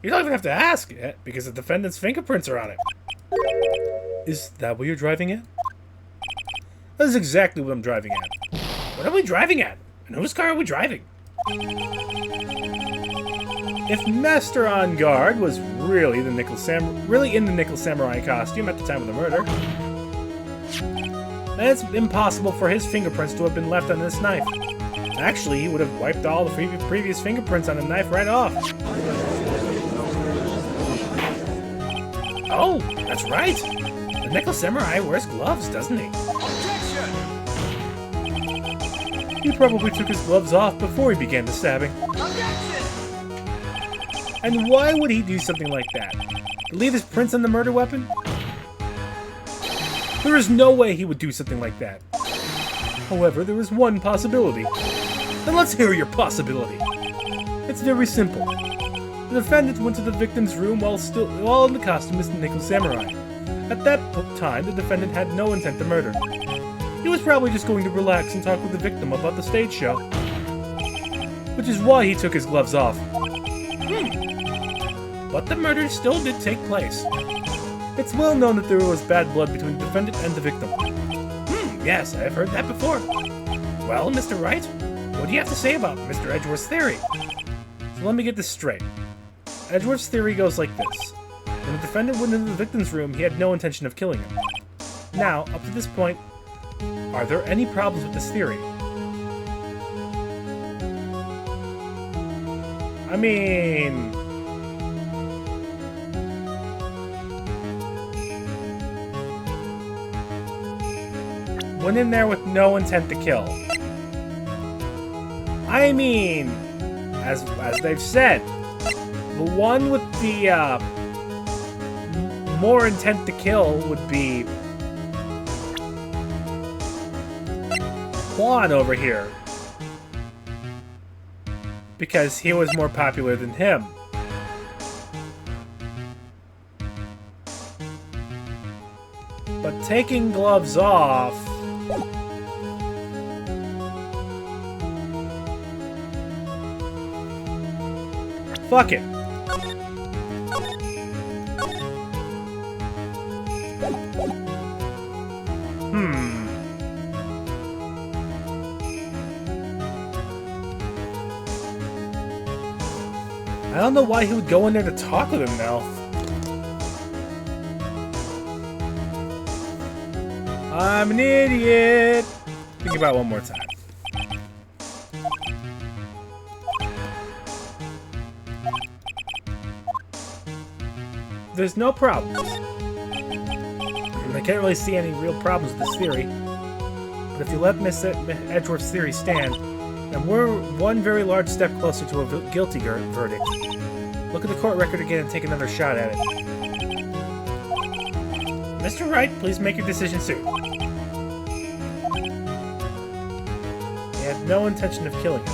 You don't even have to ask it, because the defendant's fingerprints are on it. Is that what you're driving at? That is exactly what I'm driving at. What are we driving at? And whose car are we driving? If Master On Guard was really in the Nickel Samurai costume at the time of the murder, then it's impossible for his fingerprints to have been left on this knife. Actually, he would have wiped all the previous fingerprints on the knife right off. Oh, that's right. The Nickel Samurai wears gloves, doesn't he? Objection! He probably took his gloves off before he began the stabbing. Objection! And why would he do something like that? Leave his prints on the murder weapon? There is no way he would do something like that. However, there is one possibility. Then let's hear your possibility. It's very simple. The defendant went to the victim's room while in the costume as the Nickel Samurai. At that time, the defendant had no intent to murder. He was probably just going to relax and talk with the victim about the stage show. Which is why he took his gloves off. But the murder still did take place. It's well known that there was bad blood between the defendant and the victim. Yes, I've heard that before. Well, Mr. Wright, what do you have to say about Mr. Edgeworth's theory? So let me get this straight. Edgeworth's theory goes like this. When the defendant went into the victim's room, he had no intention of killing him. Now, up to this point, are there any problems with this theory? I mean... went in there with no intent to kill. I mean, as they've said, the one with the more intent to kill would be Juan over here, because he was more popular than him. But taking gloves off... fuck it. I don't know why he would go in there to talk with him now. I'm an idiot. Think about it one more time. There's no problems. I can't really see any real problems with this theory. But if you let Miss Edgeworth's theory stand, then we're one very large step closer to a guilty verdict. Look at the court record again and take another shot at it. Mr. Wright, please make your decision soon. He had no intention of killing him.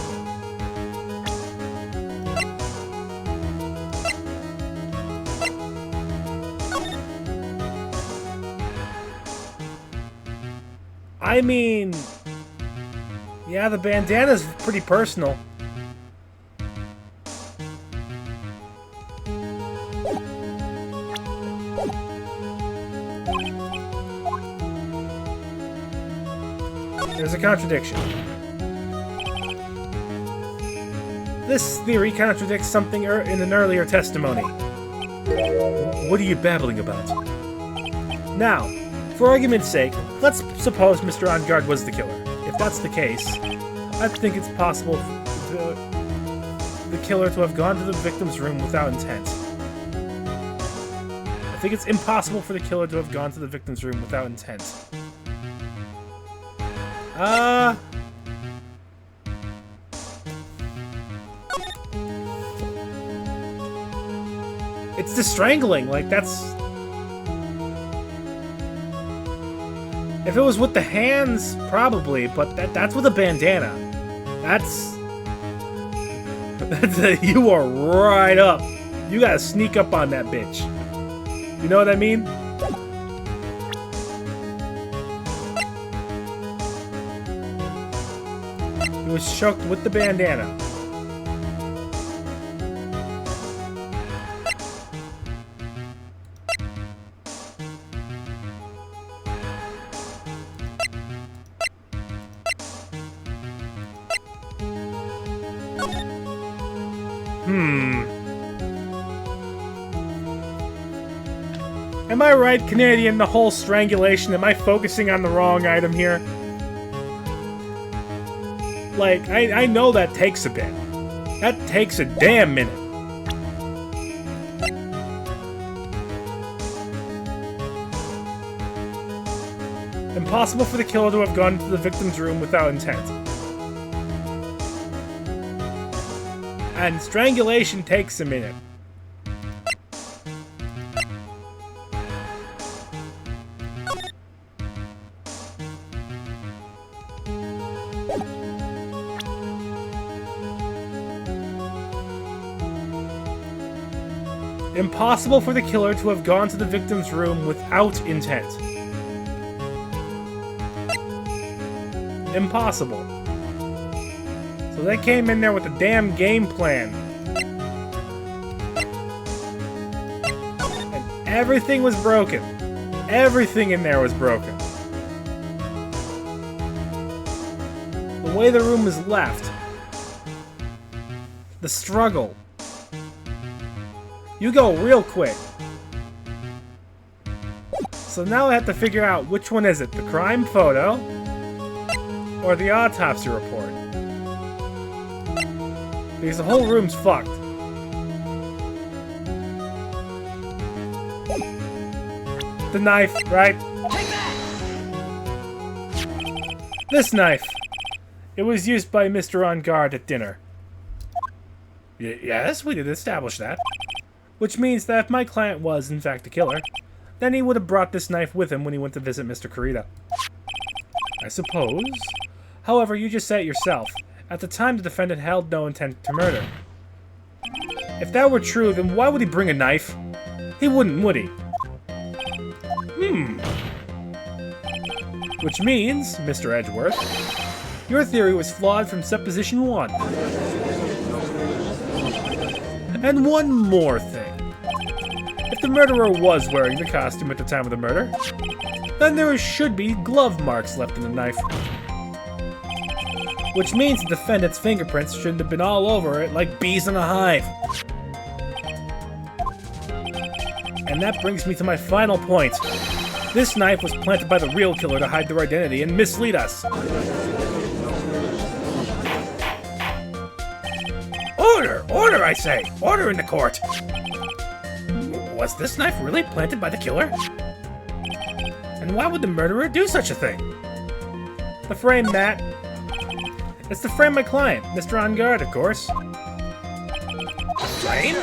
I mean, yeah, the bandana's pretty personal. There's a contradiction. This theory contradicts something in an earlier testimony. What are you babbling about? Now, for argument's sake, let's suppose Mr. On Guard was the killer. If that's the case, I think it's possible for the killer to have gone to the victim's room without intent. think it's impossible for the killer to have gone to the victim's room without intent. It's the strangling, like that's... If it was with the hands, probably, but that's with a bandana. That's you are right up. You gotta sneak up on that bitch. You know what I mean? He was choked with the bandana. Am I right, Canadian, the whole strangulation? Am I focusing on the wrong item here? Like, I know that takes a bit. That takes a damn minute. Impossible for the killer to have gone into the victim's room without intent. And strangulation takes a minute. Impossible for the killer to have gone to the victim's room without intent. Impossible. So they came in there with a damn game plan. And everything was broken. Everything in there was broken. The way the room was left. The struggle. You go real quick. So now I have to figure out which one is it, the crime photo or the autopsy report. Because the whole room's fucked. The knife, right? This knife. It was used by Mr. On Guard at dinner. Yes, we did establish that. Which means that if my client was, in fact, the killer, then he would have brought this knife with him when he went to visit Mr. Kurita. I suppose. However, you just said it yourself. At the time, the defendant held no intent to murder. If that were true, then why would he bring a knife? He wouldn't, would he? Which means, Mr. Edgeworth, your theory was flawed from supposition 1. And one more thing. If the murderer was wearing the costume at the time of the murder, then there should be glove marks left in the knife. Which means the defendant's fingerprints shouldn't have been all over it like bees in a hive. And that brings me to my final point. This knife was planted by the real killer to hide their identity and mislead us. Order! Order, I say! Order in the court! Was this knife really planted by the killer? And why would the murderer do such a thing? The frame, Matt. It's to frame my client, Mr. On Guard, of course. Frame?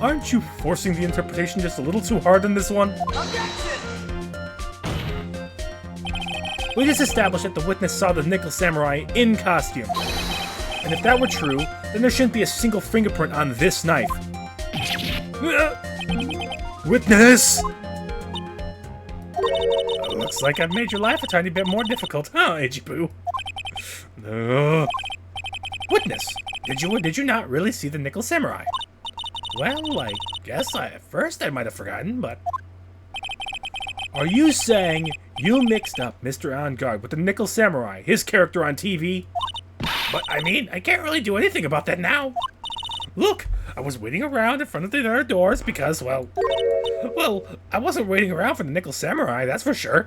Aren't you forcing the interpretation just a little too hard on this one? Objection! We just established that the witness saw the Nickel Samurai in costume. And if that were true, then there shouldn't be a single fingerprint on this knife. Witness! Looks like I've made your life a tiny bit more difficult, huh, Ichibu? Witness, did you or did you not really see the Nickel Samurai? Well, I guess at first I might have forgotten, but... Are you saying you mixed up Mr. On Guard with the Nickel Samurai, his character on TV? But, I mean, I can't really do anything about that now. Look, I was waiting around in front of the other doors because, well, I wasn't waiting around for the Nickel Samurai, that's for sure.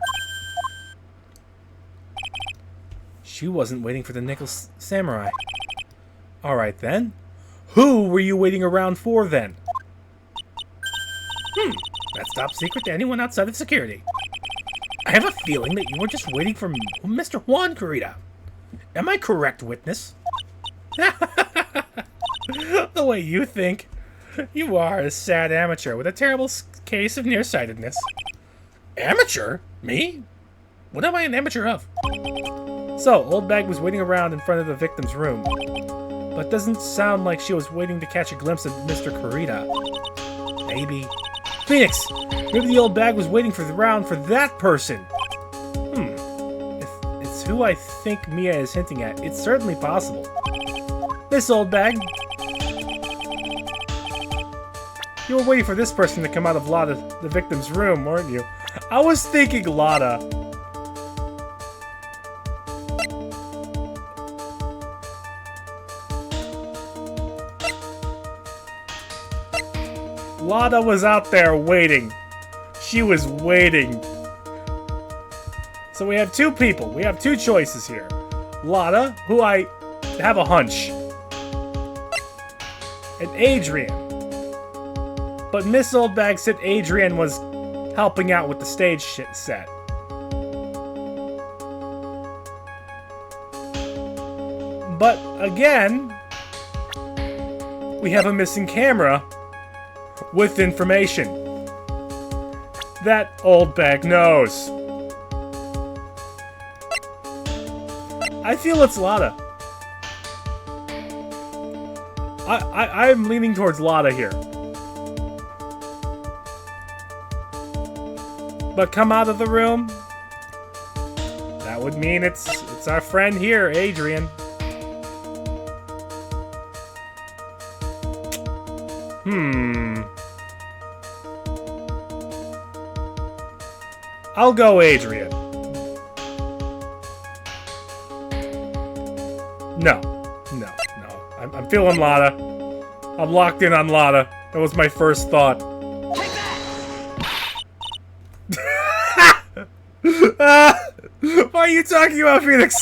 She wasn't waiting for the Nickel Samurai. Alright then. Who were you waiting around for then? That's top secret to anyone outside of security. I have a feeling that you were just waiting for Mr. Juan Kurita. Am I correct, witness? The way you think. You are a sad amateur with a terrible case of nearsightedness. Amateur? Me? What am I an amateur of? So, Old Bag was waiting around in front of the victim's room. But doesn't sound like she was waiting to catch a glimpse of Mr. Kurita. Maybe. Phoenix! Maybe the Old Bag was waiting for the round for that person! If it's who I think Mia is hinting at, it's certainly possible. This Old Bag. You were waiting for this person to come out of Lotta, the victim's room, weren't you? I was thinking Lotta. Lotta was out there waiting. She was waiting. So we have two people. We have two choices here. Lotta, who I have a hunch. And Adrian. But Miss Old Bag said Adrian was helping out with the stage set. But again, we have a missing camera with information that Old Bag knows. I feel it's Lotta. I'm leaning towards Lotta here. But come out of the room. That would mean it's our friend here, Adrian. I'll go Adrian. No. I'm feeling Lotta. I'm locked in on Lotta. That was my first thought. What are you talking about, Phoenix?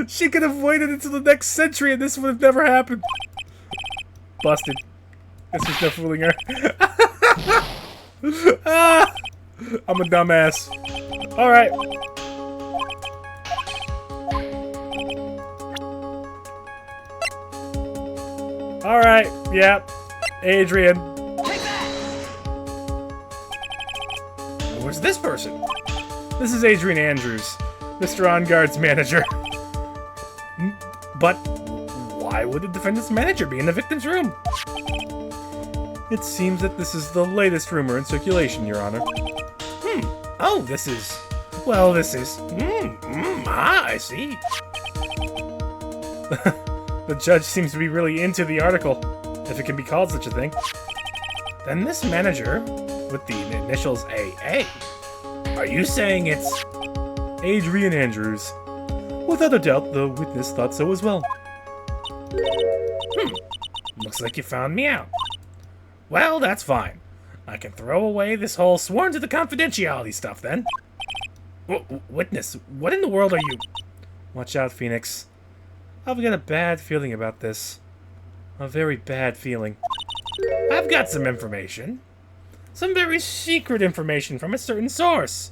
She could have waited until the next century and this would have never happened. Busted. This was no fooling her. I'm a dumbass. Alright. Alright, yep. Adrian. Where's this person? This is Adrian Andrews, Mr. On Guard's manager. But why would the defendant's manager be in the victim's room? It seems that this is the latest rumor in circulation, Your Honor. Oh, this is... Well, this is... I see. The judge seems to be really into the article, if it can be called such a thing. Then this manager, with the initials AA, are you saying it's... Adrian Andrews. Without a doubt, the witness thought so as well. Looks like you found me out. Well, that's fine. I can throw away this whole sworn to the confidentiality stuff, then. Witness, what in the world are you... Watch out, Phoenix. I've got a bad feeling about this. A very bad feeling. I've got some information. Some very secret information from a certain source.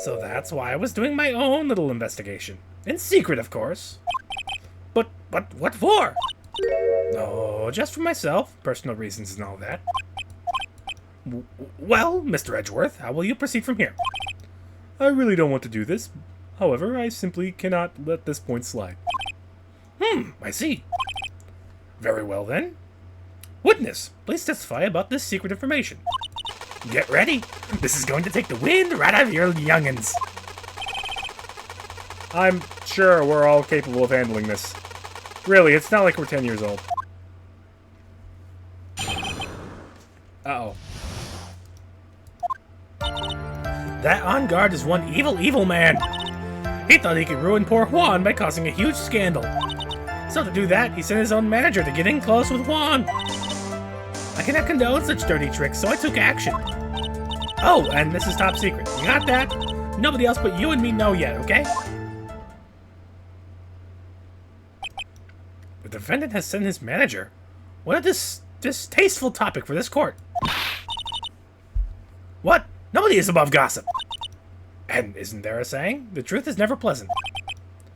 So that's why I was doing my own little investigation. In secret, of course. But what for? No, just for myself. Personal reasons and all that. Well, Mr. Edgeworth, how will you proceed from here? I really don't want to do this. However, I simply cannot let this point slide. I see. Very well, then. Witness, please testify about this secret information. Get ready. This is going to take the wind right out of your youngins. I'm sure we're all capable of handling this. Really, it's not like we're 10 years old. Uh-oh. That on guard is one evil, evil man. He thought he could ruin poor Juan by causing a huge scandal. So to do that, he sent his own manager to get in close with Juan. I cannot condone such dirty tricks, so I took action. Oh, and this is top secret. You got that? Nobody else but you and me know yet, okay? The defendant has sent his manager. What a distasteful topic for this court. What? Nobody is above gossip. And isn't there a saying? The truth is never pleasant.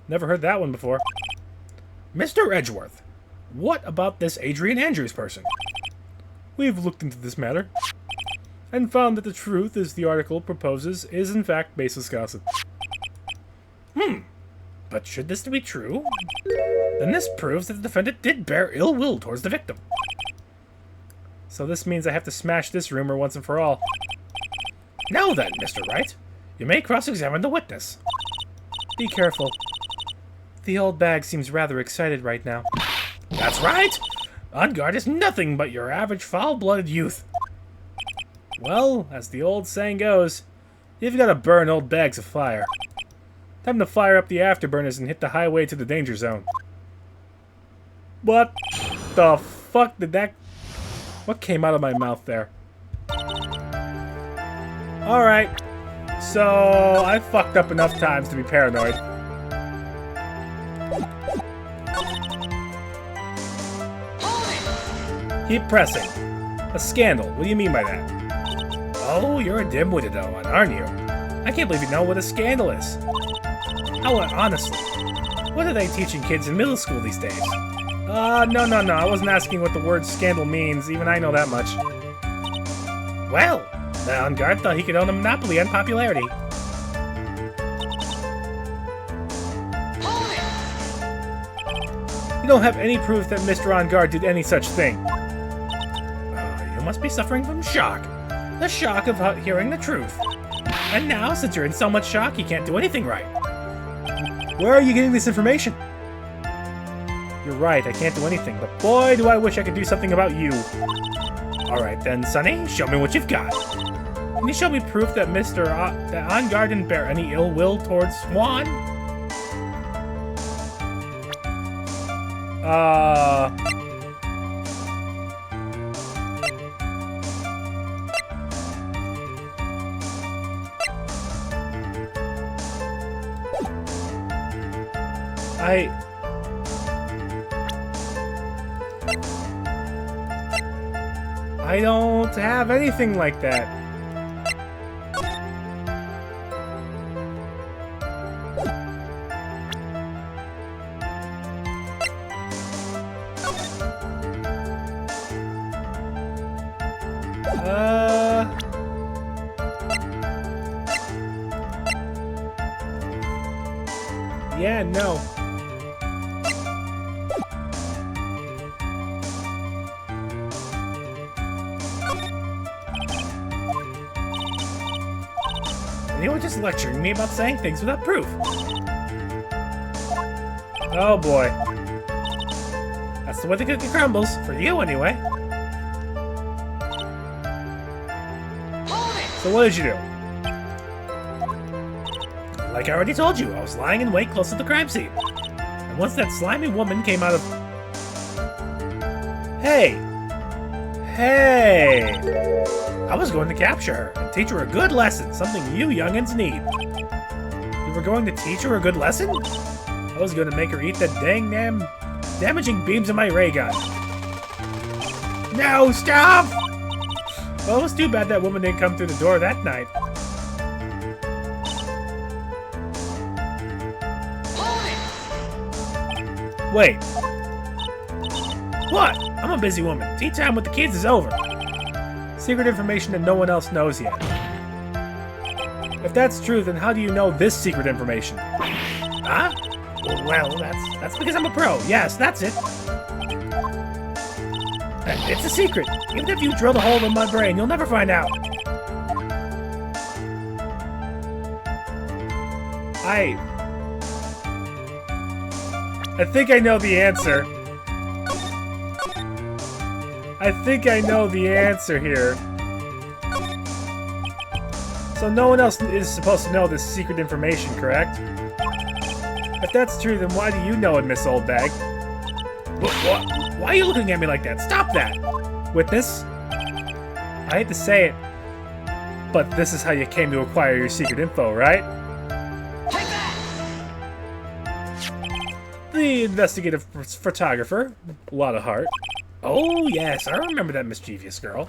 Never heard that one before. Mr. Edgeworth, what about this Adrian Andrews person? We've looked into this matter and found that the truth, as the article proposes, is in fact baseless gossip. But should this be true, then this proves that the defendant did bear ill will towards the victim. So this means I have to smash this rumor once and for all. Now then, Mr. Wright, you may cross-examine the witness. Be careful. The old bag seems rather excited right now. That's right! On guard is nothing but your average foul-blooded youth. Well, as the old saying goes, you've got to burn old bags of fire. Time to fire up the afterburners and hit the highway to the danger zone. What the fuck did that... What came out of my mouth there? Alright. So, I fucked up enough times to be paranoid. Keep pressing. A scandal. What do you mean by that? Oh, you're a dim-witted one, aren't you? I can't believe you know what a scandal is. Oh, honestly, what are they teaching kids in middle school these days? No. I wasn't asking what the word scandal means. Even I know that much. Well, the on-guard thought he could own a monopoly on popularity. You don't have any proof that Mr. On-Guard did any such thing. You must be suffering from shock. The shock of hearing the truth. And now, since you're in so much shock, you can't do anything right. Where are you getting this information? You're right, I can't do anything, but boy, do I wish I could do something about you. Alright then, Sonny, show me what you've got. Can you show me proof that that On-Guard didn't bear any ill will towards Swan? I don't have anything like that. Yeah, no. And you were just lecturing me about saying things without proof. Oh boy. That's the way the cookie crumbles, for you anyway. So what did you do? Like I already told you, I was lying in wait close to the crime scene. And once that slimy woman came out of... Hey! I was going to capture her and teach her a good lesson, something you youngins need. You were going to teach her a good lesson? I was going to make her eat the damaging beams of my ray gun. No, stop! Well, it was too bad that woman didn't come through the door that night. Wait. What? I'm a busy woman. Tea time with the kids is over. Secret information that no one else knows yet. If that's true, then how do you know this secret information? Huh? Well, that's because I'm a pro. Yes, that's it. It's a secret. Even if you drill a hole in my brain, you'll never find out. I think I know the answer. I think I know the answer here. So no one else is supposed to know this secret information, correct? If that's true, then why do you know it, Miss Oldbag? What? Why are you looking at me like that? Stop that! Witness? I hate to say it, but this is how you came to acquire your secret info, right? The investigative photographer, a lot of heart. Oh, yes, I remember that mischievous girl.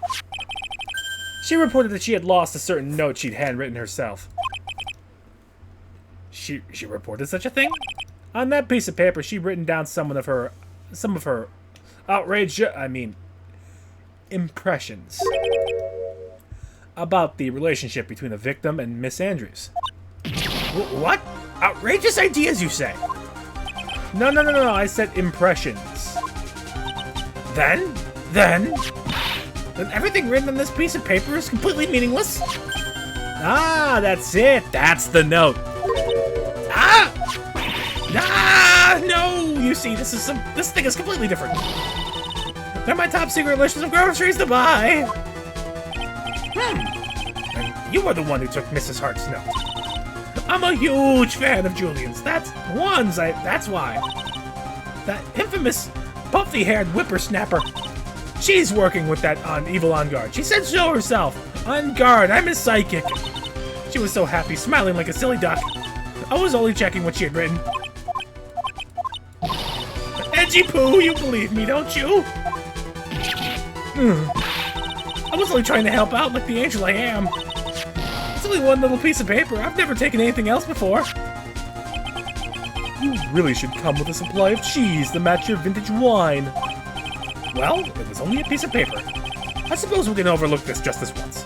She reported that she had lost a certain note she'd handwritten herself. She reported such a thing? On that piece of paper, she'd written down some of her impressions about the relationship between the victim and Miss Andrews. What? Outrageous ideas, you say? No, I said impressions. Then everything written on this piece of paper is completely meaningless? Ah, that's it. That's the note. No! You see, this thing is completely different. They're my top secret list of groceries to buy. And you were the one who took Mrs. Hart's note. I'm a huge fan of Julian's. That's why. That infamous puffy-haired whippersnapper. She's working with that evil on guard. She said so herself. On guard, I'm his psychic. She was so happy, smiling like a silly duck. I was only checking what she had written. Edgy Poo, you believe me, don't you? I was only trying to help out like the angel I am. It's only one little piece of paper. I've never taken anything else before. You really should come with a supply of cheese to match your vintage wine. Well, it was only a piece of paper. I suppose we can overlook this just this once.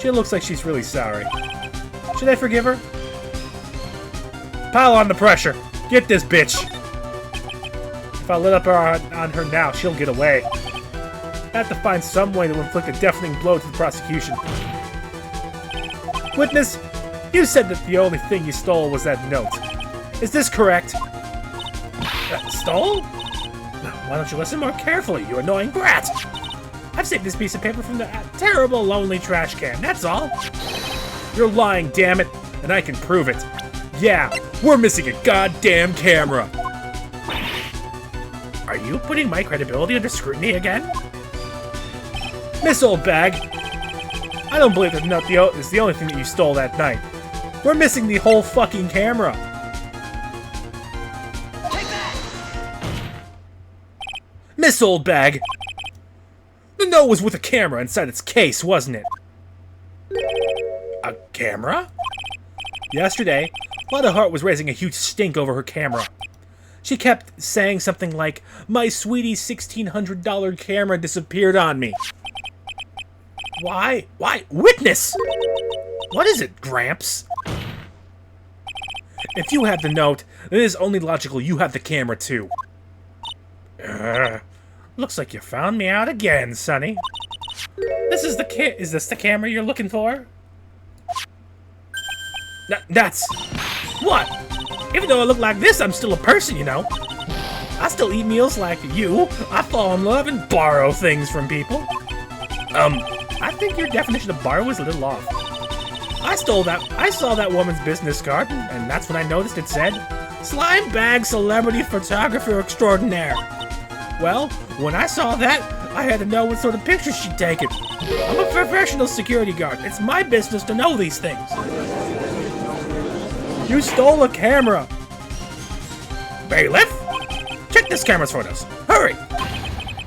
She looks like she's really sorry. Should I forgive her? Pile on the pressure. Get this bitch. If I let up on her now, she'll get away. I have to find some way to inflict a deafening blow to the prosecution. Witness, you said that the only thing you stole was that note. Is this correct? Stole? Why don't you listen more carefully, you annoying brat? I've saved this piece of paper from the terrible, lonely trash can, that's all. You're lying, damn it, and I can prove it. Yeah, we're missing a goddamn camera. Are you putting my credibility under scrutiny again? Miss Old Bag, I don't believe that note is the only thing that you stole that night. We're missing the whole fucking camera. Take that! Miss Old Bag, the note was with a camera inside its case, wasn't it? A camera? Yesterday, Lotta Hart was raising a huge stink over her camera. She kept saying something like, "My sweetie $1,600 camera disappeared on me." Why? Witness! What is it, Gramps? If you have the note, then it is only logical you have the camera too. Looks like you found me out again, Sonny. Is this the camera you're looking for? That's... What? Even though I look like this, I'm still a person, you know. I still eat meals like you. I fall in love and borrow things from people. I think your definition of borrow is a little off. I saw that woman's business card, and that's when I noticed it said, Slime Bag Celebrity Photographer Extraordinaire. Well, when I saw that, I had to know what sort of pictures she'd taken. I'm a professional security guard. It's my business to know these things. You stole a camera! Bailiff? Check this camera's photos. Hurry!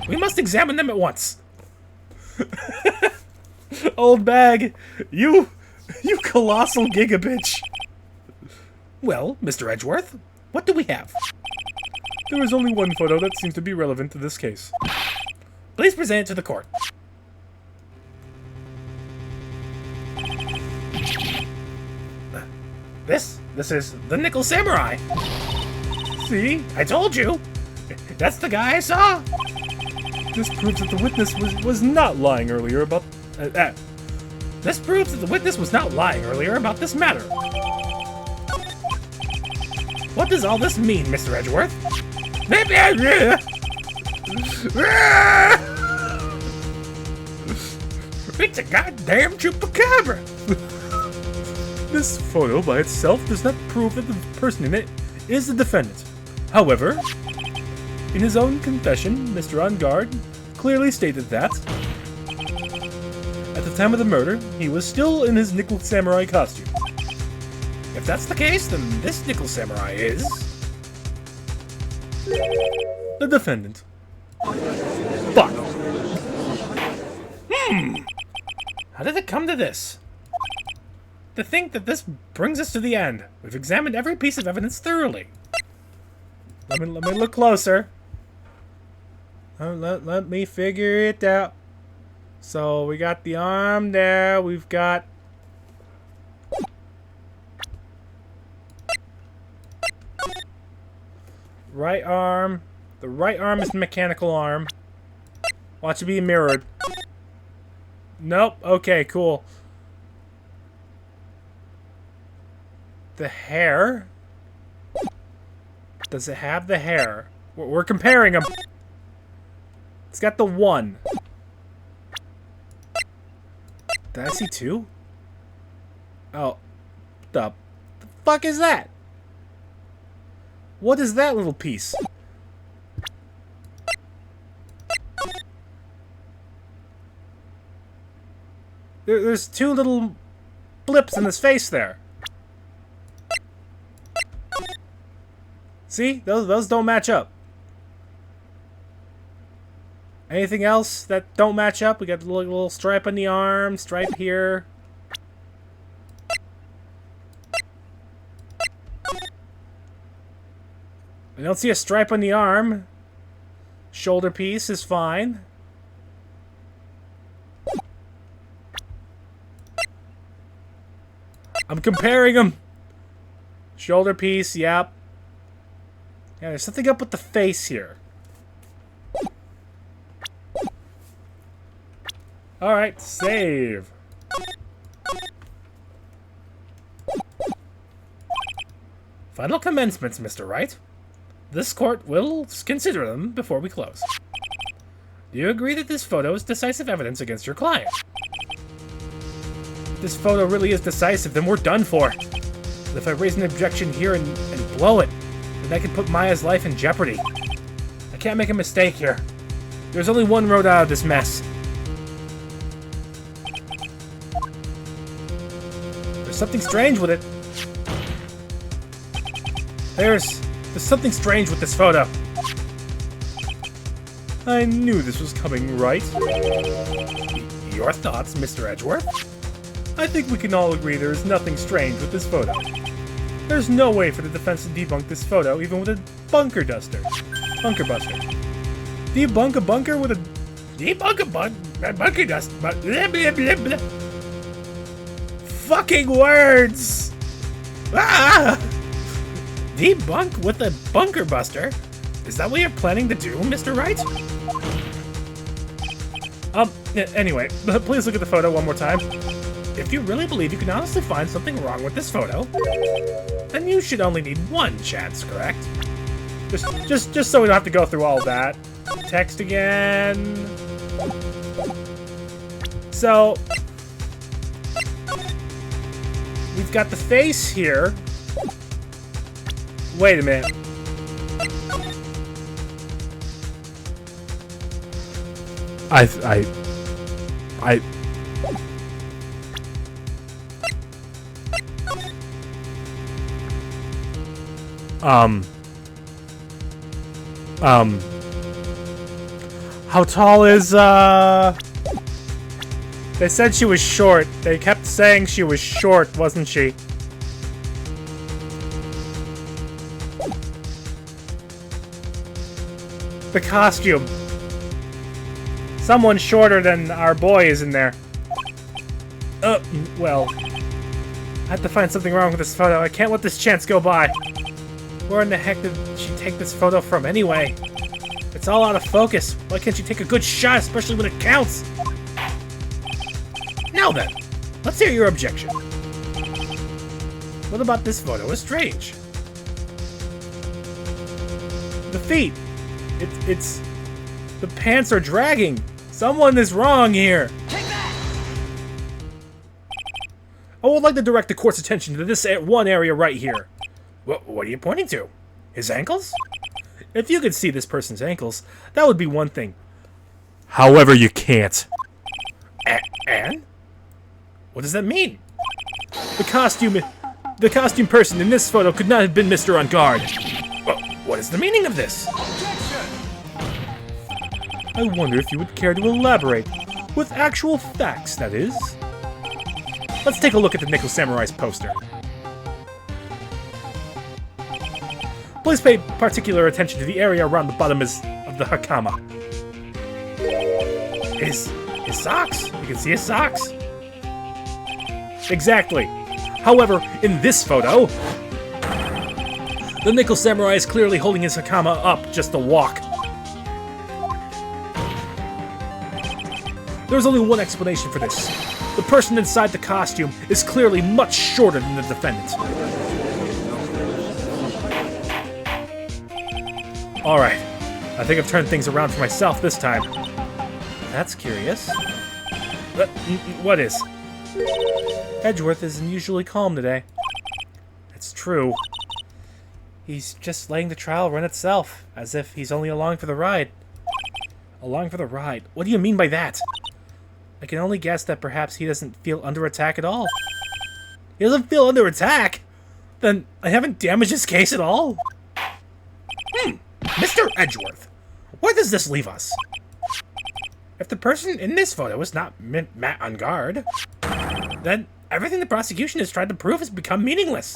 We must examine them at once. Old Bag, you colossal gigabitch. Well, Mr. Edgeworth, what do we have? There is only one photo that seems to be relevant to this case. Please present it to the court. This is the Nickel Samurai. See? I told you. That's the guy I saw. This proves that the witness was not lying earlier about... This proves that the witness was not lying earlier about this matter. What does all this mean, Mr. Edgeworth? It's a goddamn chupacabra! This photo by itself does not prove that the person in it is the defendant. However, in his own confession, Mr. Engard clearly stated that at the time of the murder, he was still in his Nickel Samurai costume. If that's the case, then this Nickel Samurai is... the defendant. Fuck. How did it come to this? To think that this brings us to the end. We've examined every piece of evidence thoroughly. Let me look closer. Let me figure it out. So we got the arm there. We've got... right arm. The right arm is the mechanical arm. Watch it be mirrored. Nope. Okay, cool. The hair? Does it have the hair? We're comparing them. It's got the 1. Did I see 2? Oh. The fuck is that? What is that little piece? There's 2 little blips in his face there. See? Those don't match up. Anything else that don't match up? We got a little stripe on the arm, stripe here. I don't see a stripe on the arm. Shoulder piece is fine. I'm comparing them. Shoulder piece, yep. Yeah, there's something up with the face here. Alright, save. Final commencements, Mr. Wright. This court will consider them before we close. Do you agree that this photo is decisive evidence against your client? If this photo really is decisive, then we're done for. But if I raise an objection here and blow it, then that could put Maya's life in jeopardy. I can't make a mistake here. There's only one road out of this mess. There's something strange with it. There's something strange with this photo. I knew this was coming, right? Your thoughts, Mr. Edgeworth? I think we can all agree there is nothing strange with this photo. There's no way for the defense to debunk this photo, even with a bunker buster. Debunk a bunker with a... bunker dust. Blah, blah, blah. Fucking words! Ah! Debunk with a bunker buster? Is that what you're planning to do, Mr. Wright? Anyway, please look at the photo one more time. If you really believe you can honestly find something wrong with this photo, then you should only need one chance, correct? Just so we don't have to go through all that. Text again. So, we've got the face here. Wait a minute. How tall is, They said she was short. They kept saying she was short, wasn't she? The costume. Someone shorter than our boy is in there. Well. I have to find something wrong with this photo. I can't let this chance go by. Where in the heck did she take this photo from anyway? It's all out of focus. Why can't she take a good shot, especially when it counts? Now then, let's hear your objection. What about this photo is strange? The feet. It's... The pants are dragging. Someone is wrong here. Take that! I would like to direct the court's attention to this one area right here. What are you pointing to? His ankles? If you could see this person's ankles, that would be one thing. However, you can't. And? What does that mean? The costume person in this photo could not have been Mr. On Guard. What is the meaning of this? Objection! I wonder if you would care to elaborate. With actual facts, that is. Let's take a look at the Nickel Samurai's poster. Please pay particular attention to the area around the bottom of the hakama. His socks? You can see his socks. Exactly. However, in this photo, the Nickel Samurai is clearly holding his hakama up just to walk. There's only one explanation for this. The person inside the costume is clearly much shorter than the defendant. Alright, I think I've turned things around for myself this time. That's curious. What is? Edgeworth is unusually calm today. It's true. He's just letting the trial run itself, as if he's only along for the ride. Along for the ride? What do you mean by that? I can only guess that perhaps he doesn't feel under attack at all. He doesn't feel under attack? Then I haven't damaged his case at all? Mr. Edgeworth, where does this leave us? If the person in this photo is not Matt on guard, then everything the prosecution has tried to prove has become meaningless.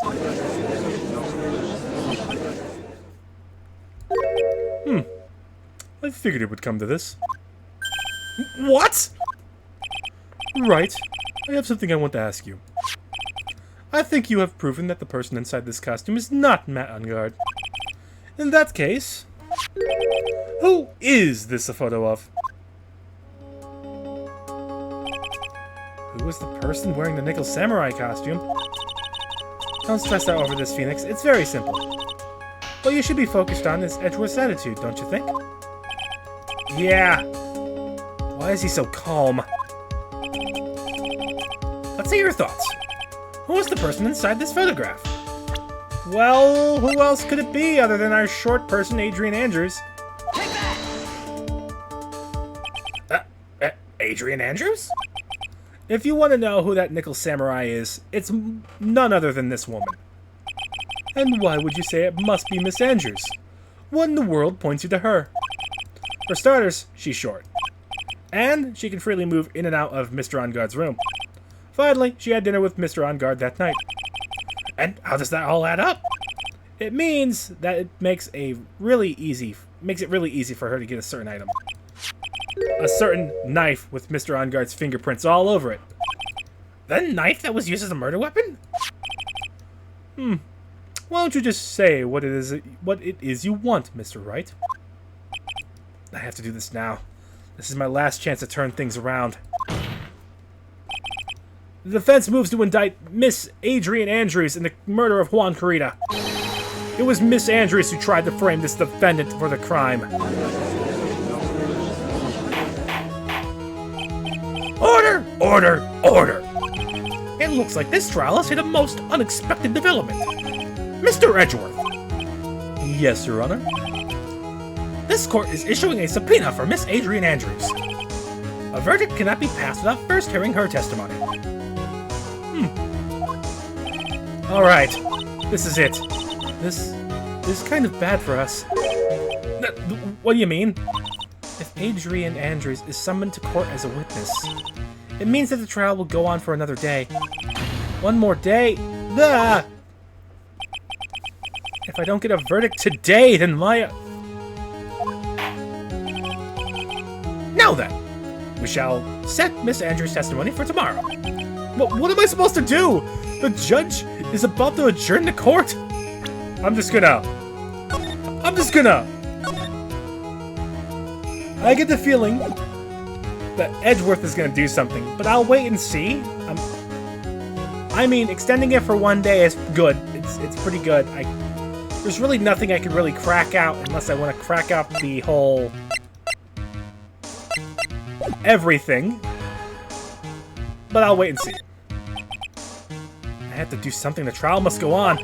I figured it would come to this. What? Right. I have something I want to ask you. I think you have proven that the person inside this costume is not Matt on guard. In that case, who is this a photo of? Who is the person wearing the Nickel Samurai costume? Don't stress out over this, Phoenix. It's very simple. What you should be focused on is Edgeworth's attitude, don't you think? Yeah. Why is he so calm? Let's see your thoughts. Who is the person inside this photograph? Well, who else could it be other than our short person, Adrian Andrews? Take that! Adrian Andrews? If you want to know who that Nickel Samurai is, it's none other than this woman. And why would you say it must be Miss Andrews? What in the world points you to her? For starters, she's short. And she can freely move in and out of Mr. On-Guard's room. Finally, she had dinner with Mr. On-Guard that night. And how does that all add up? It means that it makes it really easy for her to get a certain item. A certain knife with Mr. On-Guard's fingerprints all over it. The knife that was used as a murder weapon? Why don't you just say what it is you want, Mr. Wright? I have to do this now. This is my last chance to turn things around. The defense moves to indict Miss Adrian Andrews in the murder of Juan Carita. It was Miss Andrews who tried to frame this defendant for the crime. Order! Order! Order! It looks like this trial has hit a most unexpected development. Mr. Edgeworth! Yes, Your Honor? This court is issuing a subpoena for Miss Adrian Andrews. A verdict cannot be passed without first hearing her testimony. Alright, this is it. This is kind of bad for us. What do you mean? If Adrian Andrews is summoned to court as a witness, it means that the trial will go on for another day. One more day? Ah! If I don't get a verdict today, then my... Now then, we shall set Miss Andrews' testimony for tomorrow. What am I supposed to do? The judge is about to adjourn the court. I'm just gonna... I get the feeling that Edgeworth is gonna do something, but I'll wait and see. I mean, extending it for one day is good. It's pretty good. There's really nothing I can really crack out unless I want to crack out the whole... everything. But I'll wait and see. I have to do something. The trial must go on.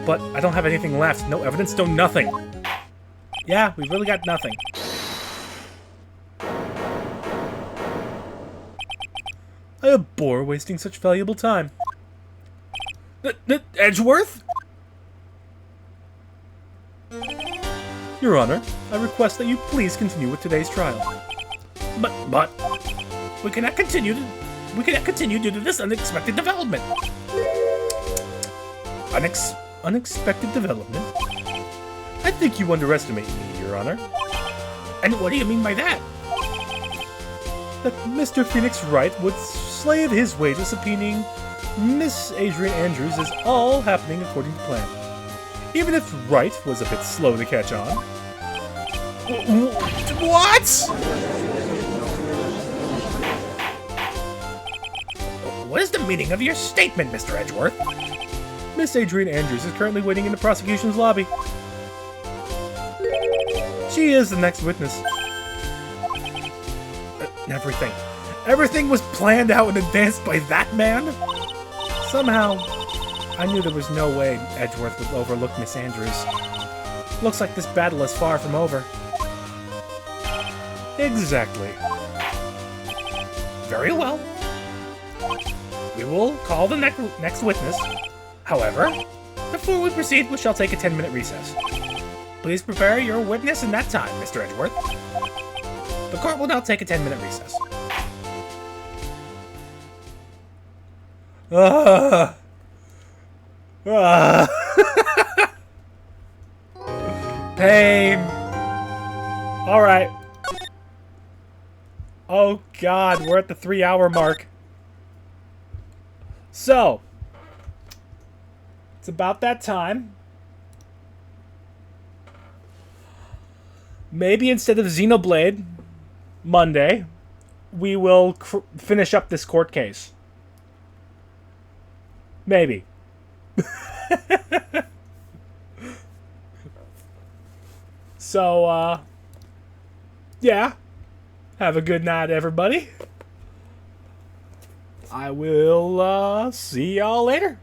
But I don't have anything left. No evidence, no nothing. Yeah, we've really got nothing. I abhor wasting such valuable time. Edgeworth? Your Honor, I request that you please continue with today's trial. But, we cannot continue we cannot continue due to this unexpected development. Unexpected development? I think you underestimate me, Your Honor. And what do you mean by that? That Mr. Phoenix Wright would slave his way to subpoenaing Miss Adrian Andrews is all happening according to plan. Even if Wright was a bit slow to catch on. What? What is the meaning of your statement, Mr. Edgeworth? Miss Adrian Andrews is currently waiting in the prosecution's lobby. She is the next witness. Everything was planned out in advance by that man? Somehow, I knew there was no way Edgeworth would overlook Miss Andrews. Looks like this battle is far from over. Exactly. Very well. We will call the next witness. However, before we proceed, we shall take a 10-minute recess. Please prepare your witness in that time, Mr. Edgeworth. The court will now take a 10-minute recess. Pain. All right. Oh God, we're at the 3-hour mark. So, it's about that time. Maybe instead of Xenoblade Monday, we will finish up this court case. Maybe. So, yeah. Have a good night, everybody. I will, see y'all later.